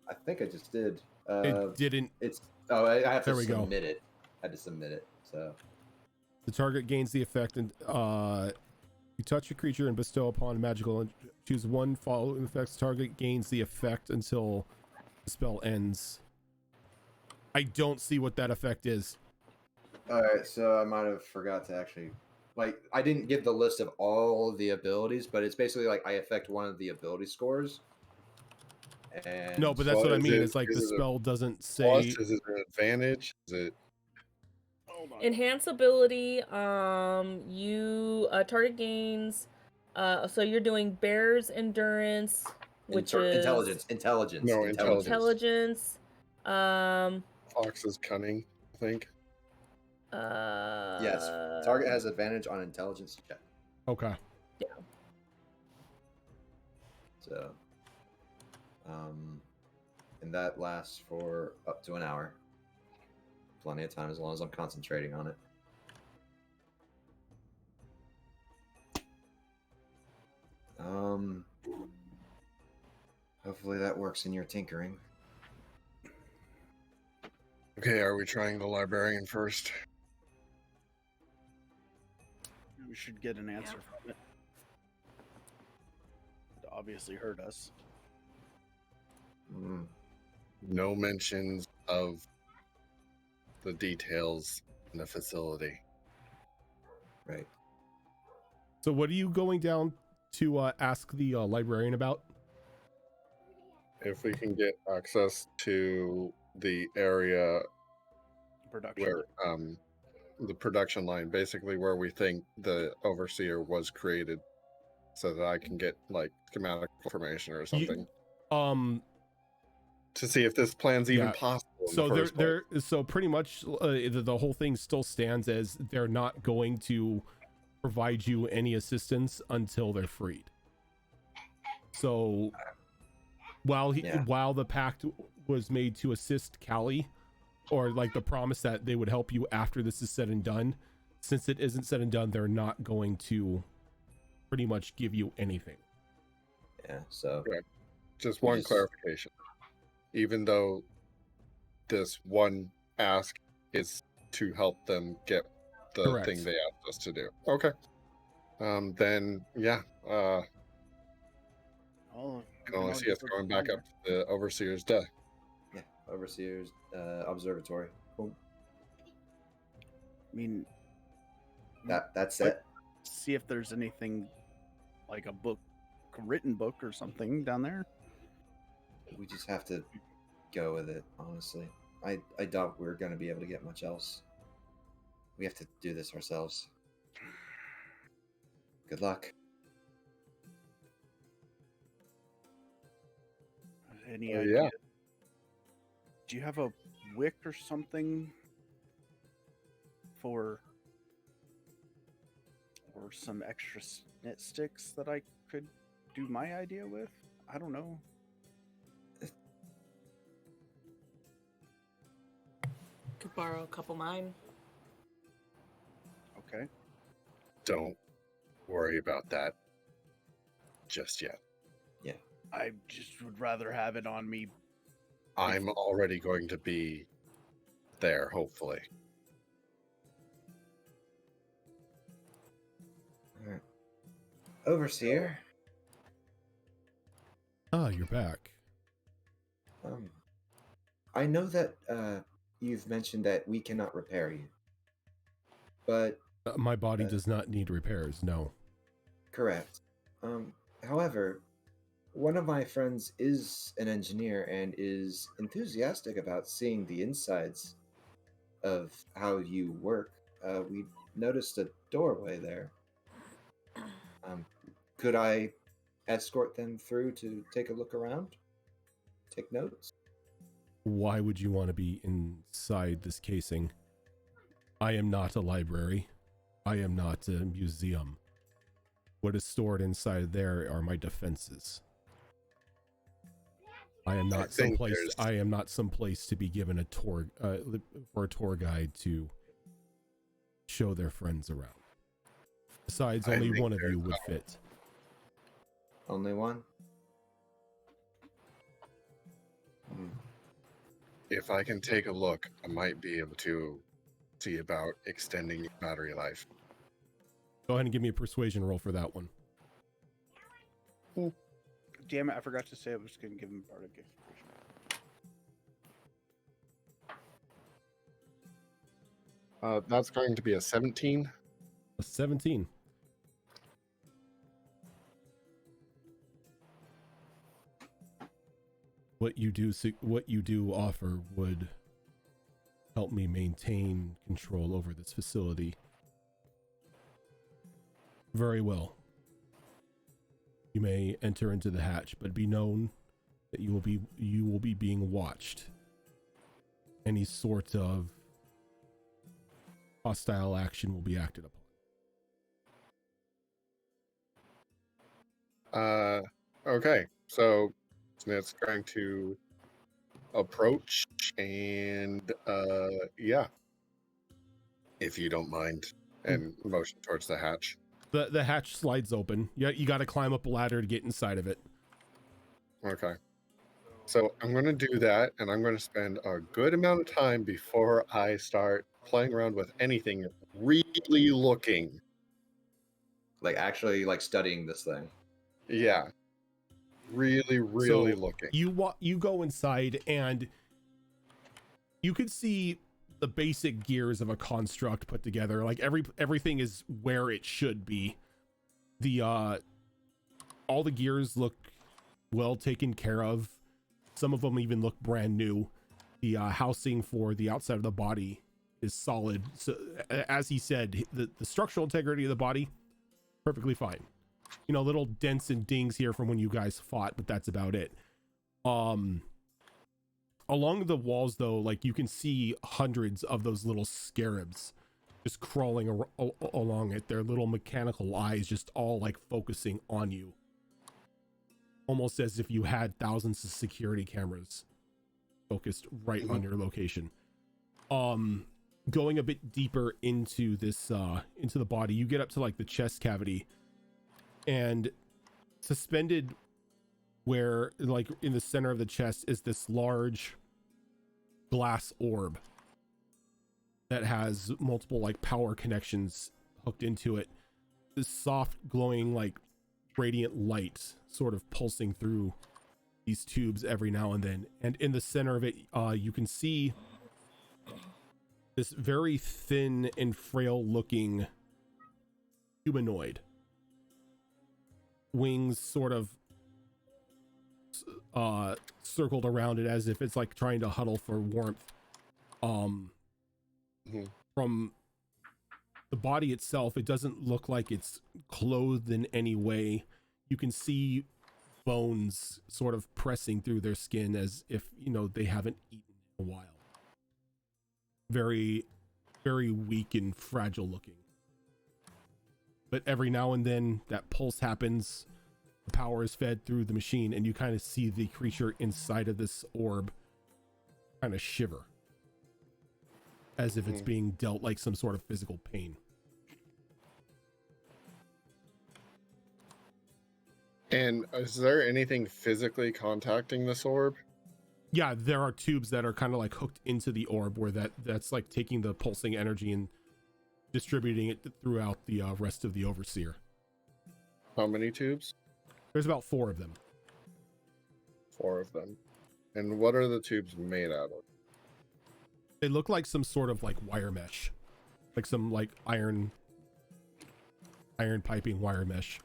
I think I just did. It didn't. It's I have to There we go. submit it. I had to submit it. So The target gains the effect, and you touch a creature and bestow upon magical and choose one following effects. Target gains the effect until the spell ends. I don't see what that effect is. all right, so I might have forgot to actually I didn't give the list of all of the abilities, but it's basically like I affect one of the ability scores. And No, but that's So what I is mean. it- It's like the is it a spell doesn't say. Plus, is it an advantage? Is it Hold on. Enhance ability. You target gains. So you're doing bear's endurance, which is intelligence. No, intelligence. Fox's cunning? I think. Yes, target has advantage on intelligence check. Okay. So, and that lasts for up to an hour. Plenty of time as long as I'm concentrating on it. Hopefully that works in your tinkering. Okay, are we trying the librarian first? We should get an answer from it. It obviously hurt us. Mm. No mentions of the details in the facility. Right. So what are you going down to ask the librarian about? If we can get access to the area Production. where the production line, basically where we think the overseer was created, so that I can get like schematic information or something to see if this plan's even possible in so the first place. so pretty much the whole thing still stands as they're not going to provide you any assistance until they're freed. So while the pact was made to assist Callie, or like the promise that they would help you after this is said and done, since it isn't said and done, they're not going to pretty much give you anything. Yeah, so just one clarification. Even though this one ask is to help them get the thing they asked us to do. Okay. Then yeah. You can only see us going back up to the Overseer's deck. Yeah, Overseer's observatory. Cool. I mean, that's it. See if there's anything like a written book or something down there. We just have to go with it, honestly. I doubt we're going to be able to get much else. We have to do this ourselves. Good luck. Any idea? Yeah. Do you have a wick or something or some extra knit sticks that I could do my idea with? I don't know. Could borrow a couple mine. Okay. Don't worry about that just yet. Yeah. I just would rather have it on me. I'm already going to be there, hopefully. All right. Overseer. Ah, you're back. I know that you've mentioned that we cannot repair you, but My body does not need repairs. No. correct. However, one of my friends is an engineer and is enthusiastic about seeing the insides of how you work. We noticed a doorway there. Could I escort them through to take a look around? Take notes? Why would you want to be inside this casing? I am not a library. I am not a museum. What is stored inside there are my defenses. I am not someplace to be given a tour for a tour guide to show their friends around. Besides, only one of you would fit. Only one? If I can take a look, I might be able to see about extending your battery life. Go ahead and give me a persuasion roll for that one. Damn it, I forgot to say I was going to give him bardic inspiration. That's going to be a 17. A 17. What you do offer would help me maintain control over this facility. Very well. You may enter into the hatch, but be known that you will be being watched. Any sort of hostile action will be acted upon. Okay, so it's going to approach and yeah, If you don't mind. and motion towards the hatch. The hatch slides open. You got to climb up a ladder to get inside of it. Okay. So I'm going to do that, and I'm going to spend a good amount of time before I start playing around with anything, really looking. Like actually like studying this thing. Yeah. Really looking. You go inside and you could see the basic gears of a construct put together. Like everything is where it should be. All the gears look well taken care of. Some of them even look brand new. The housing for the outside of the body is solid. So as he said, the structural integrity of the body, perfectly fine. little dents and dings here from when you guys fought, but that's about it. Along the walls, though, like you can see hundreds of those little scarabs just crawling along it. Their little mechanical eyes just all like focusing on you, almost as if you had thousands of security cameras focused right on your location. Going a bit deeper into this into the body, you get up to like the chest cavity, and suspended where like in the center of the chest is this large glass orb that has multiple like power connections hooked into it. This soft glowing like radiant light sort of pulsing through these tubes every now and then, and in the center of it you can see this very thin and frail looking humanoid, wings sort of circled around it as if it's like trying to huddle for warmth. From the body itself, it doesn't look like it's clothed in any way. You can see bones sort of pressing through their skin as if they haven't eaten in a while. Very, very weak and fragile looking. But every now and then that pulse happens, the power is fed through the machine, and you kind of see the creature inside of this orb kind of shiver as if it's being dealt like some sort of physical pain. And is there anything physically contacting this orb? Yeah, there are tubes that are kind of like hooked into the orb where that's like taking the pulsing energy and distributing it throughout the rest of the overseer. How many tubes? There's about 4 of them. 4 of them. And what are the tubes made out of? They look like some sort of like wire mesh, like some like iron piping wire mesh.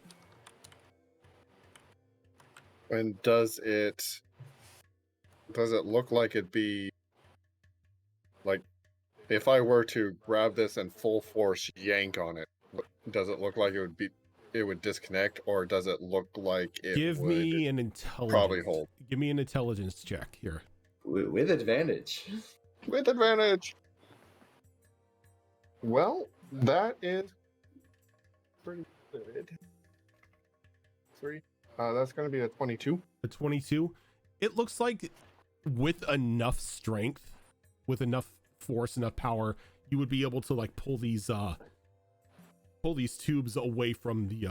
And does it look like it'd be like, if I were to grab this and full force yank on it, does it look like it would disconnect, or does it look like it Give would me an intelligence. probably hold? Give me an intelligence check here. With advantage. With advantage. Well, that is pretty good. 3. That's going to be a 22. A 22. It looks like with enough strength, with enough force, enough power, you would be able to like pull these tubes away from the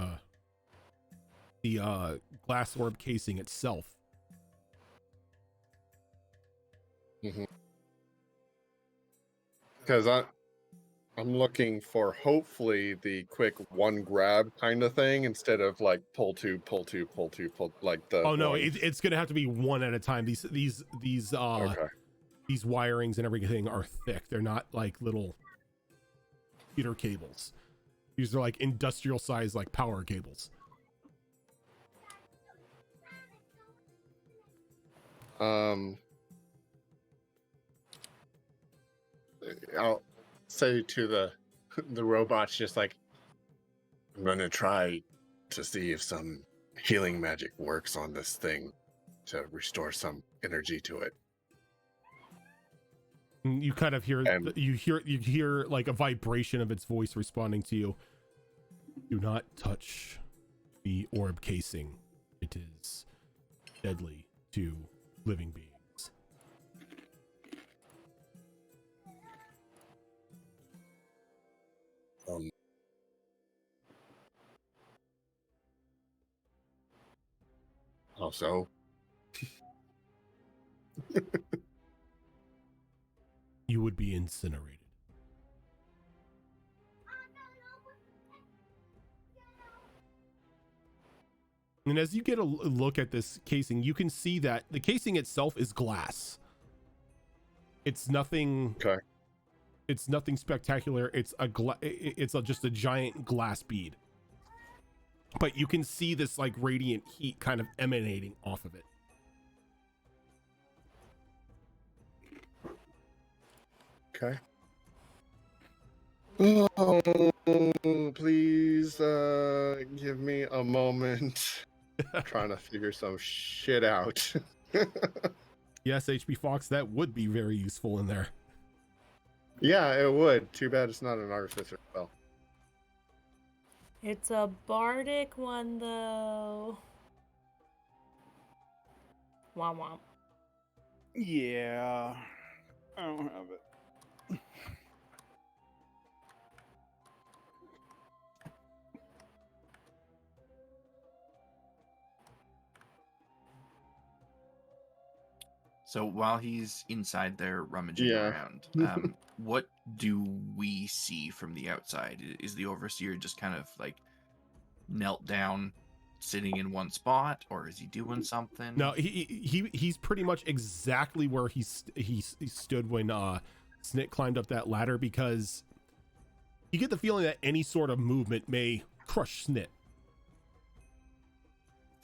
glass orb casing itself. Because I'm looking for hopefully the quick one grab kind of thing instead of like pull tube, like the. Oh no, one. it's gonna have to be one at a time. These Okay. these wirings and everything are thick. They're not like little feeder cables. These are like industrial size like power cables. I'll say to the robots, just like, I'm gonna try to see if some healing magic works on this thing to restore some energy to it. And you kind of hear you hear like a vibration of its voice responding to you. Do not touch the orb casing. It is deadly to living beings. Also, You would be incinerated. And as you get a look at this casing, you can see that the casing itself is glass. It's nothing. Okay. It's nothing spectacular. It's just a giant glass bead. But you can see this like radiant heat kind of emanating off of it. Okay. please give me a moment. Trying to figure some shit out. Yes, HP Fox, that would be very useful in there. Yeah, it would. Too bad it's not an artificer spell. It's a bardic one, though. Womp womp. Yeah. I don't have it. So while he's inside there rummaging Yeah. around, what do we see from the outside? Is the overseer just kind of like knelt down, sitting in one spot, or is he doing something? No, he's pretty much exactly where he stood when Snit climbed up that ladder, because you get the feeling that any sort of movement may crush Snit.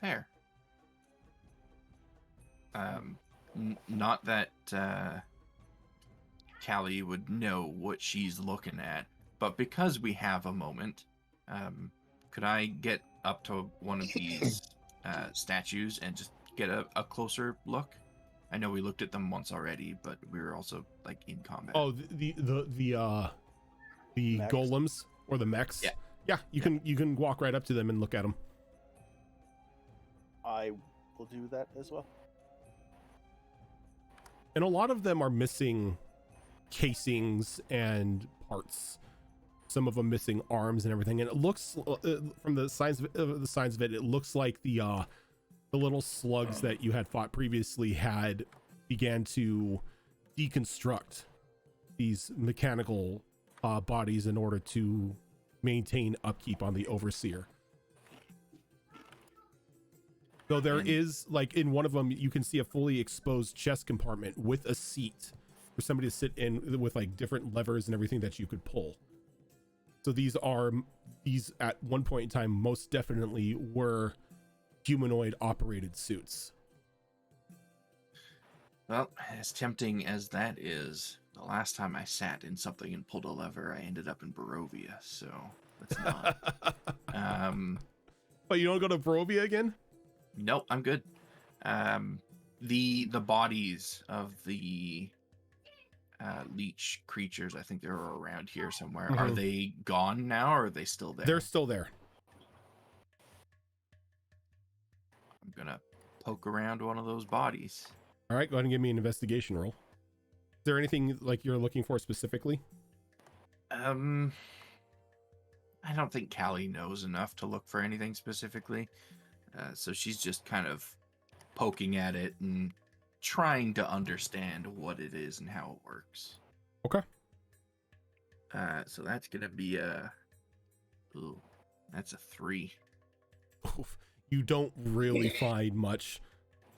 Fair. Not that Callie would know what she's looking at, but because we have a moment, could I get up to one of these statues and just get a closer look? I know we looked at them once already, but we were also like in combat. Oh, the Mechs? golems or the mechs. Yeah. You can walk right up to them and look at them. I will do that as well. And a lot of them are missing casings and parts. Some of them missing arms and everything. And it looks from the signs of it, it looks like the little slugs that you had fought previously had began to deconstruct these mechanical bodies in order to maintain upkeep on the overseer. So there is, like, in one of them, you can see a fully exposed chest compartment with a seat for somebody to sit in with like different levers and everything that you could pull. So these at one point in time most definitely were humanoid operated suits. Well, as tempting as that is, the last time I sat in something and pulled a lever, I ended up in Barovia, so let's not. But you don't go to Barovia again? Nope, I'm good. The bodies of the leech creatures, I think they're around here somewhere. Are Mhm. they gone now, or are they still there? They're still there. I'm gonna poke around one of those bodies. All right, go ahead and give me an investigation roll. Is there anything like you're looking for specifically? I don't think Callie knows enough to look for anything specifically. So she's just kind of poking at it and trying to understand what it is and how it works. Okay. So that's gonna be that's a 3. Oof. You don't really find much.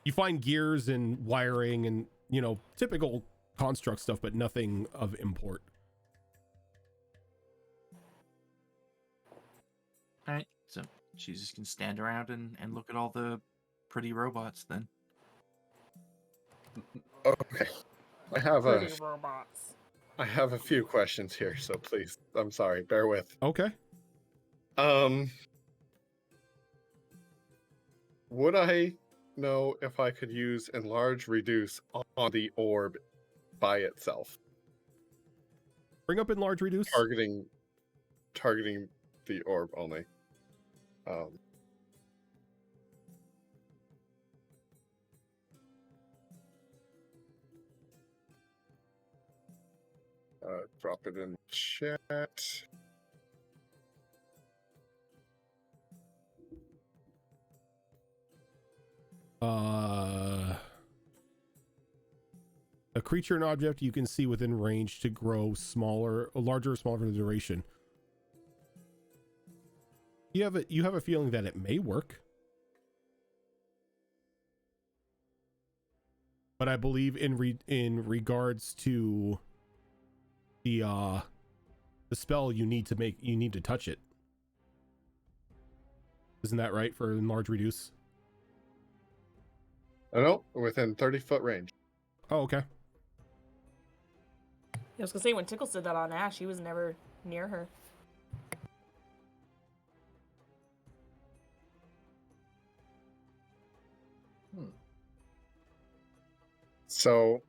You find gears and wiring and, you know, typical construct stuff, but nothing of import. All right, so she just can stand around and look at all the pretty robots then. Okay. I have Pretty robots. a few questions here, so please, I'm sorry, bear with. Okay. Would I know if I could use enlarge reduce on the orb by itself, Bring up enlarge reduce. targeting the orb only? Drop it in chat. A creature and object you can see within range to grow smaller, larger or smaller for the duration. You have a feeling that it may work. But I believe in regards to the spell, you need to touch it. Isn't that right for enlarge reduce? I know, within 30-foot range. Oh, okay. I was gonna say when Tickles did that on Ash, he was never near her. So,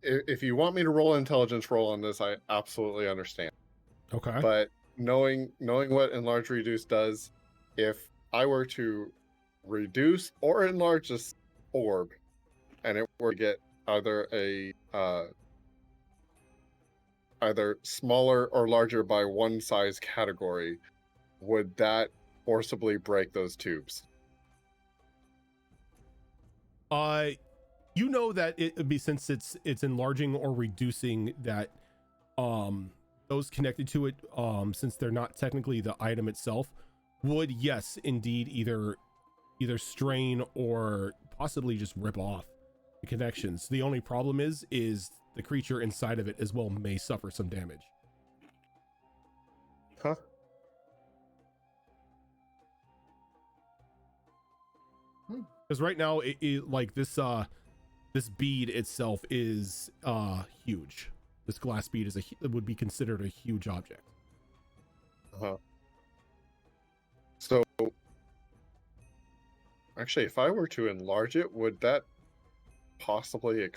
if you want me to roll an intelligence roll on this, I absolutely understand. Okay. But knowing what enlarge reduce does, if I were to reduce or enlarge this orb, and it were to get either either smaller or larger by one size category, would that forcibly break those tubes? You know that it would be, since it's enlarging or reducing, that those connected to it, since they're not technically the item itself, would, yes, indeed, either strain or possibly just rip off the connections. The only problem is the creature inside of it as well may suffer some damage. Huh? Because right now it like this bead itself is huge. This glass bead would be considered a huge object. So, actually, if I were to enlarge it, would that possibly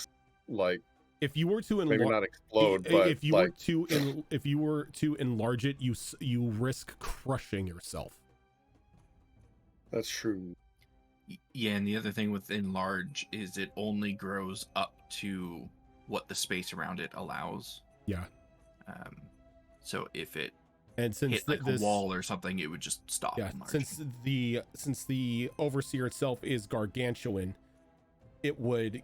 If you were to maybe not explode, but if you were to enlarge it, you risk crushing yourself. That's true. Yeah, and the other thing with enlarge is it only grows up to what the space around it allows. Yeah. So if it since hit like a wall or something, it would just stop. Yeah. Enlarging. Since the overseer itself is gargantuan, it would,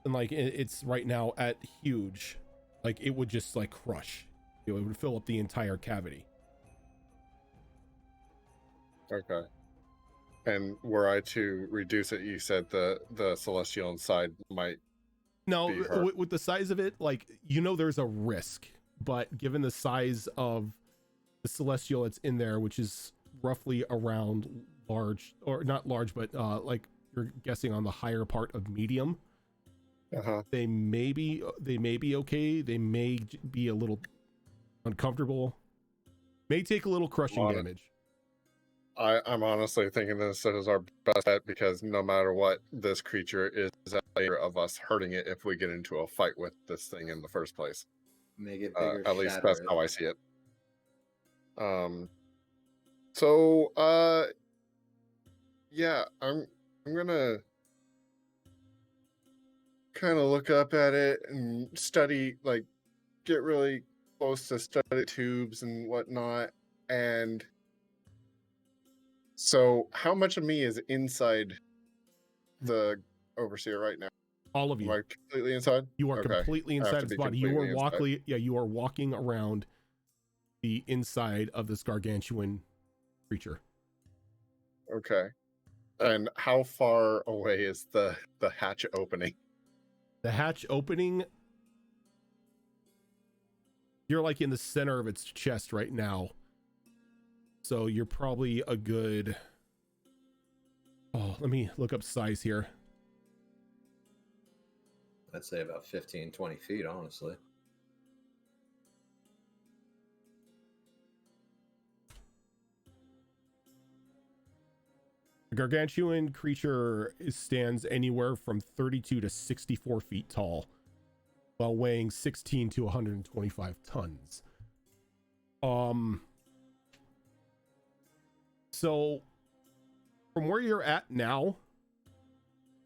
and like it's right now at huge, like it would just like crush. It would fill up the entire cavity. Okay. And were I to reduce it, you said the celestial inside might. No, with the size of it, like, there's a risk, but given the size of the celestial that's in there, which is roughly around large, or not large, but like you're guessing on the higher part of medium, they may be okay. They may be a little uncomfortable. May take a little crushing damage. I'm honestly thinking this is our best bet, because no matter what, this creature is a layer of us hurting it if we get into a fight with this thing in the first place. Make it bigger. At least shatter that's it. how I see it. Yeah, I'm gonna kind of look up at it and study, like, get really close to study tubes and whatnot. And so, how much of me is inside the overseer right now? All of you. Am I completely inside? You are completely inside its body. You are walking. You are walking around the inside of this gargantuan creature. Okay. And how far away is the hatch opening? The hatch opening, you're like in the center of its chest right now. So you're probably a good, let me look up size here. I'd say about 15, 20 feet, honestly. The gargantuan creature stands anywhere from 32 to 64 feet tall, while weighing 16 to 125 tons. So from where you're at now,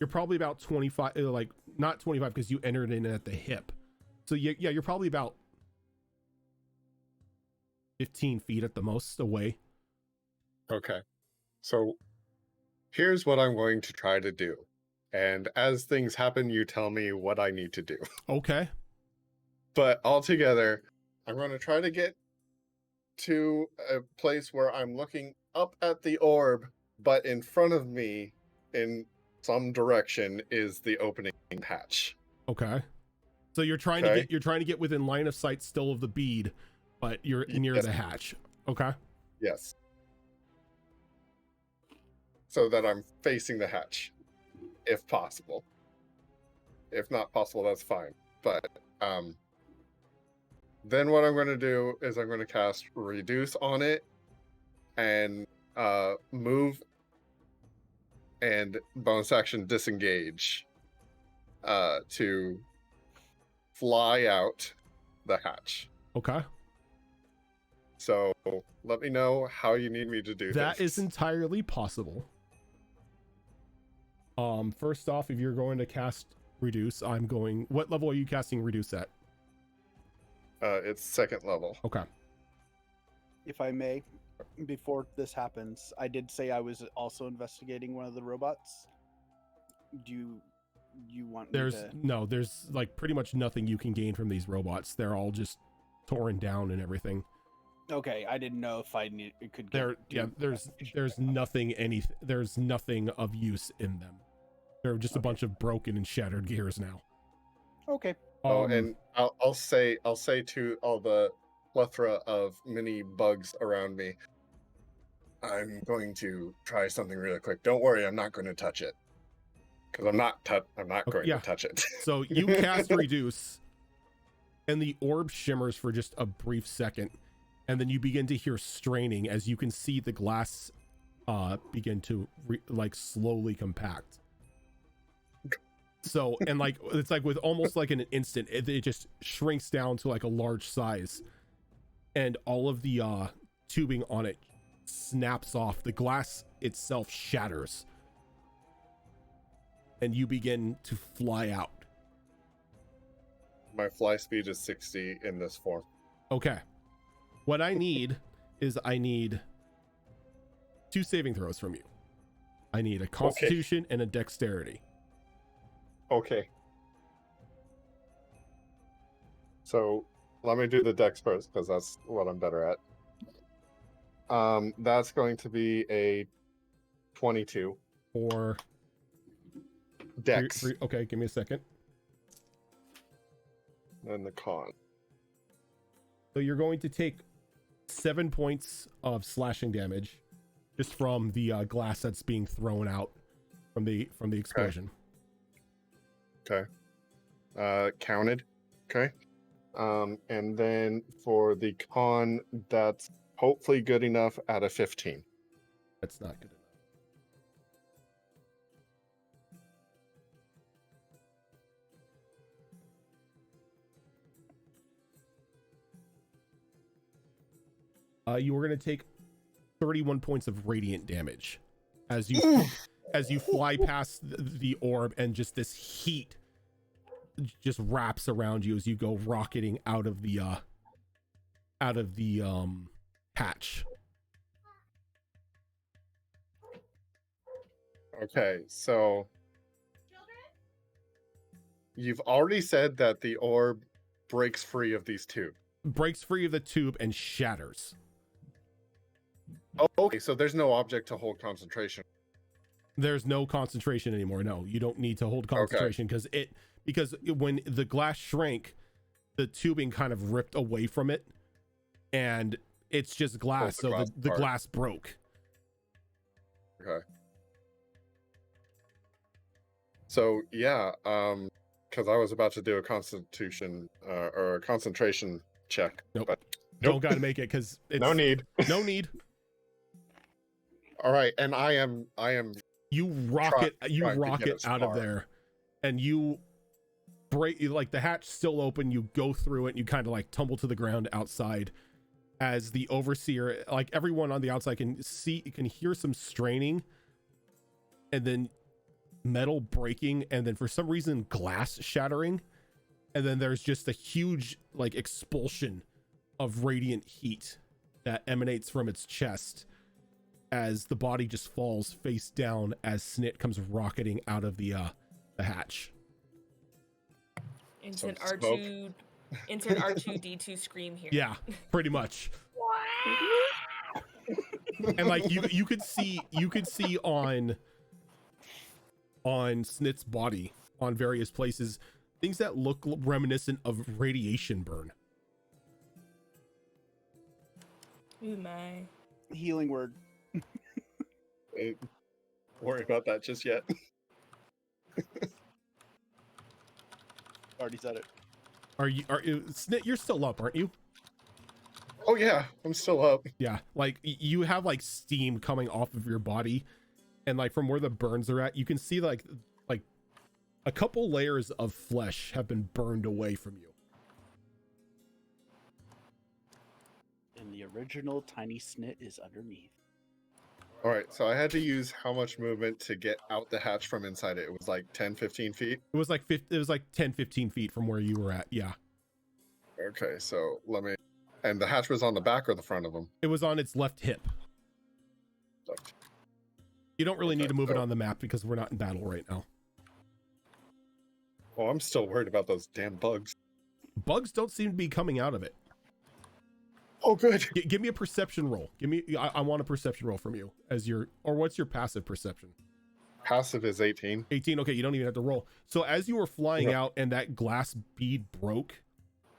you're probably about 25, like not 25 because you entered in at the hip. So yeah, you're probably about 15 feet at the most away. Okay. So here's what I'm going to try to do. And as things happen, you tell me what I need to do. Okay. But altogether, I'm going to try to get to a place where I'm looking up at the orb, but in front of me, in some direction, is the opening hatch. Okay. So you're trying to get within line of sight still of the bead, but you're near the hatch. Okay. Yes. So that I'm facing the hatch, if possible. If not possible, that's fine. But then what I'm going to do is I'm going to cast Reduce on it, and move, and bonus action Disengage. to fly out the hatch. Okay. So let me know how you need me to do That this. is entirely possible. First off, if you're going to cast reduce, what level are you casting reduce at? It's 2nd level. Okay. If I may, before this happens, I did say I was also investigating one of the robots. Do you want me to... There's like pretty much nothing you can gain from these robots. They're all just torn down and everything. Okay, I didn't know if could get... There's nothing of use in them. They're just a bunch of broken and shattered gears now. Okay. And I'll say to all the plethora of mini bugs around me, I'm going to try something really quick. Don't worry, I'm not going to touch it. Because I'm not going to touch it. So you cast reduce, and the orb shimmers for just a brief second, and then you begin to hear straining as you can see the glass begin to slowly compact. So, and like it's like with almost like in an instant, it just shrinks down to like a large size, and all of the tubing on it snaps off. The glass itself shatters, and you begin to fly out. My fly speed is 60 in this form. Okay. What I need is 2 saving throws from you. I need a Constitution and a Dexterity. Okay. So let me do the Dex first because that's what I'm better at. That's going to be a 22. Or Dex. Okay, give me a second. And the con. So you're going to take 7 points of slashing damage just from the glass that's being thrown out from the explosion. Okay. Counted. Okay. And then for the con, that's hopefully good enough at a 15. That's not good enough. You are going to take 31 points of radiant damage as you fly past the orb, and just this heat just wraps around you as you go rocketing out of the hatch. Okay, so you've already said that the orb breaks free of these two. Breaks free of the tube and shatters. Oh, okay, so there's no object to hold concentration. There's no concentration anymore. No, you don't need to hold concentration because when the glass shrank, the tubing kind of ripped away from it, and it's just glass. So the glass broke. Okay. So yeah, because I was about to do a constitution or a concentration check. Nope. But Don't got to make it because it's no need. No need. All right, and I am. You rocket as out of there, and you break. Like the hatch still open. You go through it. And you kind of like tumble to the ground outside, as the overseer, like everyone on the outside can hear some straining, and then metal breaking, and then for some reason glass shattering, and then there's just a huge like expulsion of radiant heat that emanates from its chest as the body just falls face down as Snit comes rocketing out of the hatch. Instant R2 R2D2 scream here. Yeah, pretty much. And like you could see on Snit's body on various places things that look reminiscent of radiation burn. Ooh my. Healing word. Don't worry about that just yet. Already said it. Are you Snit? You're still up, aren't you? Oh yeah, I'm still up. Yeah, like you have like steam coming off of your body, and like from where the burns are at, you can see like A couple layers of flesh have been burned away from you. And the original tiny snit is underneath. All right, so I had to use how much movement to get out the hatch from inside it? It was like 10, 15 feet? It was like 10, 15 feet from where you were at. Yeah. Okay, so let me... And the hatch was on the back or the front of them? It was on its left hip. Left. You don't really need Okay, to move it so- on the map because we're not in battle right now. Oh, I'm still worried about those damn bugs. Bugs don't seem to be coming out of it. Oh, good. Give me a perception roll. I want a perception roll from you as your, or what's your passive perception? Passive is 18. 18. Okay, you don't even have to roll. So as you were flying Right. out and that glass bead broke,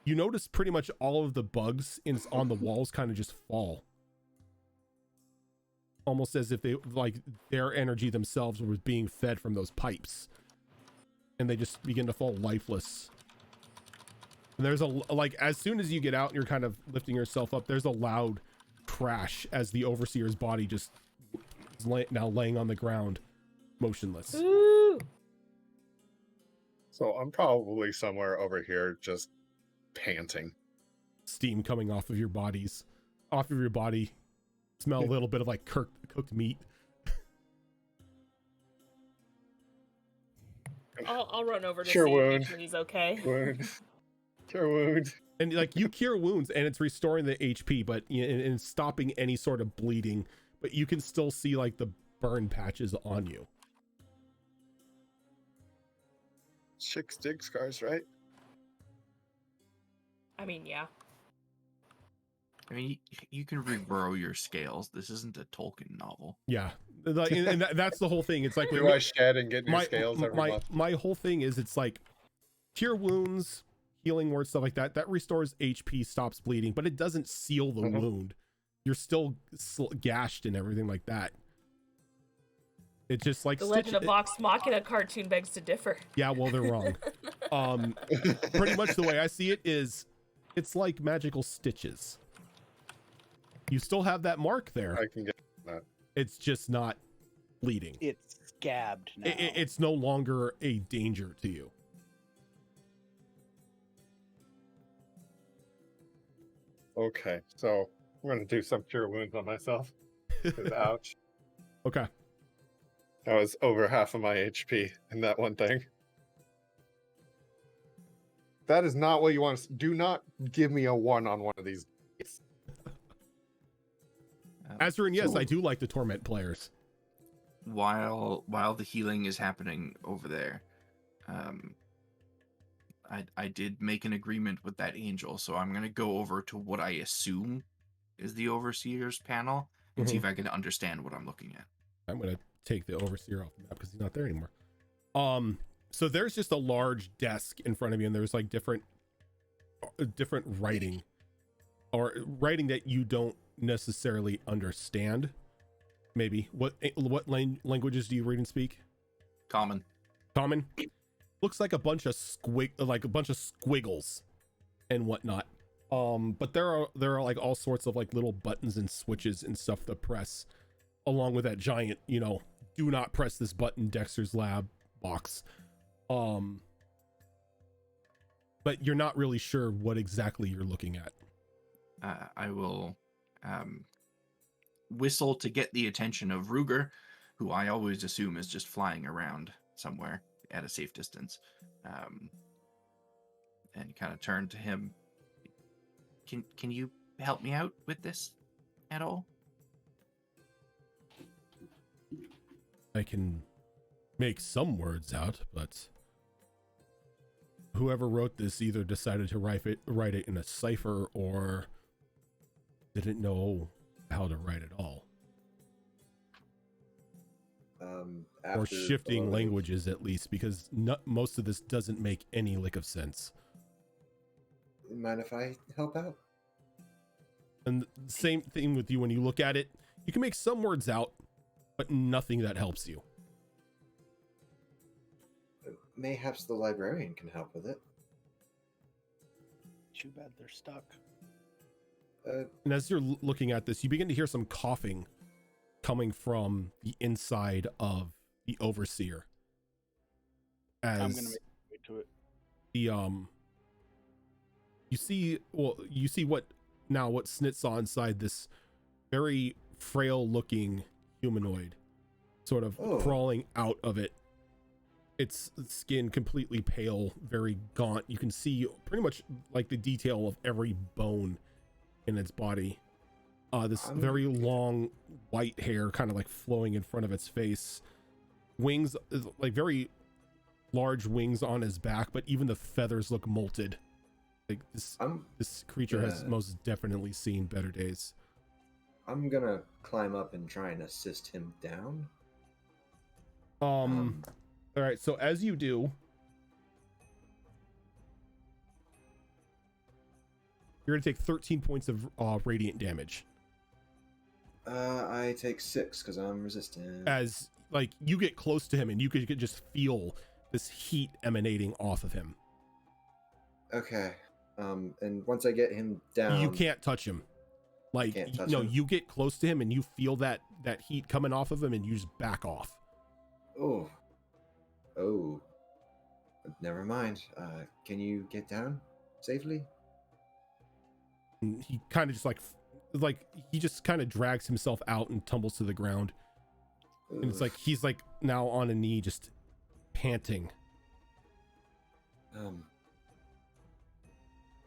you notice pretty much all of the bugs on the walls kind of just fall. Almost as if they, like, their energy themselves was being fed from those pipes. And they just begin to fall lifeless. And there's like, as soon as you get out and you're kind of lifting yourself up, there's a loud crash as the overseer's body just is now laying on the ground, motionless. Ooh. So I'm probably somewhere over here just panting. Steam coming off of your body. Smell a little bit of like cooked meat. I'll run over to Cure see wound. make sure he's okay. Wound. Cure wound. And like you cure wounds and it's restoring the HP, but and stopping any sort of bleeding, but you can still see like the burn patches on you. Chicks dig scars, right? I mean, yeah. I mean, you can regrow your scales. This isn't a Tolkien novel. Yeah. Like, and that's the whole thing. It's like Do I shed and get new scales every month? my whole thing is it's like cure wounds, healing words, stuff like that. That restores HP, stops bleeding, but it doesn't seal the wound. You're still gashed and everything like that. It just like The Legend of Vox Machina cartoon begs to differ. Yeah, well, they're wrong. Pretty much the way I see it is, it's like magical stitches. You still have that mark there. I can get that. It's just not bleeding. It's scabbed now. It's no longer a danger to you. Okay, so I'm gonna do some cure wounds on myself. 'Cause ouch. Okay. That was over half of my HP in that one thing. That is not what you want to do. Not give me a 1 on one of these. Azurin, yes, I do like the torment players. While the healing is happening over there, I did make an agreement with that angel, so I'm gonna go over to what I assume is the overseer's panel and see if I can understand what I'm looking at. I'm gonna take the overseer off the map because he's not there anymore. So there's just a large desk in front of you, and there's like different writing, or writing that you don't necessarily understand. Maybe what languages do you read and speak? Common. Looks like a bunch of squiggles and whatnot. But there are like all sorts of like little buttons and switches and stuff to press, along with that giant, do not press this button, Dexter's Lab box. But you're not really sure what exactly you're looking at. I will whistle to get the attention of Ruger, who I always assume is just flying around somewhere at a safe distance, and kind of turn to him. Can you help me out with this at all? I can make some words out, but whoever wrote this either decided to write it in a cipher or didn't know how to write at all. Or shifting languages, at least, because most of this doesn't make any lick of sense. Mind if I help out? And the same thing with you. When you look at it, you can make some words out, but nothing that helps you. Mayhaps the librarian can help with it. Too bad they're stuck. And as you're looking at this, you begin to hear some coughing coming from the inside of the overseer. I'm gonna as make my way to it. the you see what Snit saw inside this very frail looking humanoid sort of Oh. crawling out of it. Its skin completely pale, very gaunt. You can see pretty much like the detail of every bone in its body. This very long white hair kind of like flowing in front of its face. Wings, like very large wings on his back, but even the feathers look molted. Like this creature has most definitely seen better days. I'm gonna climb up and try and assist him down. All right, so as you do, you're gonna take 13 points of radiant damage. I take 6 because I'm resistant. As like you get close to him and you could just feel this heat emanating off of him. Okay. And once I get him down, You can't touch him. Like Can't touch no, him? you get close to him and you feel that heat coming off of him and you just back off. Oh. Never mind. Can you get down safely? And he kind of just like he just kind of drags himself out and tumbles to the ground. And it's like he's like now on a knee just panting.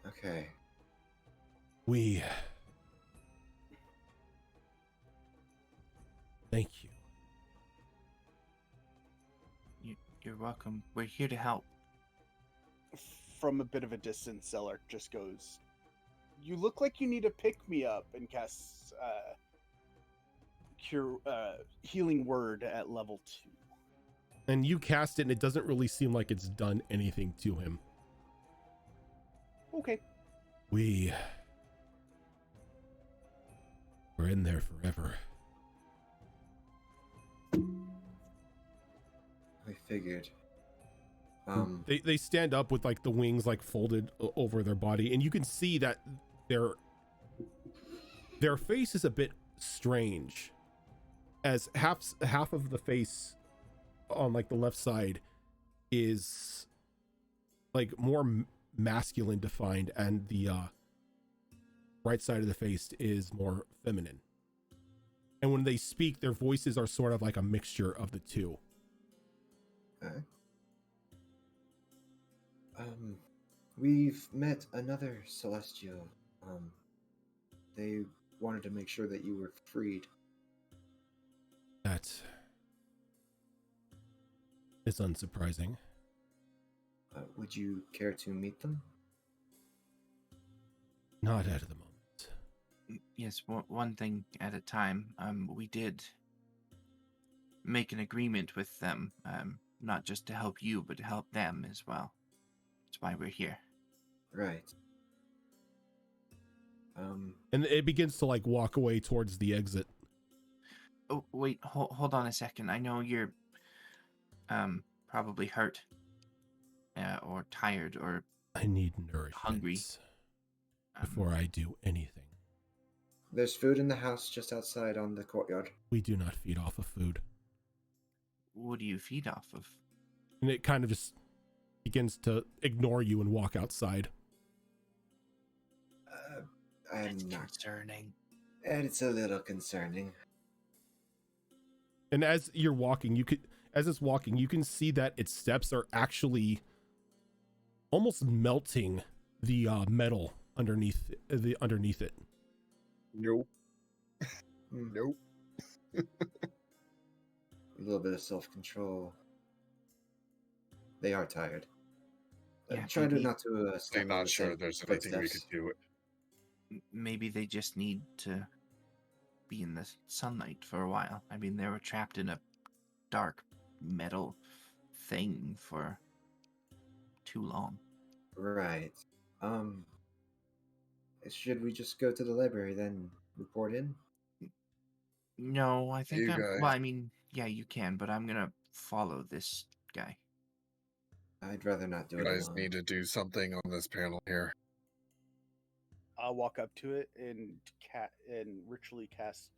Okay. We thank you. You're welcome. We're here to help. From a bit of a distance, Zeller just goes, "You look like you need a pick-me-up," and casts healing word at level 2. And you cast it and it doesn't really seem like it's done anything to him. Okay. We're in there forever. I figured. They stand up with like the wings like folded over their body, and you can see that their face is a bit strange, as half of the face on like the left side is like more masculine defined, and the right side of the face is more feminine. And when they speak, their voices are sort of like a mixture of the two. Okay. We've met another Celestial. They wanted to make sure that you were freed. That is unsurprising. Would you care to meet them? Not at the moment. Yes, one thing at a time. We did make an agreement with them, not just to help you, but to help them as well. That's why we're here. Right. And it begins to like walk away towards the exit. Oh, wait, hold on a second. I know you're probably hurt or tired or I need nourishment hungry before I do anything. There's food in the house just outside on the courtyard. We do not feed off of food. What do you feed off of? And it kind of just begins to ignore you and walk outside. I'm That's not. concerning. And it's a little concerning. And as you're walking, you can see that its steps are actually almost melting the metal underneath it. Nope. Hmm. Nope. A little bit of self-control. They are tired. Yeah, Try maybe- not to I'm step on not the sure same there's anything we footsteps. could do. Maybe they just need to be in the sunlight for a while. I mean, they were trapped in a dark metal thing for too long. Right. Should we just go to the library then report in? No, I think You I'm. guys- Well, I mean, yeah, you can, but I'm gonna follow this guy. I'd rather not do You it guys alone. need to do something on this panel here. I'll walk up to it and ritually cast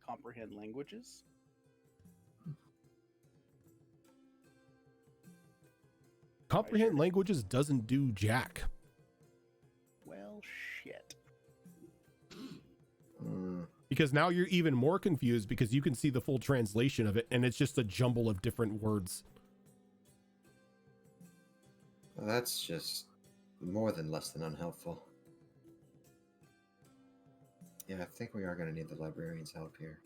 comprehend languages. comprehend languages doesn't do jack. Well, shit. Because now you're even more confused because you can see the full translation of it and it's just a jumble of different words. Well, that's just more than less than unhelpful. Yeah, I think we are going to need the librarian's help here.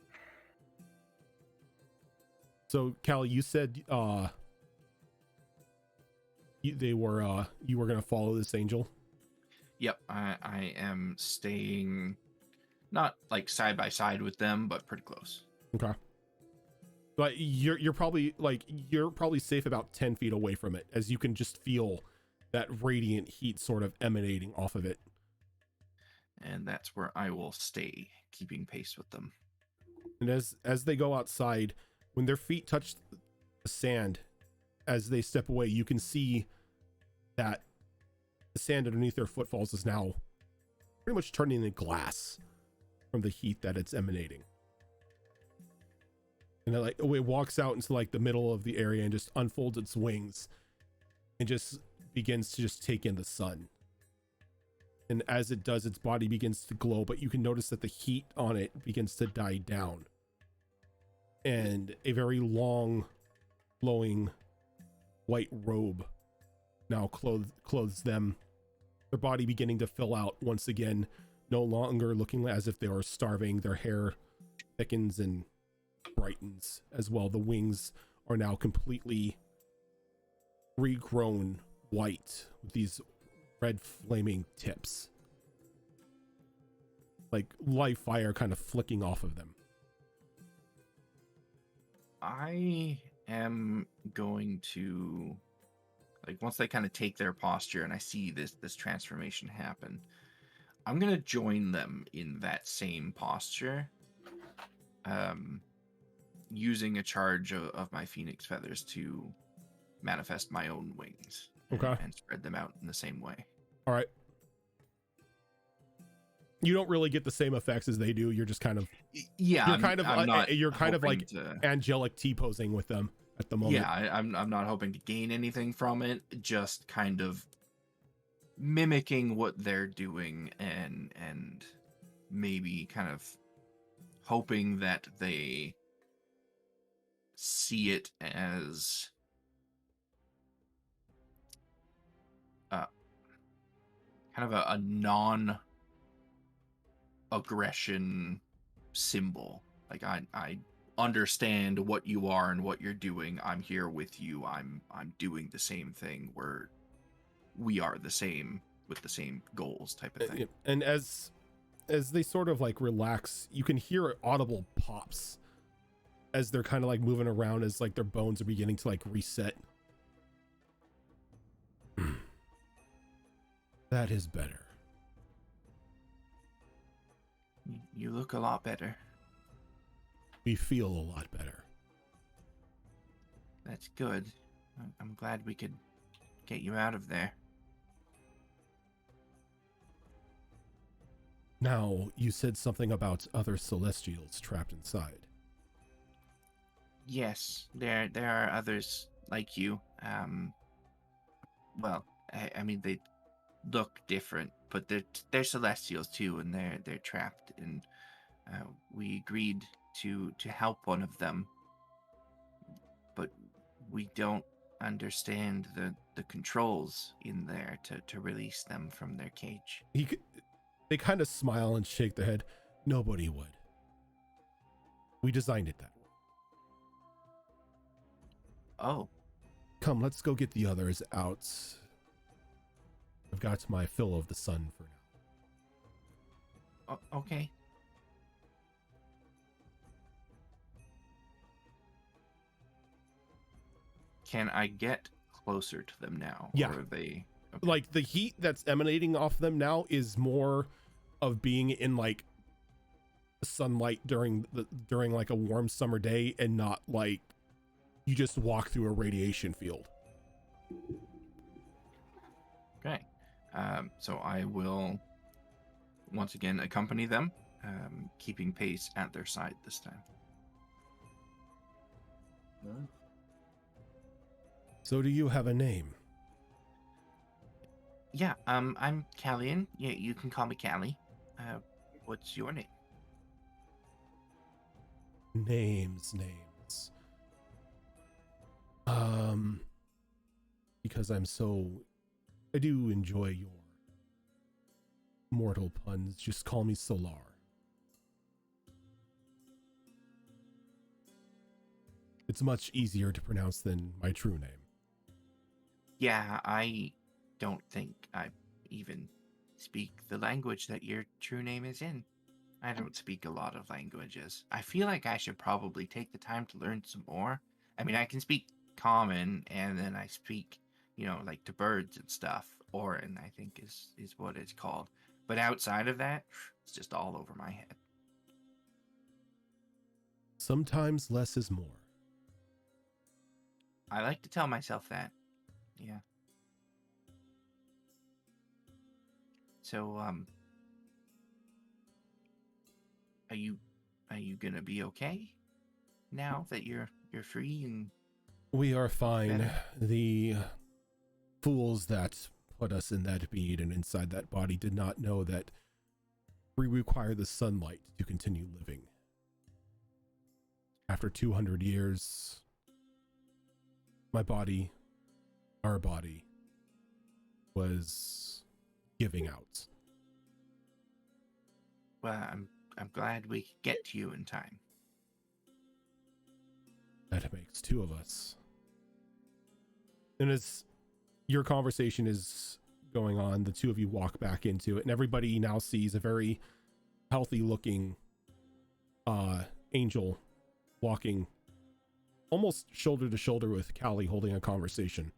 So, Cal, you said you were going to follow this angel. Yep, I am staying not like side by side with them, but pretty close. Okay. But you're probably safe about 10 feet away from it, as you can just feel that radiant heat sort of emanating off of it. And that's where I will stay, keeping pace with them. And as they go outside, when their feet touch the sand, as they step away, you can see that the sand underneath their footfalls is now pretty much turning into glass from the heat that it's emanating. And it walks out into like the middle of the area and just unfolds its wings and just begins to just take in the sun. And as it does, its body begins to glow, but you can notice that the heat on it begins to die down. And a very long, flowing white robe now clothes them, their body beginning to fill out once again, no longer looking as if they are starving. Their hair thickens and brightens as well. The wings are now completely regrown white with these red flaming tips, like live fire kind of flicking off of them. I am going to, like, once they kind of take their posture and I see this transformation happen, I'm going to join them in that same posture, using a charge of my phoenix feathers to manifest my own wings. Okay. And spread them out in the same way. All right. You don't really get the same effects as they do. You're just kind of, yeah. You're kind of like angelic T-posing with them at the moment. Yeah, I'm not hoping to gain anything from it. Just kind of mimicking what they're doing and maybe kind of hoping that they see it as kind of a non-aggression symbol. Like I understand what you are and what you're doing. I'm here with you. I'm doing the same thing. We are the same with the same goals type of thing. And as they sort of like relax, you can hear audible pops as they're kind of like moving around, as like their bones are beginning to like reset. That is better. You look a lot better. We feel a lot better. That's good. I'm glad we could get you out of there. Now, you said something about other Celestials trapped inside. Yes, there are others like you. Well, I mean, they look different, but they're Celestials too, and they're trapped. And we agreed to help one of them, but we don't understand the controls in there to release them from their cage. They kind of smile and shake their head. Nobody would. We designed it that way. Oh. Come, let's go get the others out. I've got my fill of the sun for now. Okay. Can I get closer to them now? Yeah. Or are they... Okay. Like the heat that's emanating off them now is more of being in like sunlight during like a warm summer day, and not like you just walk through a radiation field. Okay. So I will once again accompany them, keeping pace at their side this time. So do you have a name? Yeah, I'm Callian. Yeah, you can call me Callie. What's your name? Names. Because I do enjoy your mortal puns. Just call me Solar. It's much easier to pronounce than my true name. Yeah, I don't think I even speak the language that your true name is in. I don't speak a lot of languages. I feel like I should probably take the time to learn some more. I mean, I can speak common, and then I speak, like to birds and stuff. Orin, I think is what it's called. But outside of that, it's just all over my head. Sometimes less is more. I like to tell myself that. Yeah. So, are you gonna be okay now that you're free and We are fine. better? The fools that put us in that bead and inside that body did not know that we require the sunlight to continue living. After 200 years, our body was giving out. Well, I'm glad we could get to you in time. That makes two of us. And as your conversation is going on, the two of you walk back into it, and everybody now sees a very healthy looking angel walking almost shoulder to shoulder with Callie, holding a conversation.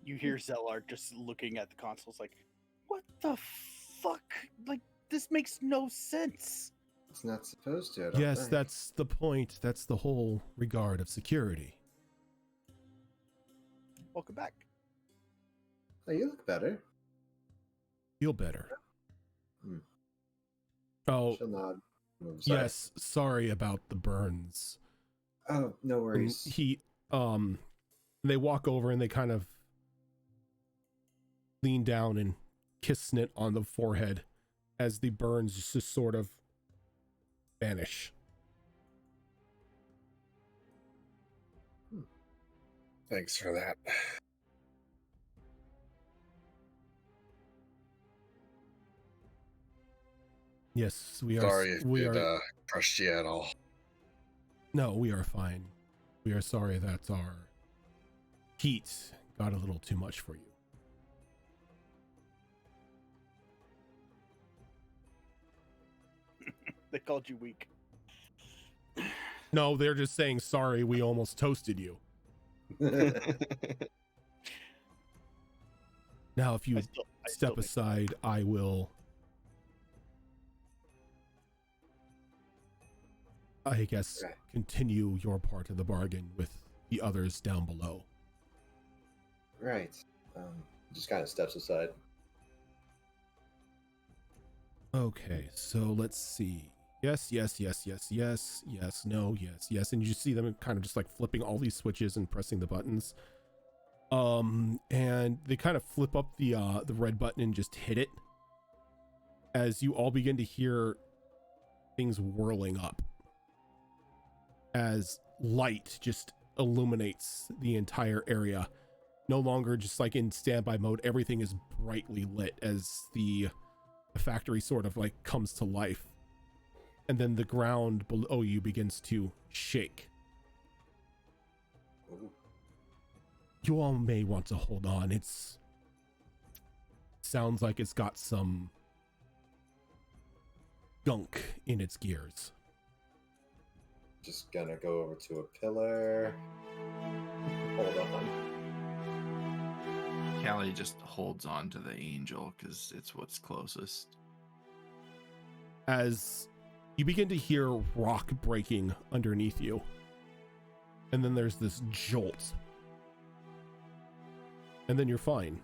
You hear Zellar just looking at the consoles like, what the fuck? Like, this makes no sense. It's not supposed to. I don't Yes, think. that's the point. That's the whole regard of security. Welcome back. Oh, you look better. Feel better. Hmm. Oh, She'll nod. Move aside. yes. Sorry about the burns. Oh, no And worries. they walk over and they kind of lean down and kiss Snit on the forehead as the burns just sort of vanish. Thanks for that. Yes, we are. Sorry if we it are. crushed you at all. No, we are fine. We are sorry that our heat got a little too much for you. They called you weak. No, they're just saying sorry. We almost toasted you. Now, if you I still step make- aside, I will. I guess Okay. continue your part of the bargain with the others down below. Right. Just kind of steps aside. Okay, so let's see. Yes, no, yes. And you just see them kind of just like flipping all these switches and pressing the buttons. And they kind of flip up the red button and just hit it as you all begin to hear things whirling up as light just illuminates the entire area. No longer just like in standby mode, everything is brightly lit as the factory sort of like comes to life. And then the ground below you begins to shake. Ooh. You all may want to hold on. Sounds like it's got some gunk in its gears. Just gonna go over to a pillar. Hold on. Callie just holds on to the angel because it's what's closest. As you begin to hear rock breaking underneath you. And then there's this jolt. And then you're fine.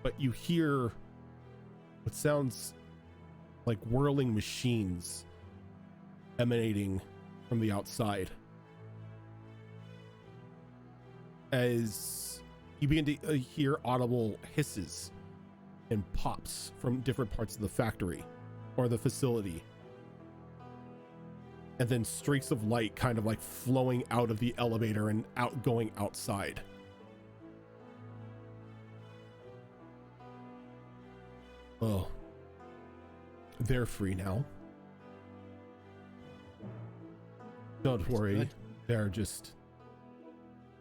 But you hear what sounds like whirling machines emanating from the outside. As you begin to hear audible hisses and pops from different parts of the factory or the facility. And then streaks of light kind of like flowing out of the elevator and going outside. Oh, they're free now. Don't worry, good. they're just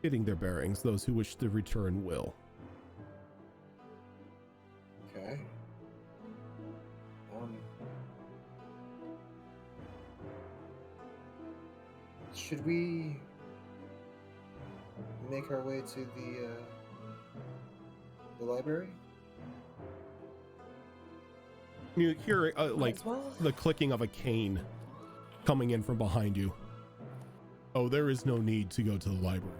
getting their bearings. Those who wish to return will. Okay. Should we make our way to the library? You hear like Might as well. the clicking of a cane coming in from behind you. Oh, there is no need to go to the library.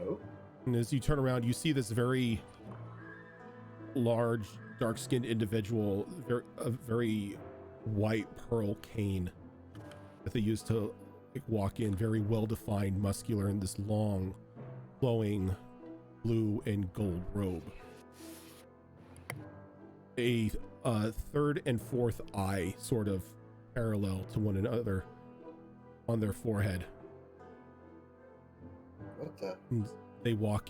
Oh. And as you turn around, you see this very large, dark-skinned individual, a very white pearl cane that they used to walk in, very well-defined, muscular, in this long, flowing blue and gold robe. A third and fourth eye sort of parallel to one another on their forehead. What the? And they walk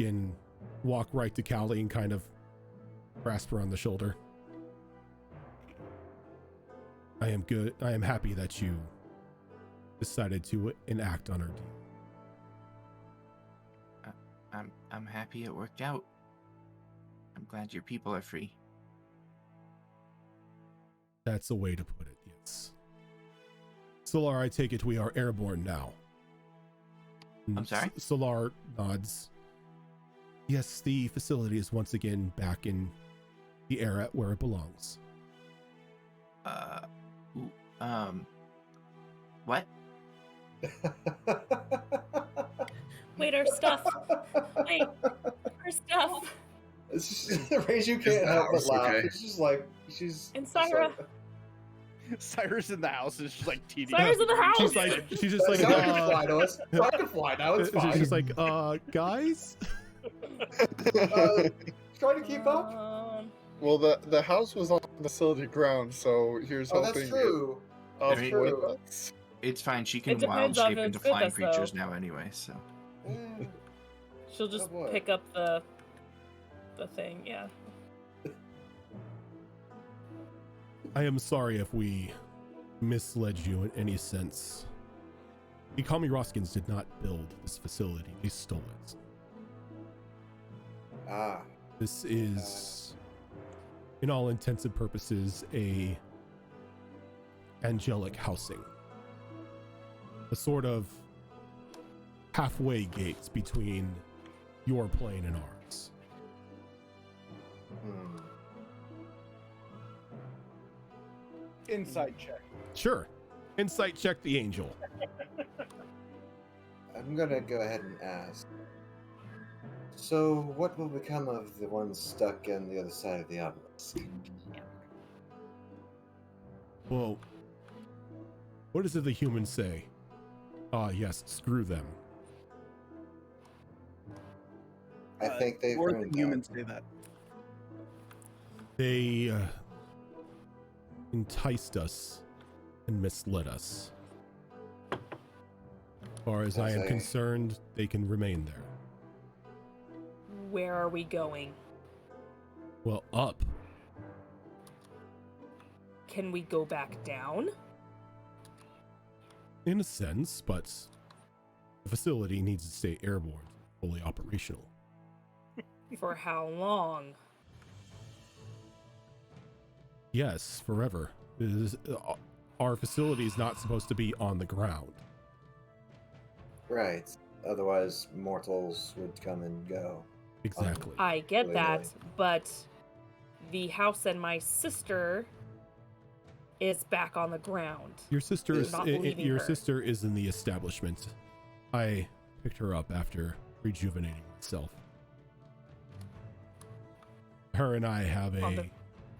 right to Callie and kind of grasp her on the shoulder. I am good. I am happy that you decided to enact on our deal. I'm happy it worked out. I'm glad your people are free. That's a way to put it, yes. Solar, I take it we are airborne now. I'm sorry? Solar nods. Yes, the facility is once again back in the era where it belongs. What? Wait, our stuff. Wait, our stuff. It's just, Raju can't help but House, laugh. okay. It's just like she's. And Syra. Cyrus in the house is just like teeny. Cyrus in the house. She's just like, I can fly to us. I can fly now. It's fine. she's just like, guys? Trying to keep up. Well, the house was on the facility ground, so here's Oh, hoping that's true. Of That's true. with us. It's fine. She can It wild depends on shape if into it's with flying us, creatures though. now anyway, so. Yeah. She'll just boy. pick up the thing, yeah. I am sorry if we misled you in any sense. The Kami Roskins did not build this facility. They stole it. Ah. This is, in all intents and purposes, a angelic housing. A sort of halfway gates between your plane and ours. Hmm. Inside check. Sure. Insight check the angel. I'm gonna go ahead and ask. So, what will become of the ones stuck on the other side of the obelisk? Well, what does the humans say? Yes, screw them. I think they've More learned than that. humans say that. They enticed us and misled us. As far as I am concerned, they can remain there. Where are we going? Well, up. Can we go back down? In a sense, but the facility needs to stay airborne, fully operational. For how long? Yes, forever. Our facility is not supposed to be on the ground. Right. Otherwise, mortals would come and go. Exactly. I get Really? that, but the house and my sister is back on the ground. Your sister You're is not leaving your her. sister is in the establishment. I picked her up after rejuvenating myself. Her and I have On a the-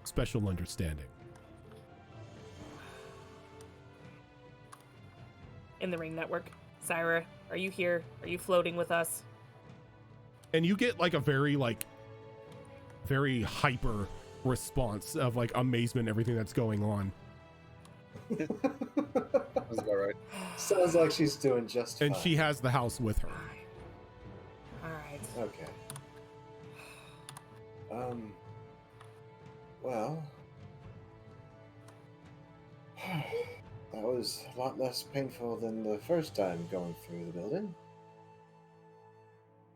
special understanding. In the ring network. Syra, are you here? Are you floating with us? And you get like a very hyper response of like amazement and everything that's going on. That's about right. Sounds like she's doing just And fine. she has the house with her. All right. Okay. Well, that was a lot less painful than the first time going through the building.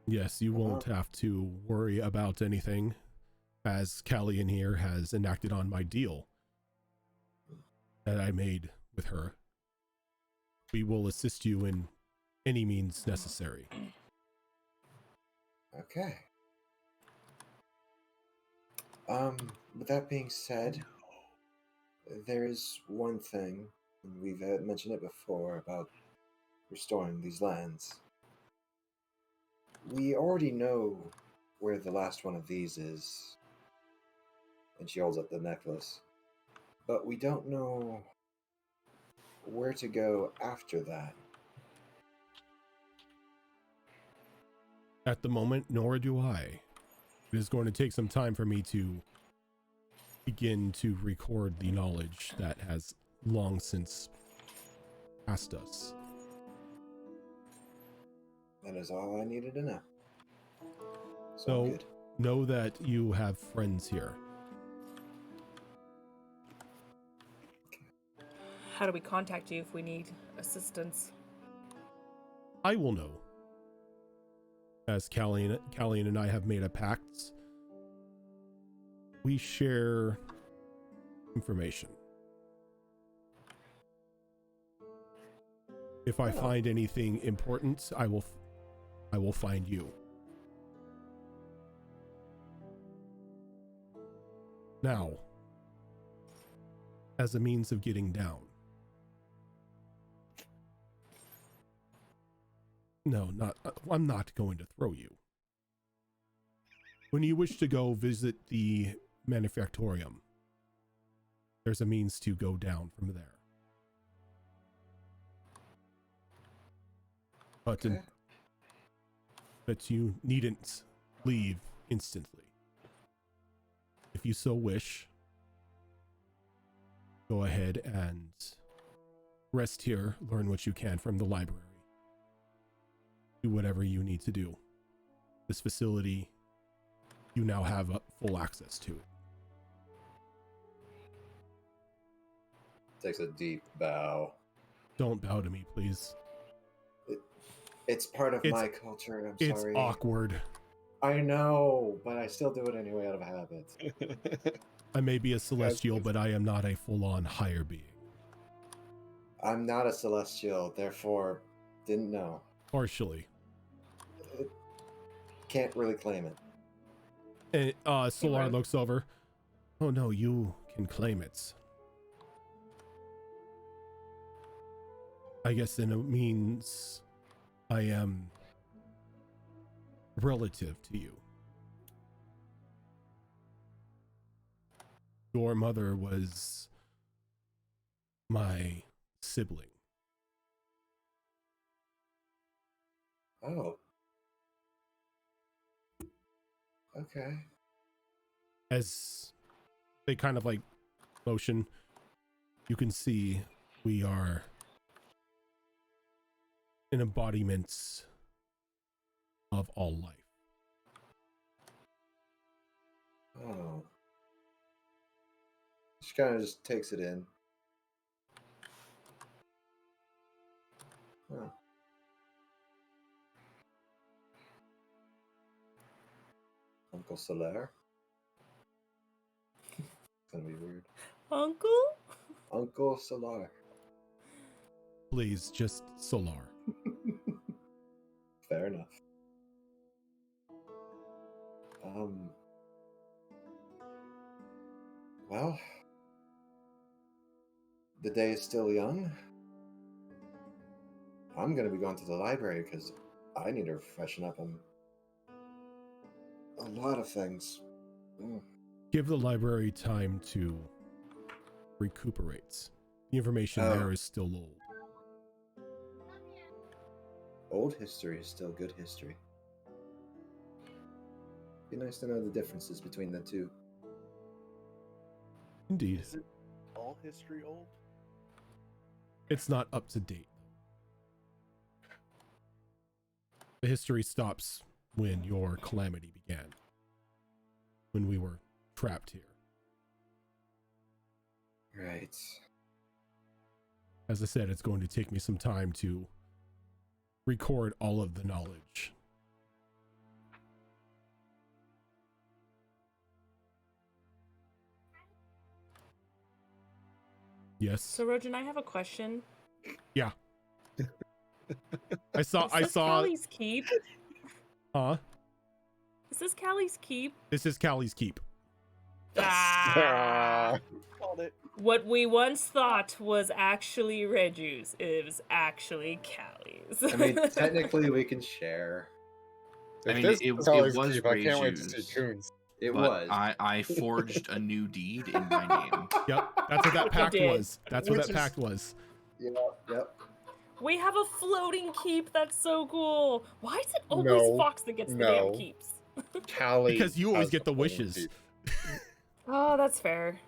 Yes, you won't have to worry about anything, as Callie in here has enacted on my deal that I made with her. We will assist you in any means necessary. Okay. With that being said, there is one thing, and we've mentioned it before, about restoring these lands. We already know where the last one of these is, and she holds up the necklace, but we don't know where to go after that. At the moment, nor do I. It is going to take some time for me to begin to record the knowledge that has long since passed us. That is all I needed to know. So good. know that you have friends here. How do we contact you if we need assistance? I will know. As Callian and I have made a pact, we share information. If I find anything important, I will find you. Now, as a means of getting down. No, I'm not going to throw you. When you wish to go visit the manufactorium, there's a means to go down from there. But, Okay. but you needn't leave instantly. If you so wish, go ahead and rest here, learn what you can from the library. Do whatever you need to do. This facility, you now have full access to it. Takes a deep bow. Don't bow to me, please. It's part of my culture. I'm It's sorry. awkward. I know, but I still do it anyway out of habit. I may be a celestial, but I am not a full-on higher being. I'm not a celestial, therefore didn't know. Partially. Can't really claim it. And Solar Anyway. looks over. Oh no, you can claim it. I guess then it means I am relative to you. Your mother was my sibling. Oh. Okay. As they kind of like motion, you can see we are an embodiment of all life. Oh. She kind of just takes it in. Huh. Uncle Solar? It's gonna be weird. Uncle? Uncle Solar. Please, just Solar. Fair enough. Well, the day is still young. I'm gonna be going to the library because I need to freshen up on a lot of things. Give the library time to recuperate. The information there is still old. Old history is still good history. Be nice to know the differences between the two. Indeed. Isn't all history old? It's not up to date. The history stops when your calamity began. When we were trapped here. Right. As I said, it's going to take me some time to record all of the knowledge. Yes. So, Rojan, I have a question. Yeah. I saw. Is this Callie's Keep? Huh? Is this Callie's Keep? This is Callie's Keep. Ah! Called it. What we once thought was actually Reju's is actually Callie's. I mean, technically we can share. I mean, this it is Holly's was Keep, I can't wait to Reju's, see Coons. It but was. I forged a new deed in my name. Yep. That's what that pact did. was. That's what Which that is- pact was. Yep. We have a floating keep. That's so cool. Why is it always No, Fox that gets the no. damn keeps? Callie Because you always has get the floating wishes. keep. Oh, that's fair.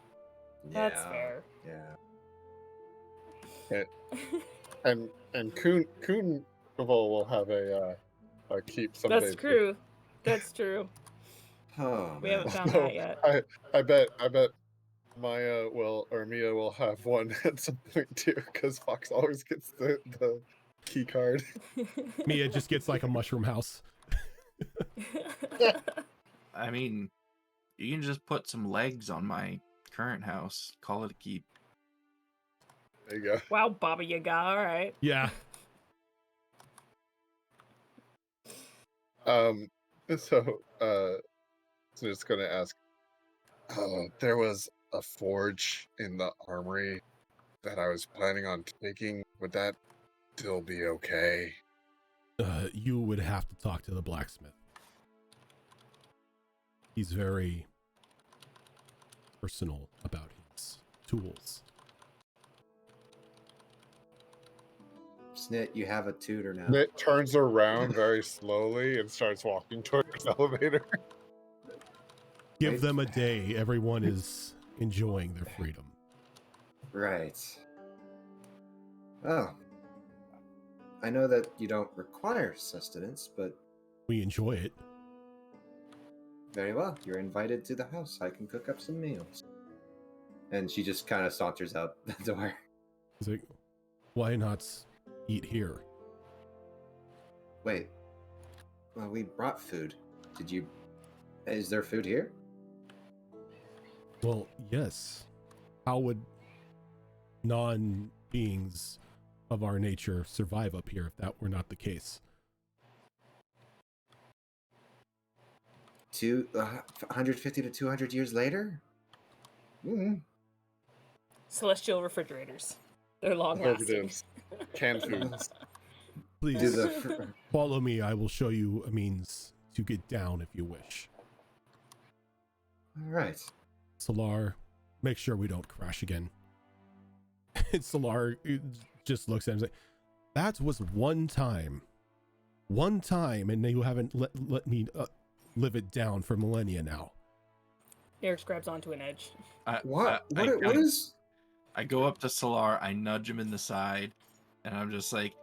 That's Yeah, fair. Yeah. And Coon will have a keep someday. That's too. true. That's true. Oh, We man. haven't found No, that yet. I bet Maya or Mia will have one at some point too, because Fox always gets the key card. Mia just gets like a mushroom house. I mean, you can just put some legs on my current house. Call it a keep. There you go. Wow, Baba Yaga. All right. Yeah. So just gonna ask. There was a forge in the armory that I was planning on taking. Would that still be okay? You would have to talk to the blacksmith. He's very personal about his tools. Snit, you have a tutor now. It turns around very slowly and starts walking towards the elevator. Give Wait. them a day. Everyone is enjoying their freedom. Right. Oh. I know that you don't require sustenance, but We enjoy it. very well. You're invited to the house. I can cook up some meals. And she just kind of saunters out the door. He's like, why not eat here? Wait. Well, we brought food. Did you... Is there food here? Well, yes. How would non-beings of our nature survive up here if that were not the case? 150 to 200 years later? Mm. Celestial refrigerators. They're long lasting. Preservatives, canned foods. Please Do the... follow me. I will show you a means to get down if you wish. All right. Solar, make sure we don't crash again. And Solar just looks at him and is like, that was one time, and you haven't let me live it down for millennia now. Eric grabs onto an edge. What? What is... I go up to Solar, I nudge him in the side, and I'm just like,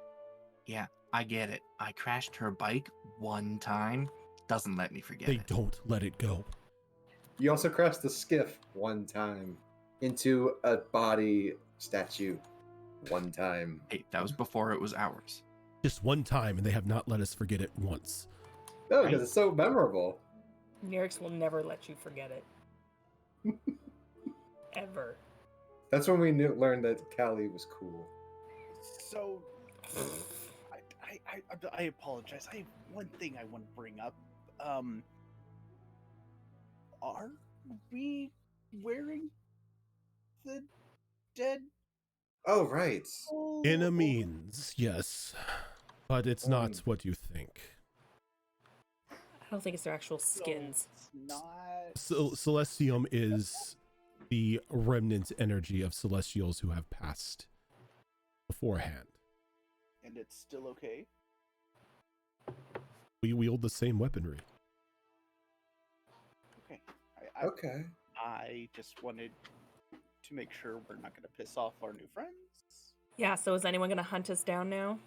yeah, I get it. I crashed her bike one time. Doesn't let me forget They it. don't let it go. You also crashed the skiff one time into a body statue one time. Hey, that was before it was ours. Just one time, and they have not let us forget it once. No, because it's so memorable. Nerix will never let you forget it. Ever. That's when we learned that Callie was cool. So, I apologize. I have one thing I want to bring up. Are we wearing the dead? Oh, right. In a means, yes. But it's not what you think. I don't think it's their actual skins. It's not. Celestium is the remnant energy of celestials who have passed beforehand. And it's still okay? We wield the same weaponry. Okay. I just wanted to make sure we're not going to piss off our new friends. Yeah, so is anyone going to hunt us down now?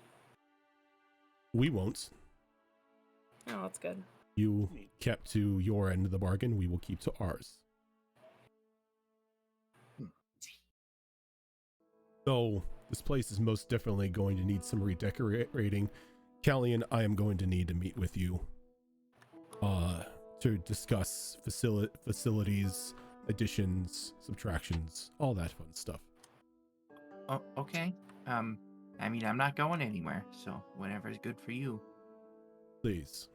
We won't. Oh, that's good. You kept to your end of the bargain. We will keep to ours. So this place is most definitely going to need some redecorating. Callie and I am going to need to meet with you to discuss facilities, additions, subtractions, all that fun stuff. Oh, okay. I mean, I'm not going anywhere, so whatever's good for you. Please,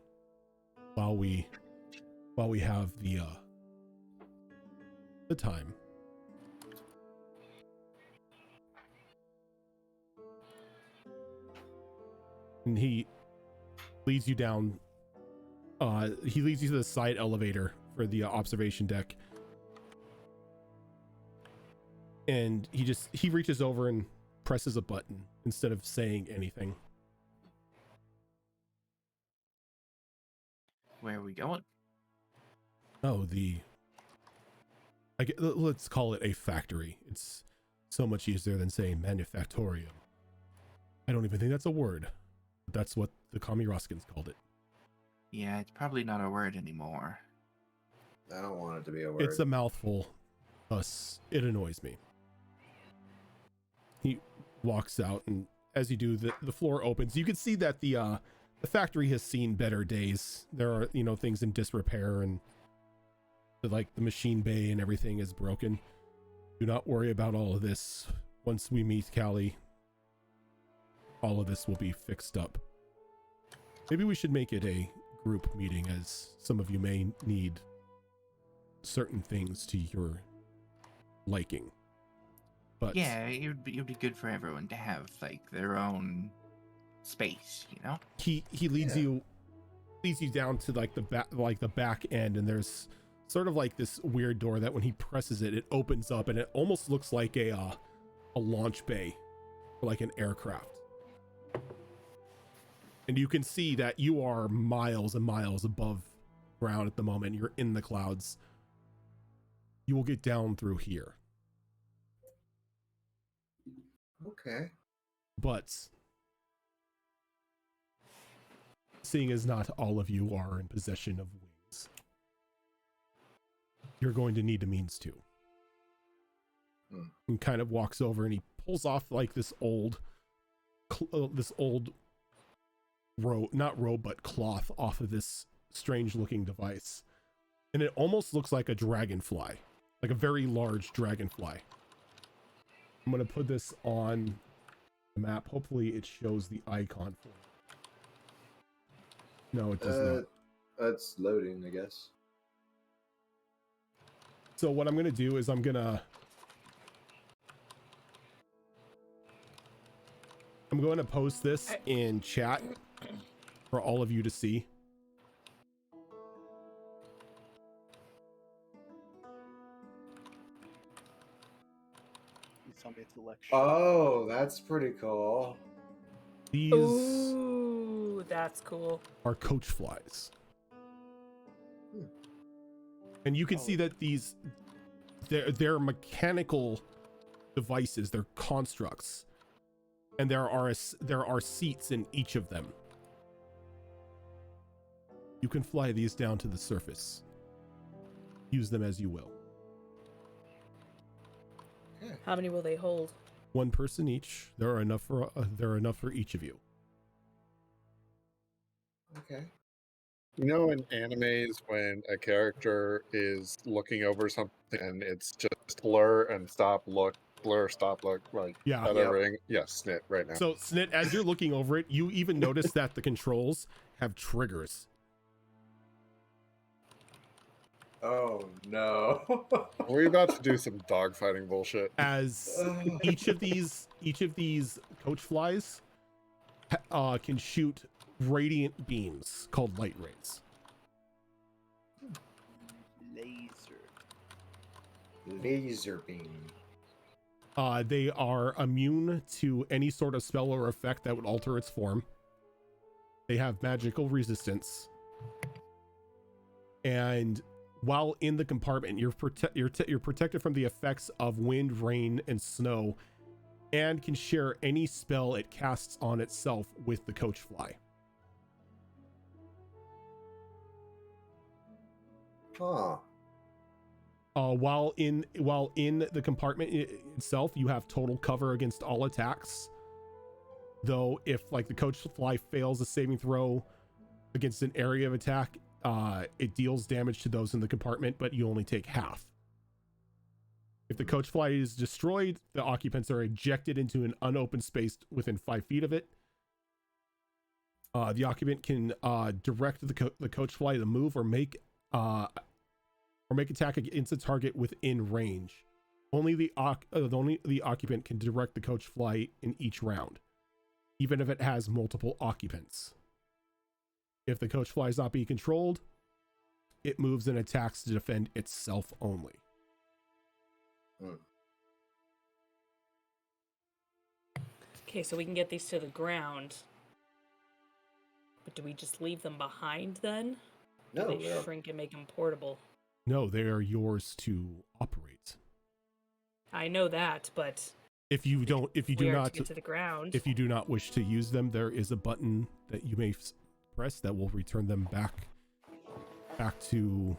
while we have the time. And he leads you down. He leads you to the side elevator for the observation deck. And he reaches over and presses a button instead of saying anything. Where are we going? Oh, let's call it a factory. It's so much easier than saying manufactorium. I don't even think that's a word. But that's what the Kamiroskins called it. Yeah, it's probably not a word anymore. I don't want it to be a word. It's a mouthful. Thus, it annoys me. He walks out, and as you do, the floor opens. You can see that the factory has seen better days. There are, things in disrepair, and the machine bay and everything is broken. Do not worry about all of this. Once we meet Callie, all of this will be fixed up. Maybe we should make it a group meeting, as some of you may need certain things to your liking. But yeah, it would be good for everyone to have their own space, He leads you down to the back end, and there's sort of this weird door that when he presses it, it opens up, and it almost looks like a launch bay for an aircraft. And you can see that you are miles and miles above ground at the moment. You're in the clouds. You will get down through here. Okay. But seeing as not all of you are in possession of wings, you're going to need a means to. And kind of walks over, and he pulls off this old but cloth off of this strange looking device. And it almost looks like a dragonfly, like a very large dragonfly. I'm going to put this on the map. Hopefully it shows the icon for it. No, it does not. That's loading, I guess. So what I'm going to do is I'm going to post this in chat for all of you to see. You saw me at the lecture. Oh, that's pretty cool. These Ooh, that's cool. are coach flies. And you can see that they're mechanical devices, they're constructs. And there are seats in each of them. You can fly these down to the surface. Use them as you will. How many will they hold? One person each. There are enough for each of you. Okay. In animes when a character is looking over something and it's just blur and stop, look, blur, stop, look, Yeah. stuttering. Yes, Snit right now. So Snit, as you're looking over it, you even notice that the controls have triggers. Oh no. Are we about to do some dogfighting bullshit? As each of these coach flies can shoot radiant beams called light rays. Laser beam. They are immune to any sort of spell or effect that would alter its form. They have magical resistance. And while in the compartment, you're protected from the effects of wind, rain, and snow, and can share any spell it casts on itself with the coach fly. Huh. While in the compartment itself, you have total cover against all attacks. Though, if like the coach fly fails a saving throw against an area of attack, it deals damage to those in the compartment, but you only take half. If the coach fly is destroyed, the occupants are ejected into an unopened space within 5 feet of it. The occupant can direct the coach fly to move or make attack against a target within range. Only the occupant can direct the coach fly in each round, even if it has multiple occupants. If the coach fly is not being controlled, it moves and attacks to defend itself only. Okay, so we can get these to the ground. But do we just leave them behind then? No, Do they they're- shrink and make them portable? No, they are yours to operate. I know that, but If you do we are not to get to the ground. if you do not wish to use them, there is a button that you may press that will return them back to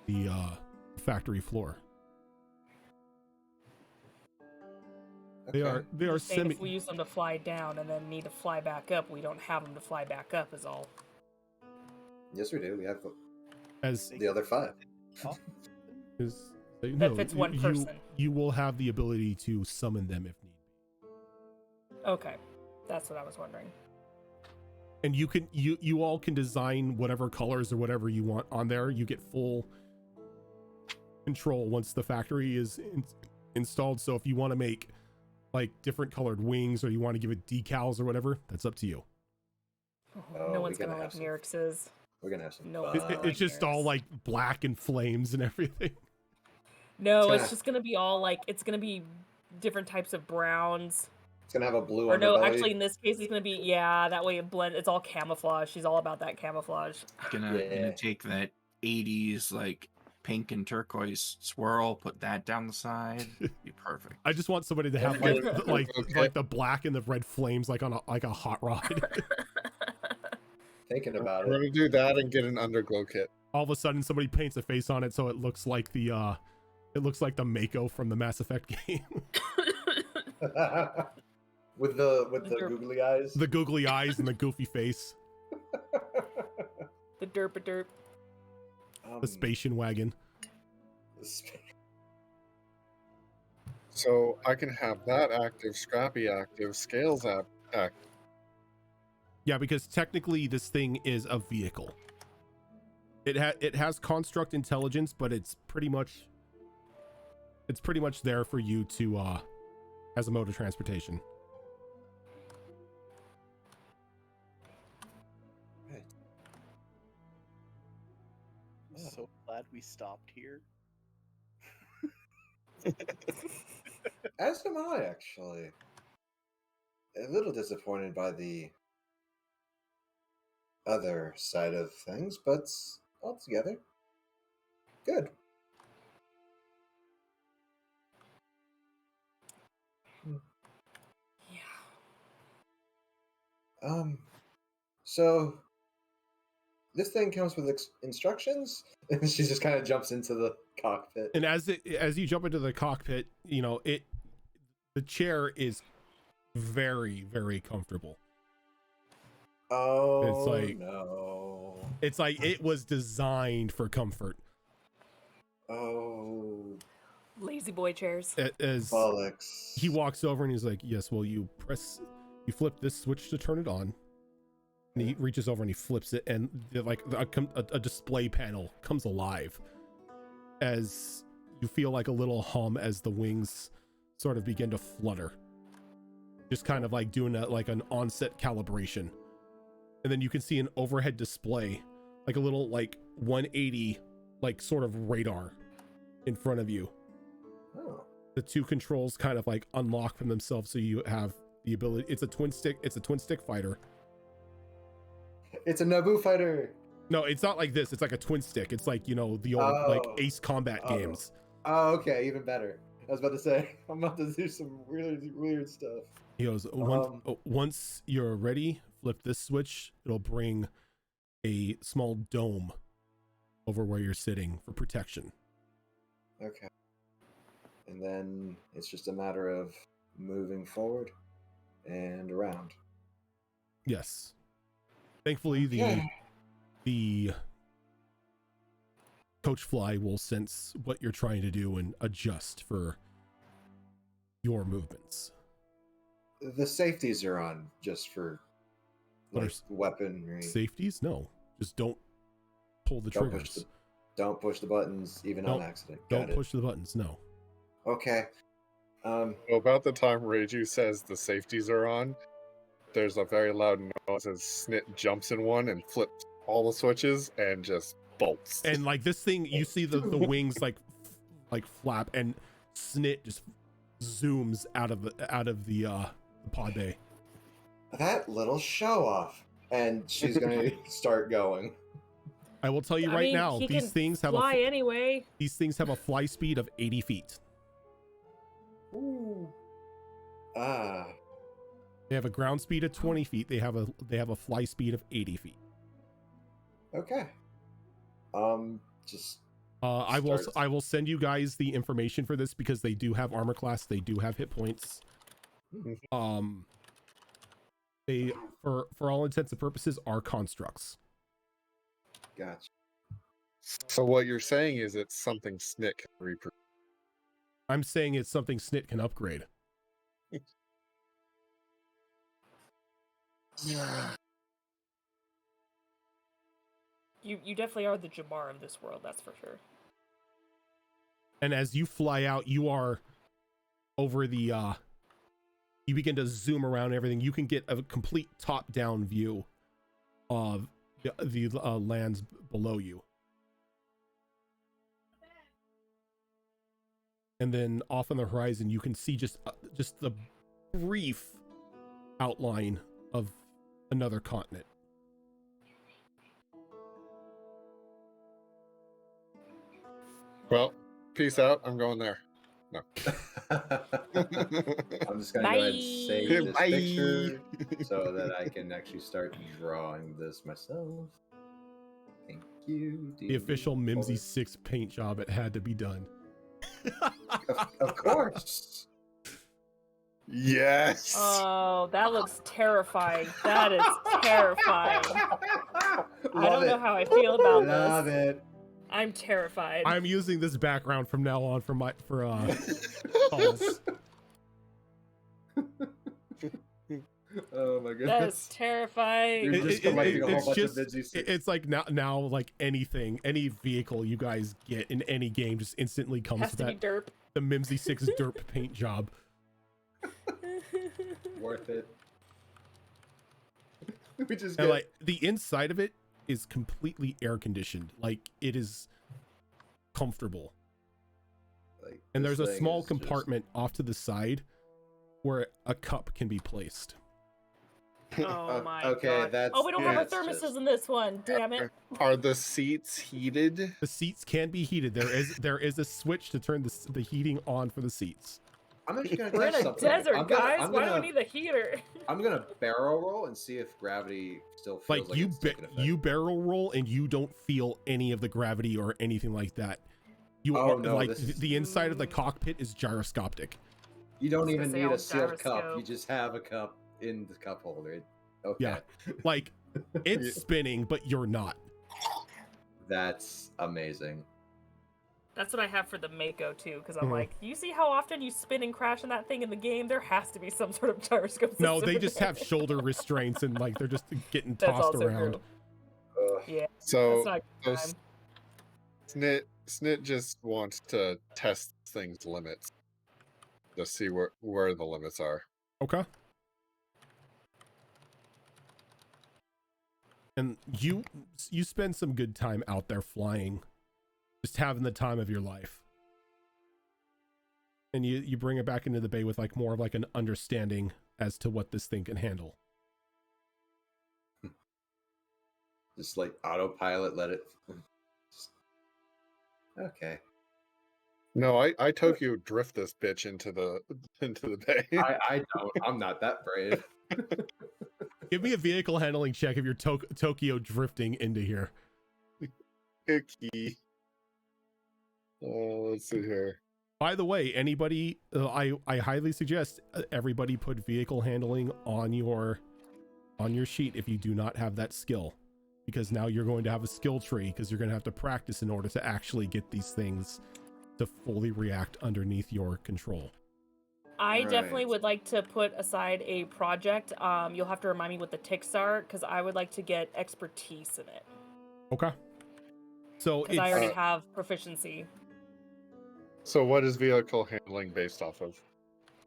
the factory floor. They Okay. are Saying semi. if we use them to fly down and then need to fly back up, we don't have them to fly back up is all. Yes, we do. We have As the other 5. is That fits one person. You will have the ability to summon them if need be. Okay, that's what I was wondering. And you all can design whatever colors or whatever you want on there. You get full control once the factory is installed. So if you want to make like different colored wings, or you want to give it decals or whatever, that's up to you. Oh, No we one's gotta gonna have like some- Nyrix's. We're gonna have some. No, fun. It's just all like black and flames and everything. No, It's it's just gonna be all like it's gonna be different types of browns. It's gonna have a blue Or no, underbelly. actually in this case it's gonna be that way it blends. It's all camouflage. She's all about that camouflage. Gonna Yeah. take that 80s like pink and turquoise swirl, put that down the side. Be perfect. I just want somebody to have like like the black and the red flames like on a hot rod. Thinking about We're it. gonna do that and get an underglow kit. All of a sudden somebody paints a face on it so it looks like the Mako from the Mass Effect game. with the Derp. googly eyes. The googly eyes and the goofy face. The derp. The spation wagon. the sp- So I can have that active, Scrappy active, Scales active. Yeah, because technically this thing is a vehicle. It has construct intelligence, but it's pretty much there for you to as a mode of transportation. I'm so glad we stopped here. As am I, actually. A little disappointed by the other side of things, but altogether, good. Yeah. So this thing comes with instructions, and she just kind of jumps into the cockpit. And as you jump into the cockpit, you know, the chair is very, very comfortable. Oh, like- no. It's like it was designed for comfort. Oh, Lazy boy chairs. As bollocks. he walks over and he's like, yes, well, you flip this switch to turn it on. And he reaches over and he flips it, and a display panel comes alive as you feel like a little hum as the wings sort of begin to flutter, just kind of like doing an onset calibration. And then you can see an overhead display, like a little 180 sort of radar in front of you. Oh. The two controls kind of unlock from themselves, so you have the ability. It's a twin stick fighter. It's a Naboo fighter. No, it's not like this. It's like a twin stick. It's like, you know, the old like Oh. Ace Combat Oh. games. Oh, okay, even better. I was about to say, I'm about to do some really weird stuff. He goes, once you're ready, flip this switch. It'll bring a small dome over where you're sitting for protection. Okay. And then it's just a matter of moving forward and around. Yes. Thankfully, the coach fly will sense what you're trying to do and adjust for your movements. The safeties are on just for What like are weaponry. Safeties? No. Just don't pull the Don't triggers. Don't push the buttons even on accident. Don't push the buttons, no. Okay. Well, about the time Reiju says the safeties are on, there's a very loud noise as Snit jumps in one and flips all the switches and just bolts. And like this thing, you see the wings like flap, and Snit just zooms out of the pod bay. That little show off. And she's gonna start going. I will tell you I right mean, now, he these can things have fly anyway. these things have a fly speed of 80 feet. Ooh. Ah. They have a ground speed of 20 feet. They have a fly speed of 80 feet. Okay. Just I will send you guys the information for this because they do have armor class. They do have hit points. They for all intents and purposes are constructs. gotcha. So what you're saying is it's something Snit can reproduce. I'm saying it's something Snit can upgrade. You definitely are the Jamar of this world, that's for sure. And as you fly out, you are over the you begin to zoom around everything. You can get a complete top-down view of the lands below you. And then off on the horizon, you can see just the brief outline of another continent. Well, peace out. I'm going there. No. I'm just gonna go ahead and save this Bye. picture so that I can actually start drawing this myself. Thank you. The official Mimsy 6 paint job. It had to be done. Of course. Yes. Oh, that looks terrifying. That is terrifying. I don't know how I feel about Love this. it. I'm terrified. I'm using this background from now on for calls. Oh my goodness. That is terrifying. You're just collecting a whole bunch of Mimsy 6. It's like now like anything, any vehicle you guys get in any game just instantly comes Has with to be that derp. the Mimsy 6 derp paint job. Worth it. We just And get like the inside of it is completely air conditioned. Like it is comfortable. like, And this there's a thing small is just- compartment off to the side where a cup can be placed. Oh my okay, god. Oh, we don't have our that's thermoses just- in this one. Damn it. Are the seats heated? The seats can be heated. There is a switch to turn the heating on for the seats. I'm actually gonna We're in test a something. desert, I'm gonna- guys. I'm Why do gonna- we need the heater? I'm gonna barrel roll and see if gravity still feels Like it's taking effect. you barrel roll and you don't feel any of the gravity or anything like that. You Oh, are no, like this is- the inside of the cockpit is gyroscopic. You don't I was even gonna say need a all sealed cup. gyroscope. You just have a cup in the cup holder. Okay. Yeah. Like it's spinning, but you're not. That's amazing. That's what I have for the Mako too, because I'm Mhm. like, you see how often you spin and crash in that thing in the game? There has to be some sort of gyroscope. No, system they in just there. have shoulder restraints and like they're just getting That's tossed also around. true. Ugh. Yeah, So, that's not so good time. Snit just wants to test things limits. Just see where the limits are. Okay. And you spend some good time out there flying, just having the time of your life. And you bring it back into the bay with like more of like an understanding as to what this thing can handle. Just like autopilot, let it. Okay. No, I Tokyo drift this bitch into the bay. I don't. I'm not that brave. Give me a vehicle handling check if you're Tokyo drifting into here. Icky. Let's see here. By the way, anybody, I highly suggest everybody put vehicle handling on your sheet if you do not have that skill, because now you're going to have a skill tree because you're going to have to practice in order to actually get these things to fully react underneath your control. I definitely Right. would like to put aside a project. You'll have to remind me what the ticks are, because I would like to get expertise in it, Okay. So because I already have proficiency. So what is vehicle handling based off of?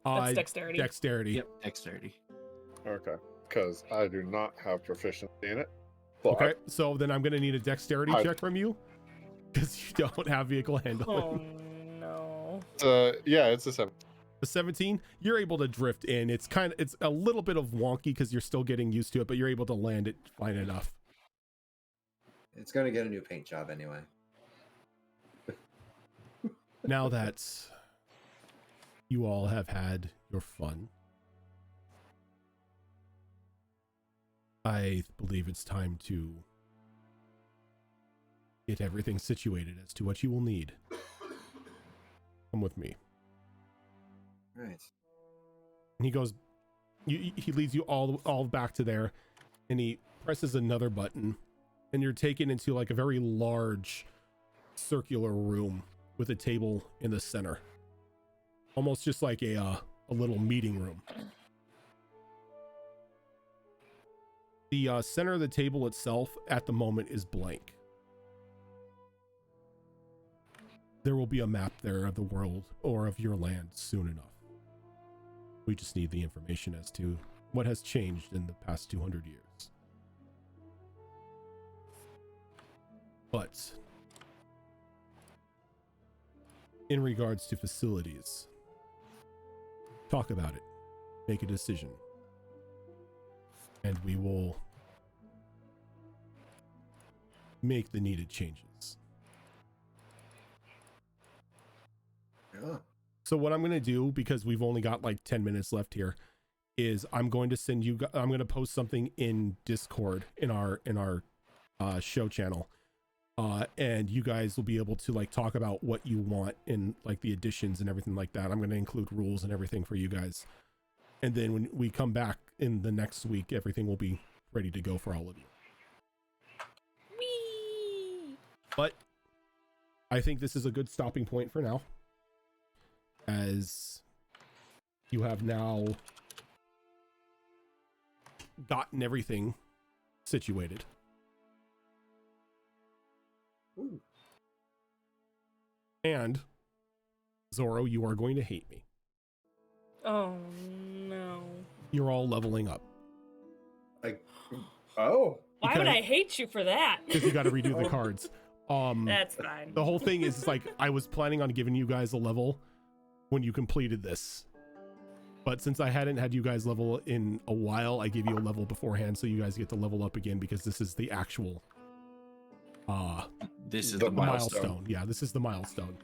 That's dexterity. Dexterity. Yep, dexterity. Okay, because I do not have proficiency in it. But Okay. So then I'm going to need a dexterity I- check from you because you don't have vehicle handling. Oh no. yeah, it's a 7. The 17, you're able to drift in. It's a little bit of wonky because you're still getting used to it, but you're able to land it fine enough. It's gonna get a new paint job anyway. Now that you all have had your fun, I believe it's time to get everything situated as to what you will need. Come with me. Right. And he goes, he leads you all back to there, and he presses another button, and you're taken into like a very large circular room with a table in the center, almost just like a little meeting room. The center of the table itself at the moment is blank. There will be a map there of the world or of your land soon enough. We just need the information as to what has changed in the past 200 years. But in regards to facilities, talk about it, make a decision, and we will make the needed changes. Yeah. So what I'm going to do, because we've only got like 10 minutes left here, is I'm going to post something in Discord in our show channel. And you guys will be able to like talk about what you want in like the additions and everything like that. I'm going to include rules and everything for you guys. And then when we come back in the next week, everything will be ready to go for all of you. Whee! But I think this is a good stopping point for now, as you have now gotten everything situated. Ooh. And Zoro, you are going to hate me. Oh no. You're all leveling up Oh. Why would Because- I hate you for that? because you got to redo the cards. That's fine. The whole thing is like I was planning on giving you guys a level when you completed this, but since I hadn't had you guys level in a while, I gave you a level beforehand so you guys get to level up again, because this is the actual This is The the milestone. milestone. Yeah, this is the milestone.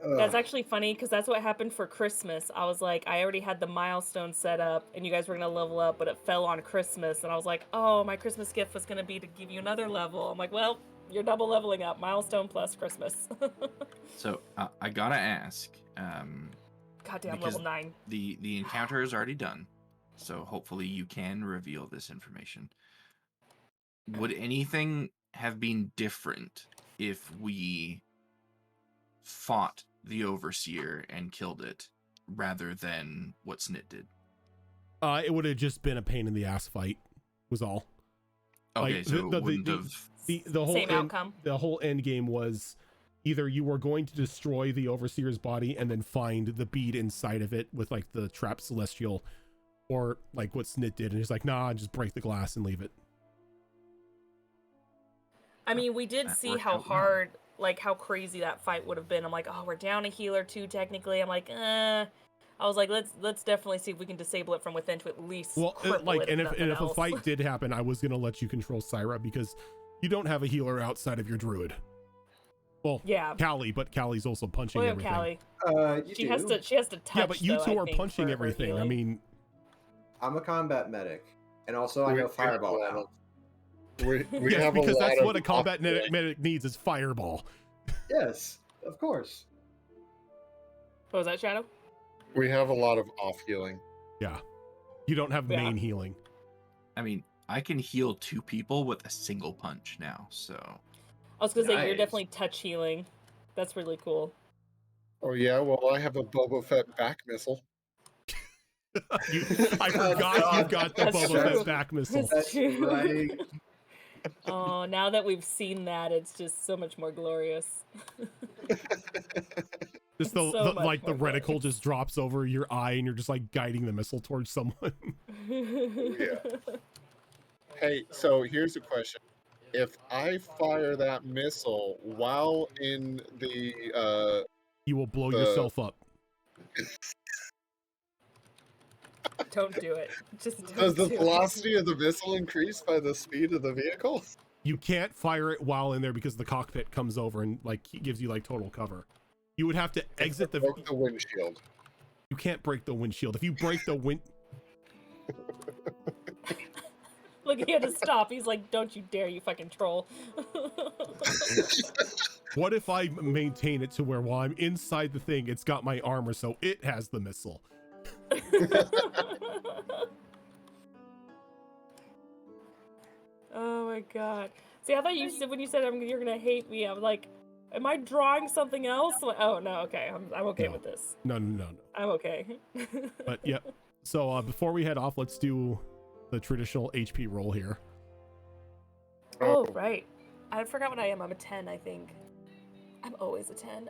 That's actually funny, because that's what happened for Christmas. I was like, I already had the milestone set up and you guys were going to level up, but it fell on Christmas. And I was like, oh, my Christmas gift was going to be to give you another level. I'm like, well, you're double leveling up. Milestone plus Christmas. So I gotta ask. Goddamn, Because level 9. The encounter is already done, so hopefully you can reveal this information. Would anything have been different if we fought the overseer and killed it rather than what Snit did? It would have just been a pain in the ass fight, was all. Okay, Like, so it wouldn't have. The whole Same outcome. The whole end game was either you were going to destroy the overseer's body and then find the bead inside of it with like the trap celestial, or like what Snit did, and he's like, nah, just break the glass and leave it. I mean, we did That see worked how out well. hard, like how crazy that fight would have been. I'm like, oh, we're down a healer too, technically. I'm like, I was like, let's definitely see if we can disable it from within to at least Well, cripple like, it, and if if nothing a else. fight did happen, I was gonna let you control Syra, because You don't have a healer outside of your druid. Well, Yeah. Callie, but Callie's also punching Oh, yeah, everything. Callie. You She do. has to. She has to touch. Yeah, but you though, two I are think, punching for her everything. I healing. mean, I'm a combat medic, and also I We- know we have a fireball lot now. of- We yes, have because a lot that's of what a combat off-healing. medic needs is fireball. Yes, of course. What was that, Shadow? We have a lot of off healing. Yeah. You don't have Yeah. main healing. I mean, I can heal 2 people with a single punch now, so I was gonna say you're Nice. definitely touch healing. That's really cool. Oh yeah, well I have a Boba Fett back missile. I Oh, forgot you God. got the That's Boba true. Fett back missile. That's That's true. right. Oh, now that we've seen that, it's just so much more glorious. Just the, So much like the more reticle glorious. just drops over your eye and you're just like guiding the missile towards someone. Hey, so here's a question. If I fire that missile while in the You will blow The- yourself up. Don't do it. Just don't does the do velocity of the missile increase by the speed of the vehicle? You can't fire it while in there because the cockpit comes over and like gives you like total cover. You would have to exit the. Broke the windshield. You can't break the windshield. If you break the wind, it. Look, he had to stop. He's like, "Don't you dare, you fucking troll!" what if I maintain it to where while I'm inside the thing, it's got my armor, so it has the missile. Oh my god. See, I thought you said when you said you're gonna hate me, I was like, am I drawing something else? Like, oh no, okay, I'm okay No. with this. No. I'm okay. But yeah. So before we head off, let's do the traditional HP roll here. Oh right, I forgot what I am. I'm a 10, I think. I'm always a 10.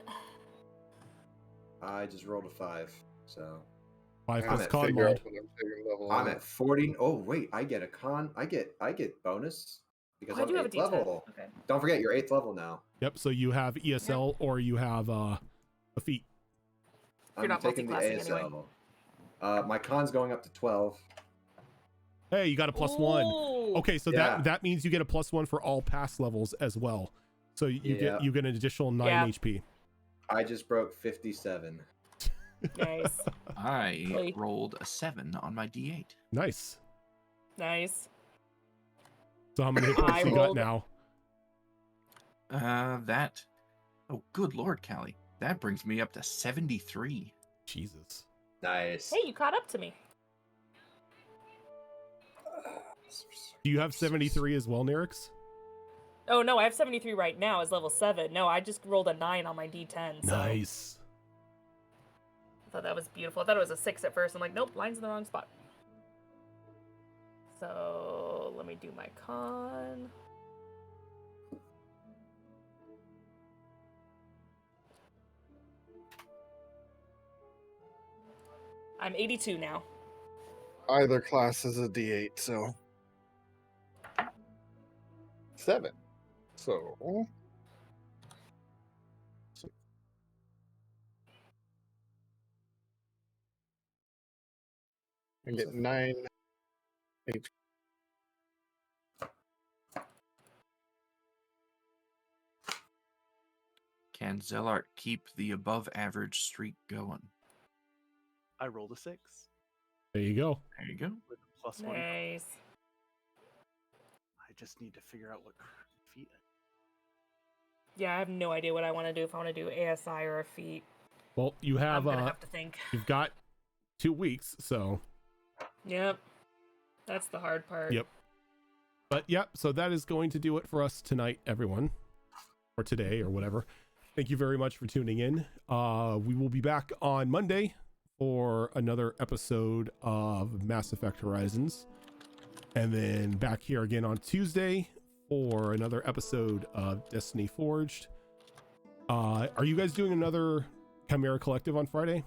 I just rolled a 5, so 5 I'm plus at con Figure mod. out when I'm taking level I'm up. at 40. Oh wait, I get a con. I get bonus because Oh, I I'm do have a 8th D10. level. Okay. Don't forget you're 8th level now. Yep. So you have ESL or you have a feat. You're I'm not taking the multi-classing ASL. anyway. My con's going up to 12. Hey, you got a +1. Ooh. Okay, so Yeah. that means you get a +1 for all pass levels as well. So you Yeah. get an additional 9 Yeah. HP. I just broke 57. Nice, I Really? rolled a 7 on my D8. Nice. nice. So how many hit points I you got rolled- now? That. Oh, good lord, Callie. That brings me up to 73. Jesus. Nice. Hey, you caught up to me. Do you have 73 as well, Nyrix? Oh no, I have 73 right now as level 7. No, I just rolled a 9 on my D10. So Nice. I thought that was beautiful. I thought it was a 6 at first. I'm like, nope, line's in the wrong spot. So let me do my con. I'm 82 now. Either class is a D8, so 7. So I get 9 HP. Can Zellart keep the above average streak going? I rolled a 6 There you go. There you go. with a +1. Nice. I just need to figure out what feat. Yeah, I have no idea what I want to do. If I want to do ASI or a feat, Well, you I'm have gonna have to think. you've got 2 weeks, so Yep, that's the hard part. Yep. But yep, so that is going to do it for us tonight, everyone. Or today or whatever. Thank you very much for tuning in. We will be back on Monday for another episode of Mass Effect Horizons. And then back here again on Tuesday for another episode of Destiny Forged. Are you guys doing another Chimera Collective on Friday?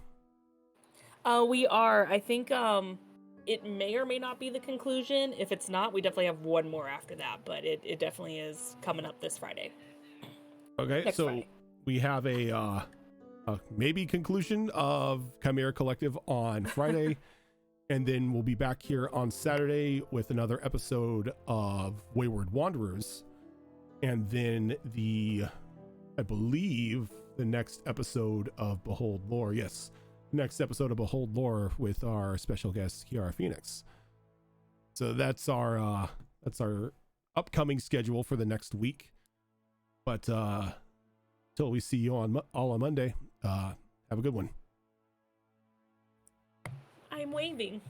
We are. I think it may or may not be the conclusion. If it's not, we definitely have one more after that, but it definitely is coming up this Friday. Okay, Next so Friday. we have a maybe conclusion of Chimera Collective on Friday, and then we'll be back here on Saturday with another episode of Wayward Wanderers. And then I believe the next episode of Behold Lore, yes, next episode of Behold Lore with our special guest Kiara Phoenix. So that's our upcoming schedule for the next week. But till we see you all on Monday, have a good one. I'm waving.